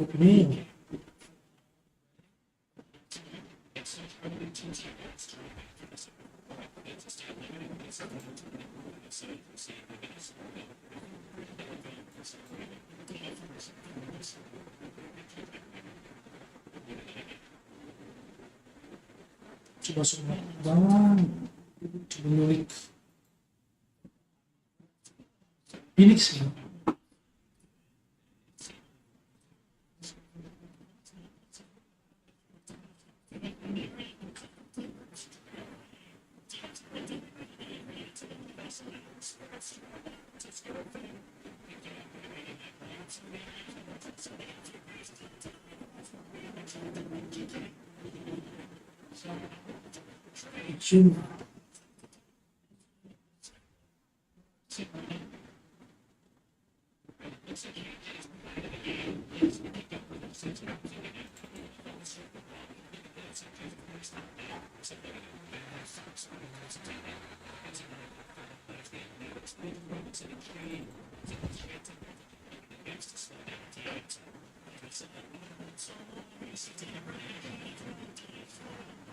Opening. Coba semua bang, coba ngulik Phoenix ya. Cuma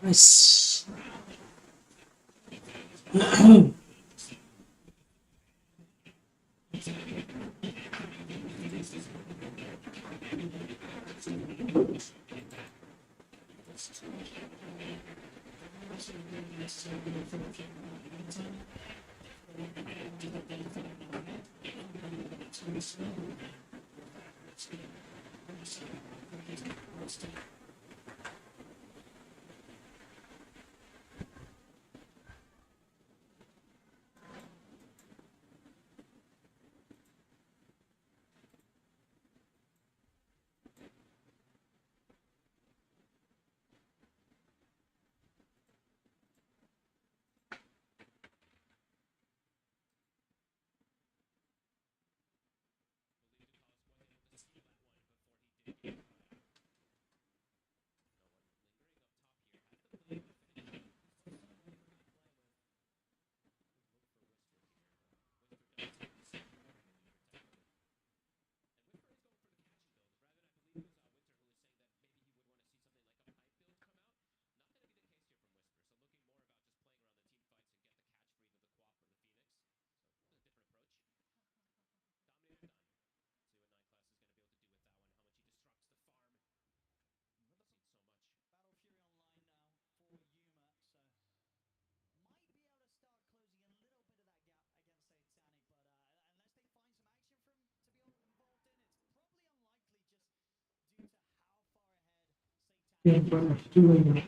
Nice. Yeah, but doing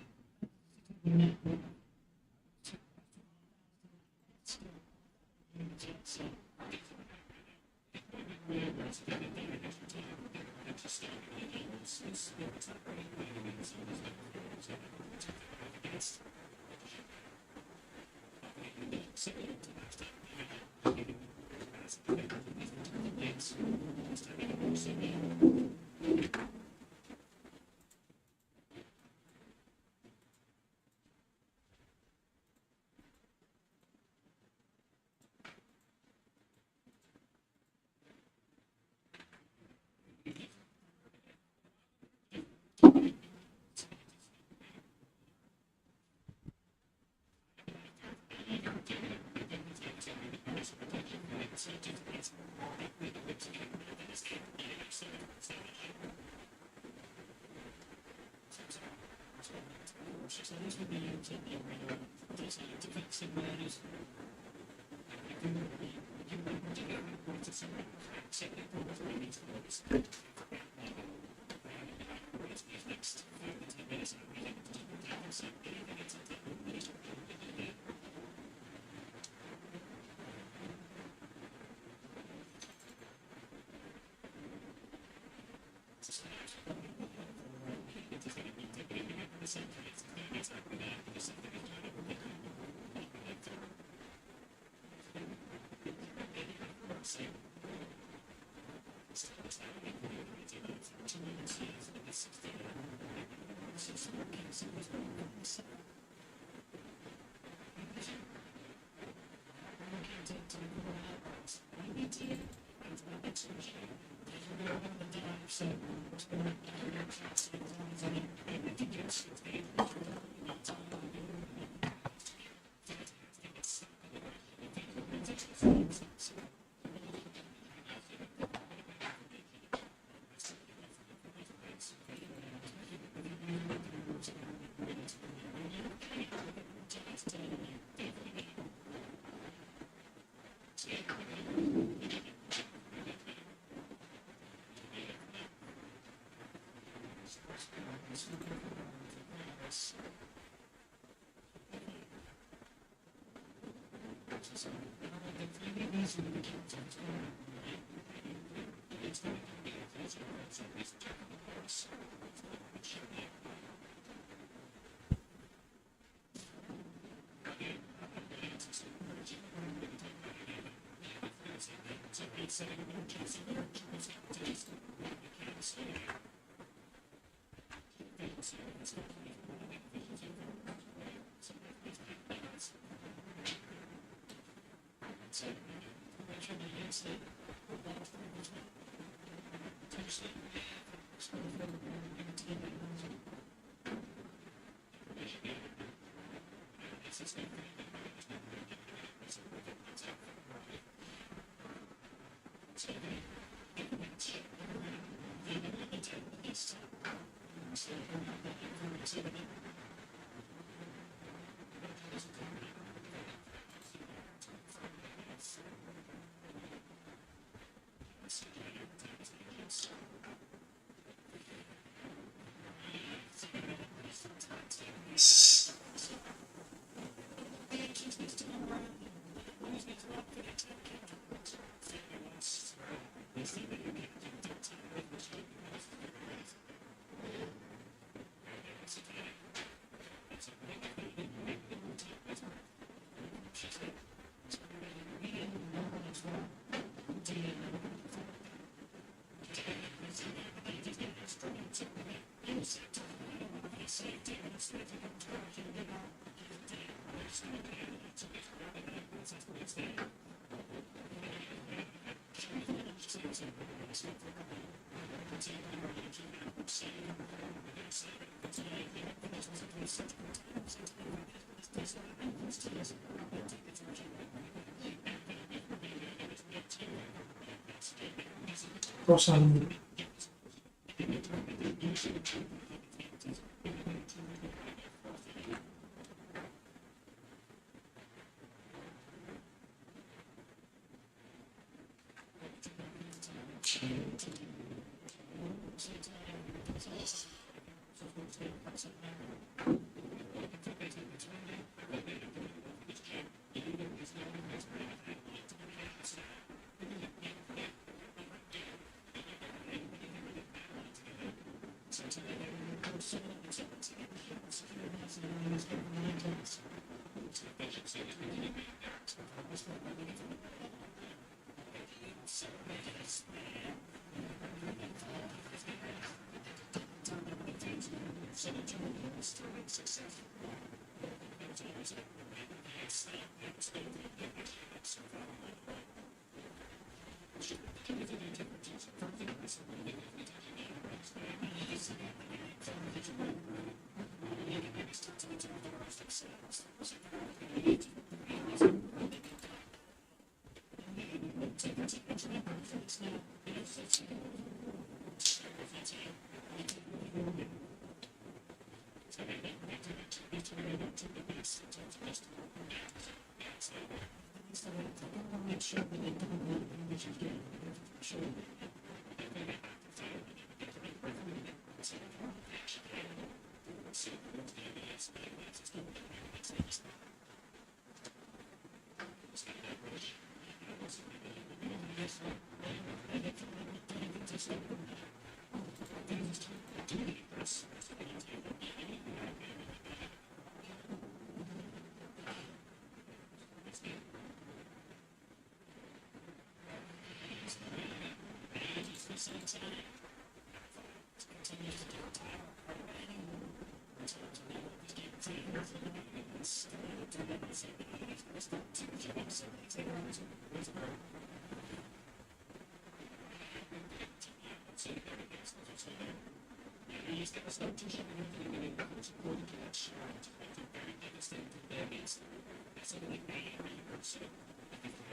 Rosalia.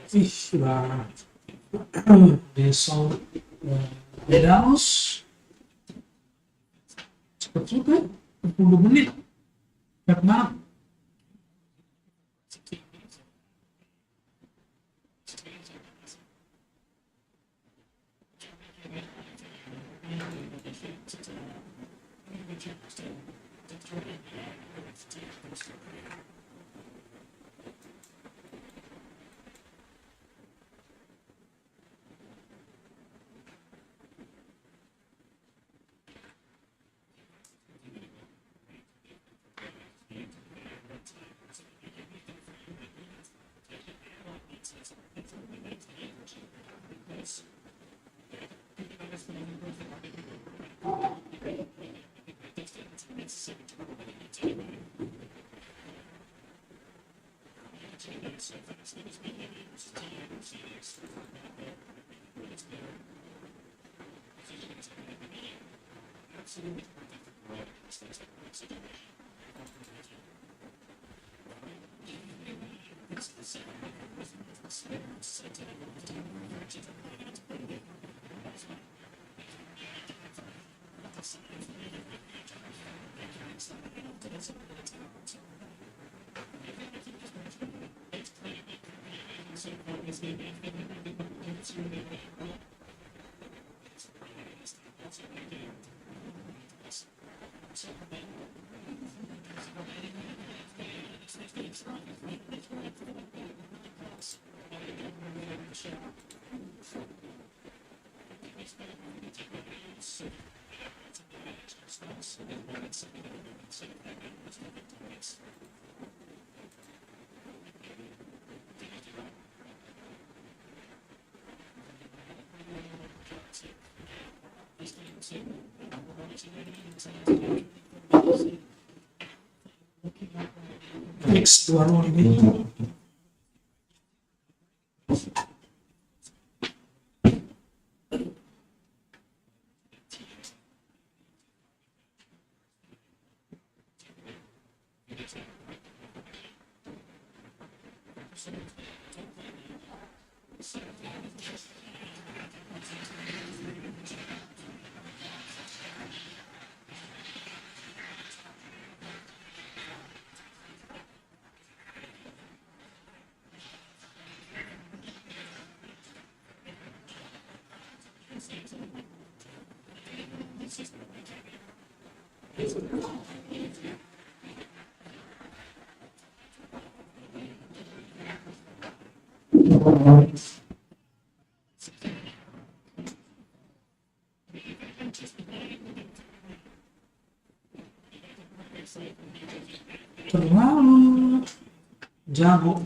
Ih, lah. Besok Bedaus cepet juga 10 menit cepet banget. Next one only. Terlalu jago.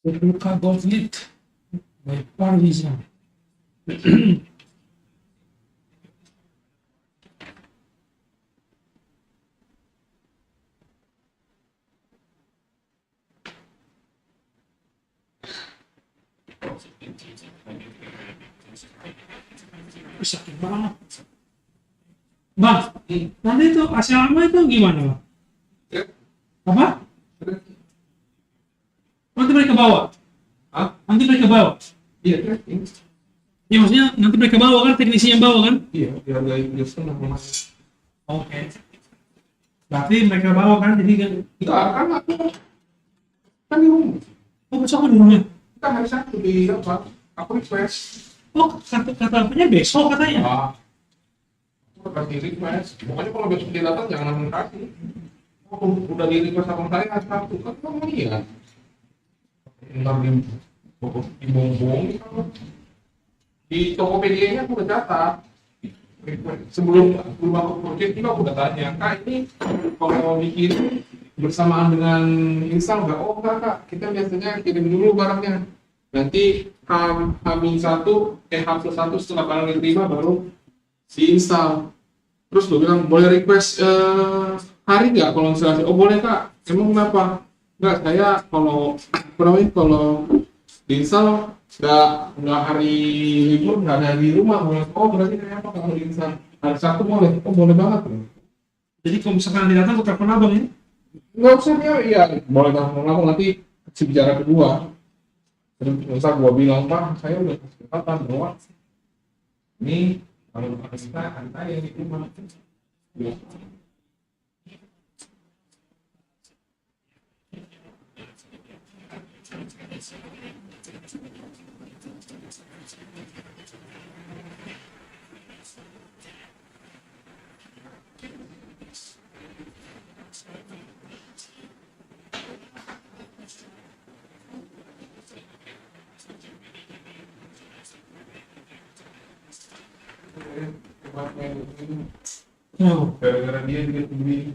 Terluka Goldlit by Parisa. Sakit banget. Bang, nanti itu asrama itu gimana, Bang? Apa? Nanti mereka bawa? Hah? Nanti mereka bawa? Iya, tracking. Ya maksudnya nanti mereka bawa kan, teknisi yang bawa kan? Iya, biar gak Inggris kan nama. Oke. Berarti mereka bawa kan, jadi kan? Enggak, kan aku kan di rumah. Oh, besok kan di rumah? Kita hari Sabtu di apa? Aku request. Oh, kata apanya besok katanya? Ah, aku kasih request. Pokoknya kalau besok dia datang jangan langsung kasih. Aku udah di request sama saya hari Sabtu kan kamu lihat. Ntar di bongbong di Tokopedia-nya aku udah catat. Sebelum aku project juga aku udah tanya, Kak ini kalau bikin bersamaan dengan install nggak? Oh enggak Kak, kita biasanya kirim dulu barangnya. Nanti H+1 setelah barang diterima baru si install. Terus gue bilang boleh request hari nggak kalau installasi? Oh boleh Kak. Emang kenapa? Enggak, saya kalau diinstal nggak hari libur nggak ada di rumah. Oh berarti kayak apa kalau diinstal hari Sabtu boleh? Oh boleh banget. Jadi kalau misalkan nanti datang, aku telepon abang ya? Nggak usah ya, iya boleh telepon aku nanti bicara kedua. Terus misal gua bilang Pak, saya udah kasih catatan bahwa ini kalau kita hari saya di rumah. Ya. Oh, Gara-gara dia begini.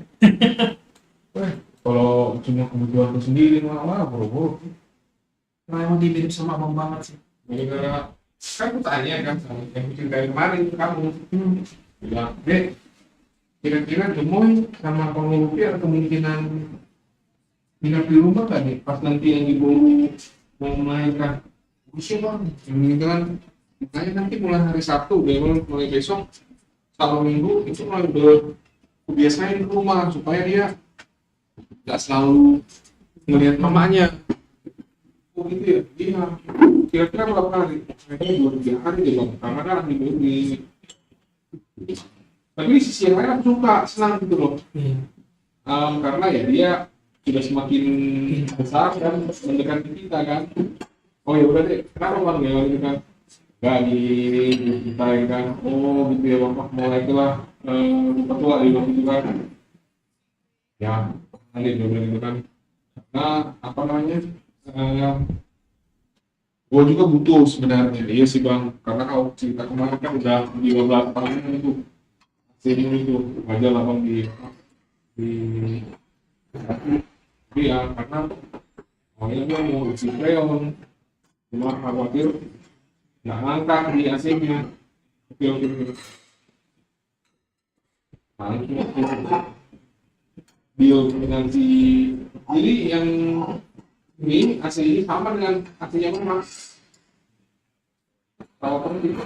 Kalau cuma kebutuhan lu sendiri malah bro. nah emang dia mirip sama abang banget sih. Gara-gara kan aku tanya kan sama yang bikin dari kemarin kamu bilang, Dek, kira-kira gemoy sama pengelupi ada kemungkinan pindah di rumah nggak nih pas nanti yang ibu mau melahirkan? Bisa bang, ini kan makanya nanti mulai hari Sabtu, mulai besok kalau minggu itu mulai udah kebiasain ke rumah supaya dia nggak selalu ngelihat mamanya. Oh gitu ya, iya. Kira-kira berapa hari? Kayaknya 2-3 hari deh bang, karena kan di tapi di sisi yang lain aku suka, senang gitu loh. Iya. Karena ya dia sudah semakin besar dan mendekati kita kan. Oh ya udah deh, kenapa bang ya gitu kan? Gak di kita ya kan. Oh gitu ya bapak, mulai itulah tua di waktu itu kan. Ya, nanti dia bilang gitu kan. Nah, apa namanya? Gue juga butuh sebenarnya, iya sih bang. Karena kalau cerita kemarin kan udah 15 tahun itu. Sini itu aja lah bang di tapi ya karena awalnya gue mau isi freon cuma khawatir nggak ngangkat di AC-nya oke deal dengan si jadi yang ini AC ini sama dengan AC-nya rumah kalau pergi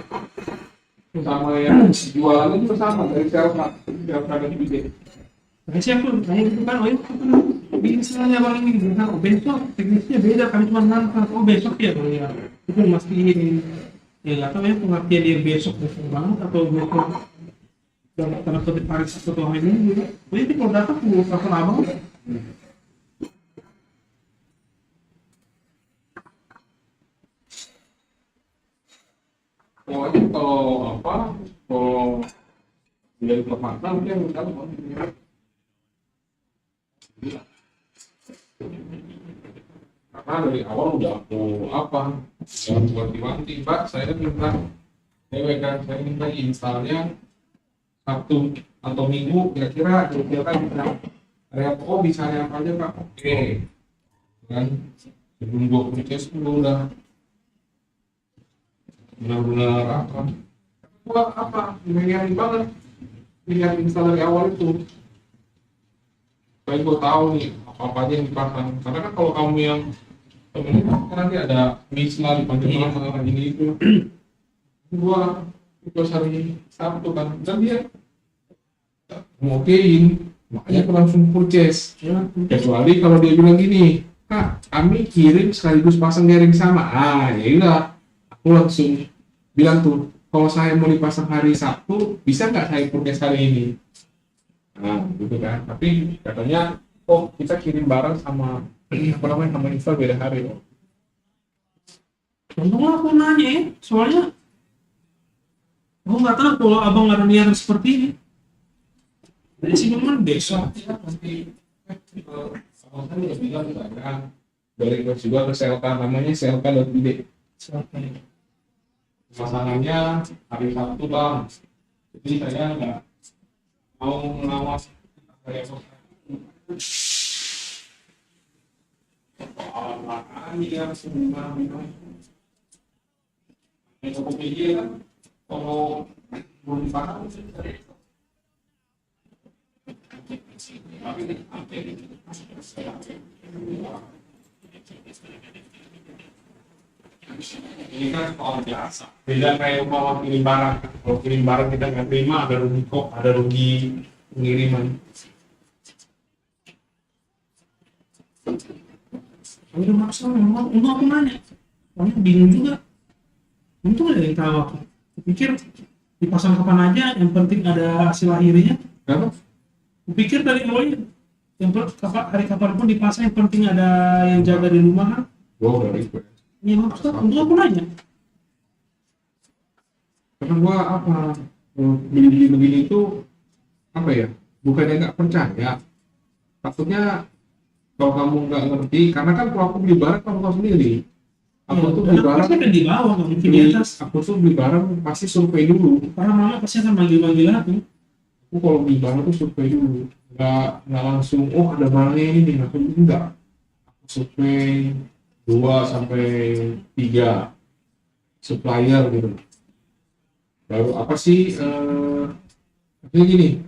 sama yang jualannya juga sama dari Selka dan Bide. Tapi sih aku nanya gitu kan, oh itu bikin istilahnya bang ini gitu kan, oh besok teknisnya beda, kami cuma ngangkat, oh besok ya bang ya, itu mastiin, ya nggak tahu ya pengertian dia besok banget atau besok dalam tanda kutip hari Sabtu atau hari ini gitu. Jadi kalau datang aku telepon abang. Pokoknya kalau apa, kalau dia tetap makan, dia tahu karena dari awal udah aku apa, udah buat diwanti, Mbak, saya minta, saya minta installnya Sabtu atau Minggu, kira-kira kita bisa area oh bisa area apa aja Pak, oke, kan, Sebelum gua podcast gua udah benar-benar apa ngeyel banget lihat install dari awal itu. Supaya gua tahu nih apa aja yang dipasang. Karena kan kalau kamu yang temennya kan nanti ada mix lah dipanggil sama ini itu. Gua itu hari Sabtu kan, dan dia ngokein, makanya aku langsung purchase. Kecuali kalau dia bilang gini, Kak, kami kirim sekaligus pasang garing sama. Ya udah, aku langsung bilang tuh, kalau saya mau dipasang hari Sabtu, bisa nggak saya purchase hari ini? Nah, gitu kan. Tapi katanya, oh kita kirim barang sama apa namanya sama install beda hari. Untunglah aku nanya ya, soalnya aku nggak tahu kalau abang ada niat seperti ini. Dari sini kan desa. Nanti sama kan udah bilang ada dari gue juga ke selka namanya selka.id. Masalahnya hari Sabtu bang, jadi saya nggak mau melawas kayak apaan ya semua Tokopedia kan kalau belum paham ini kan soal biasa. Beda kayak umpama kirim barang. Kalau kirim barang kita nggak terima, ada rugi kok, ada rugi pengiriman. Udah maksa memang, untuk aku nanya, soalnya bingung juga. Untung ada yang tahu aku. Pikir dipasang kapan aja, yang penting ada hasil akhirnya. Kenapa? Kupikir dari awalnya, hari kapanpun dipasang, yang penting ada yang jaga di rumah kan. Gua udah ribet. Ya maksudnya, untuk aku nanya. Karena gua beli begini itu apa ya? Bukannya nggak percaya. Takutnya kalau kamu nggak ngerti, karena kan kalau aku beli barang kamu tahu sendiri. Aku tuh beli barang pasti akan di bawah, nggak mungkin di atas. Aku tuh beli barang pasti survei dulu. Karena mama pasti akan manggil-manggil aku. Aku kalau beli barang tuh survei dulu. Nggak langsung, oh ada barangnya ini nih. Aku enggak. Aku survei 2 sampai 3 supplier gitu. Baru apa sih? Artinya gini,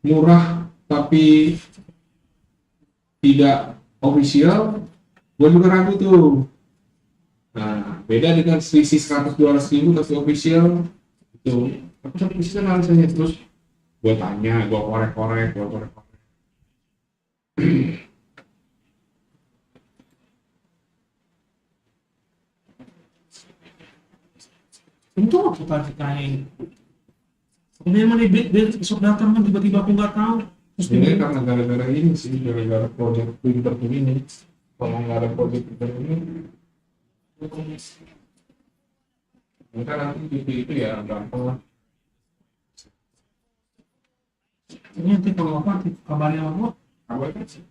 murah tapi tidak official, gue juga ragu tuh. Nah, beda dengan selisih 100-200 ribu tapi official itu. Aku sampai bisa alasannya terus gue tanya, gue korek-korek. Untung aku tadi tanyain. Memang dia besok datang kan tiba-tiba aku nggak tahu. Terus Ini dia karena gara-gara ini sih, gara-gara project printer ini. Kalau nggak ada project printer ini, maka nanti itu ya gampang lah. ini nanti kalau apa nanti kabarnya aku. Apa kan sih?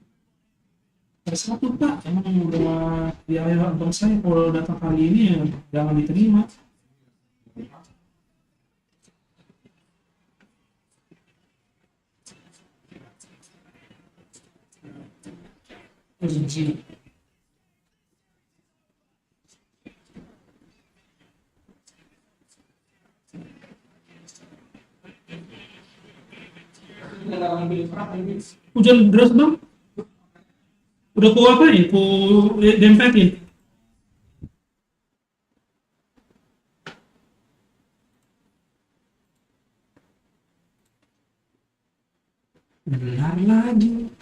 Ada satu pak, emang udah di ayah abang saya kalau datang kali ini ya jangan diterima. Izin. Hujan deras bang? Udah ku apa ya? Ku dempetin. Benar lagi.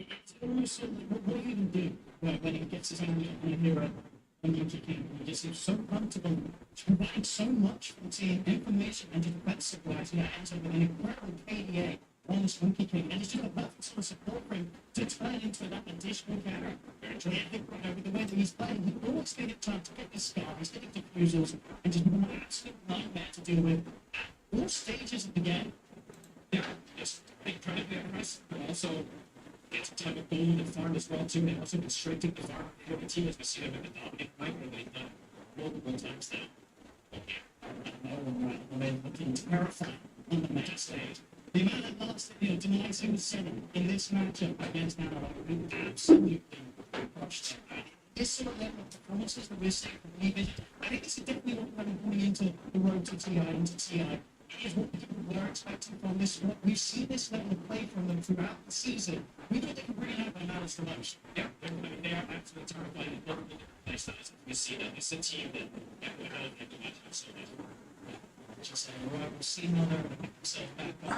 It's almost like, what are you going to do when it gets his own mirror and you kick in? You just seem so comfortable to provide so much for the information and defense supplies, and enter with an incredible KDA on this Monkey King, and it's just a perfect sort of support for him to turn into that additional character. And I think, you know, with the way that he's playing, he always going to get time to get this scar, he's getting defusals, and just an absolute nightmare to deal with at all stages of the game. Yeah, just incredibly aggressive, but also gets a type of goal and farm as well too. They also constricting the farm. You know, the team has been seen in the dominant micro they've done multiple times now. They're looking terrifying on the match stage. The amount of loss that, you know, Donasi was seven in this matchup against Analog, we absolutely crushed them. And this sort of level of performances that we're seeing from Leaving, I think this is definitely what we're going into the road to TI, into TI. It is what people were expecting from this. We've seen this level of play from them throughout the season. We thought they could bring it out by Malice the most. Yeah, they are absolutely terrifying in multiple different play styles. We see that it's a team that we're not going to watch so much. Just saying, we'll see another, back up,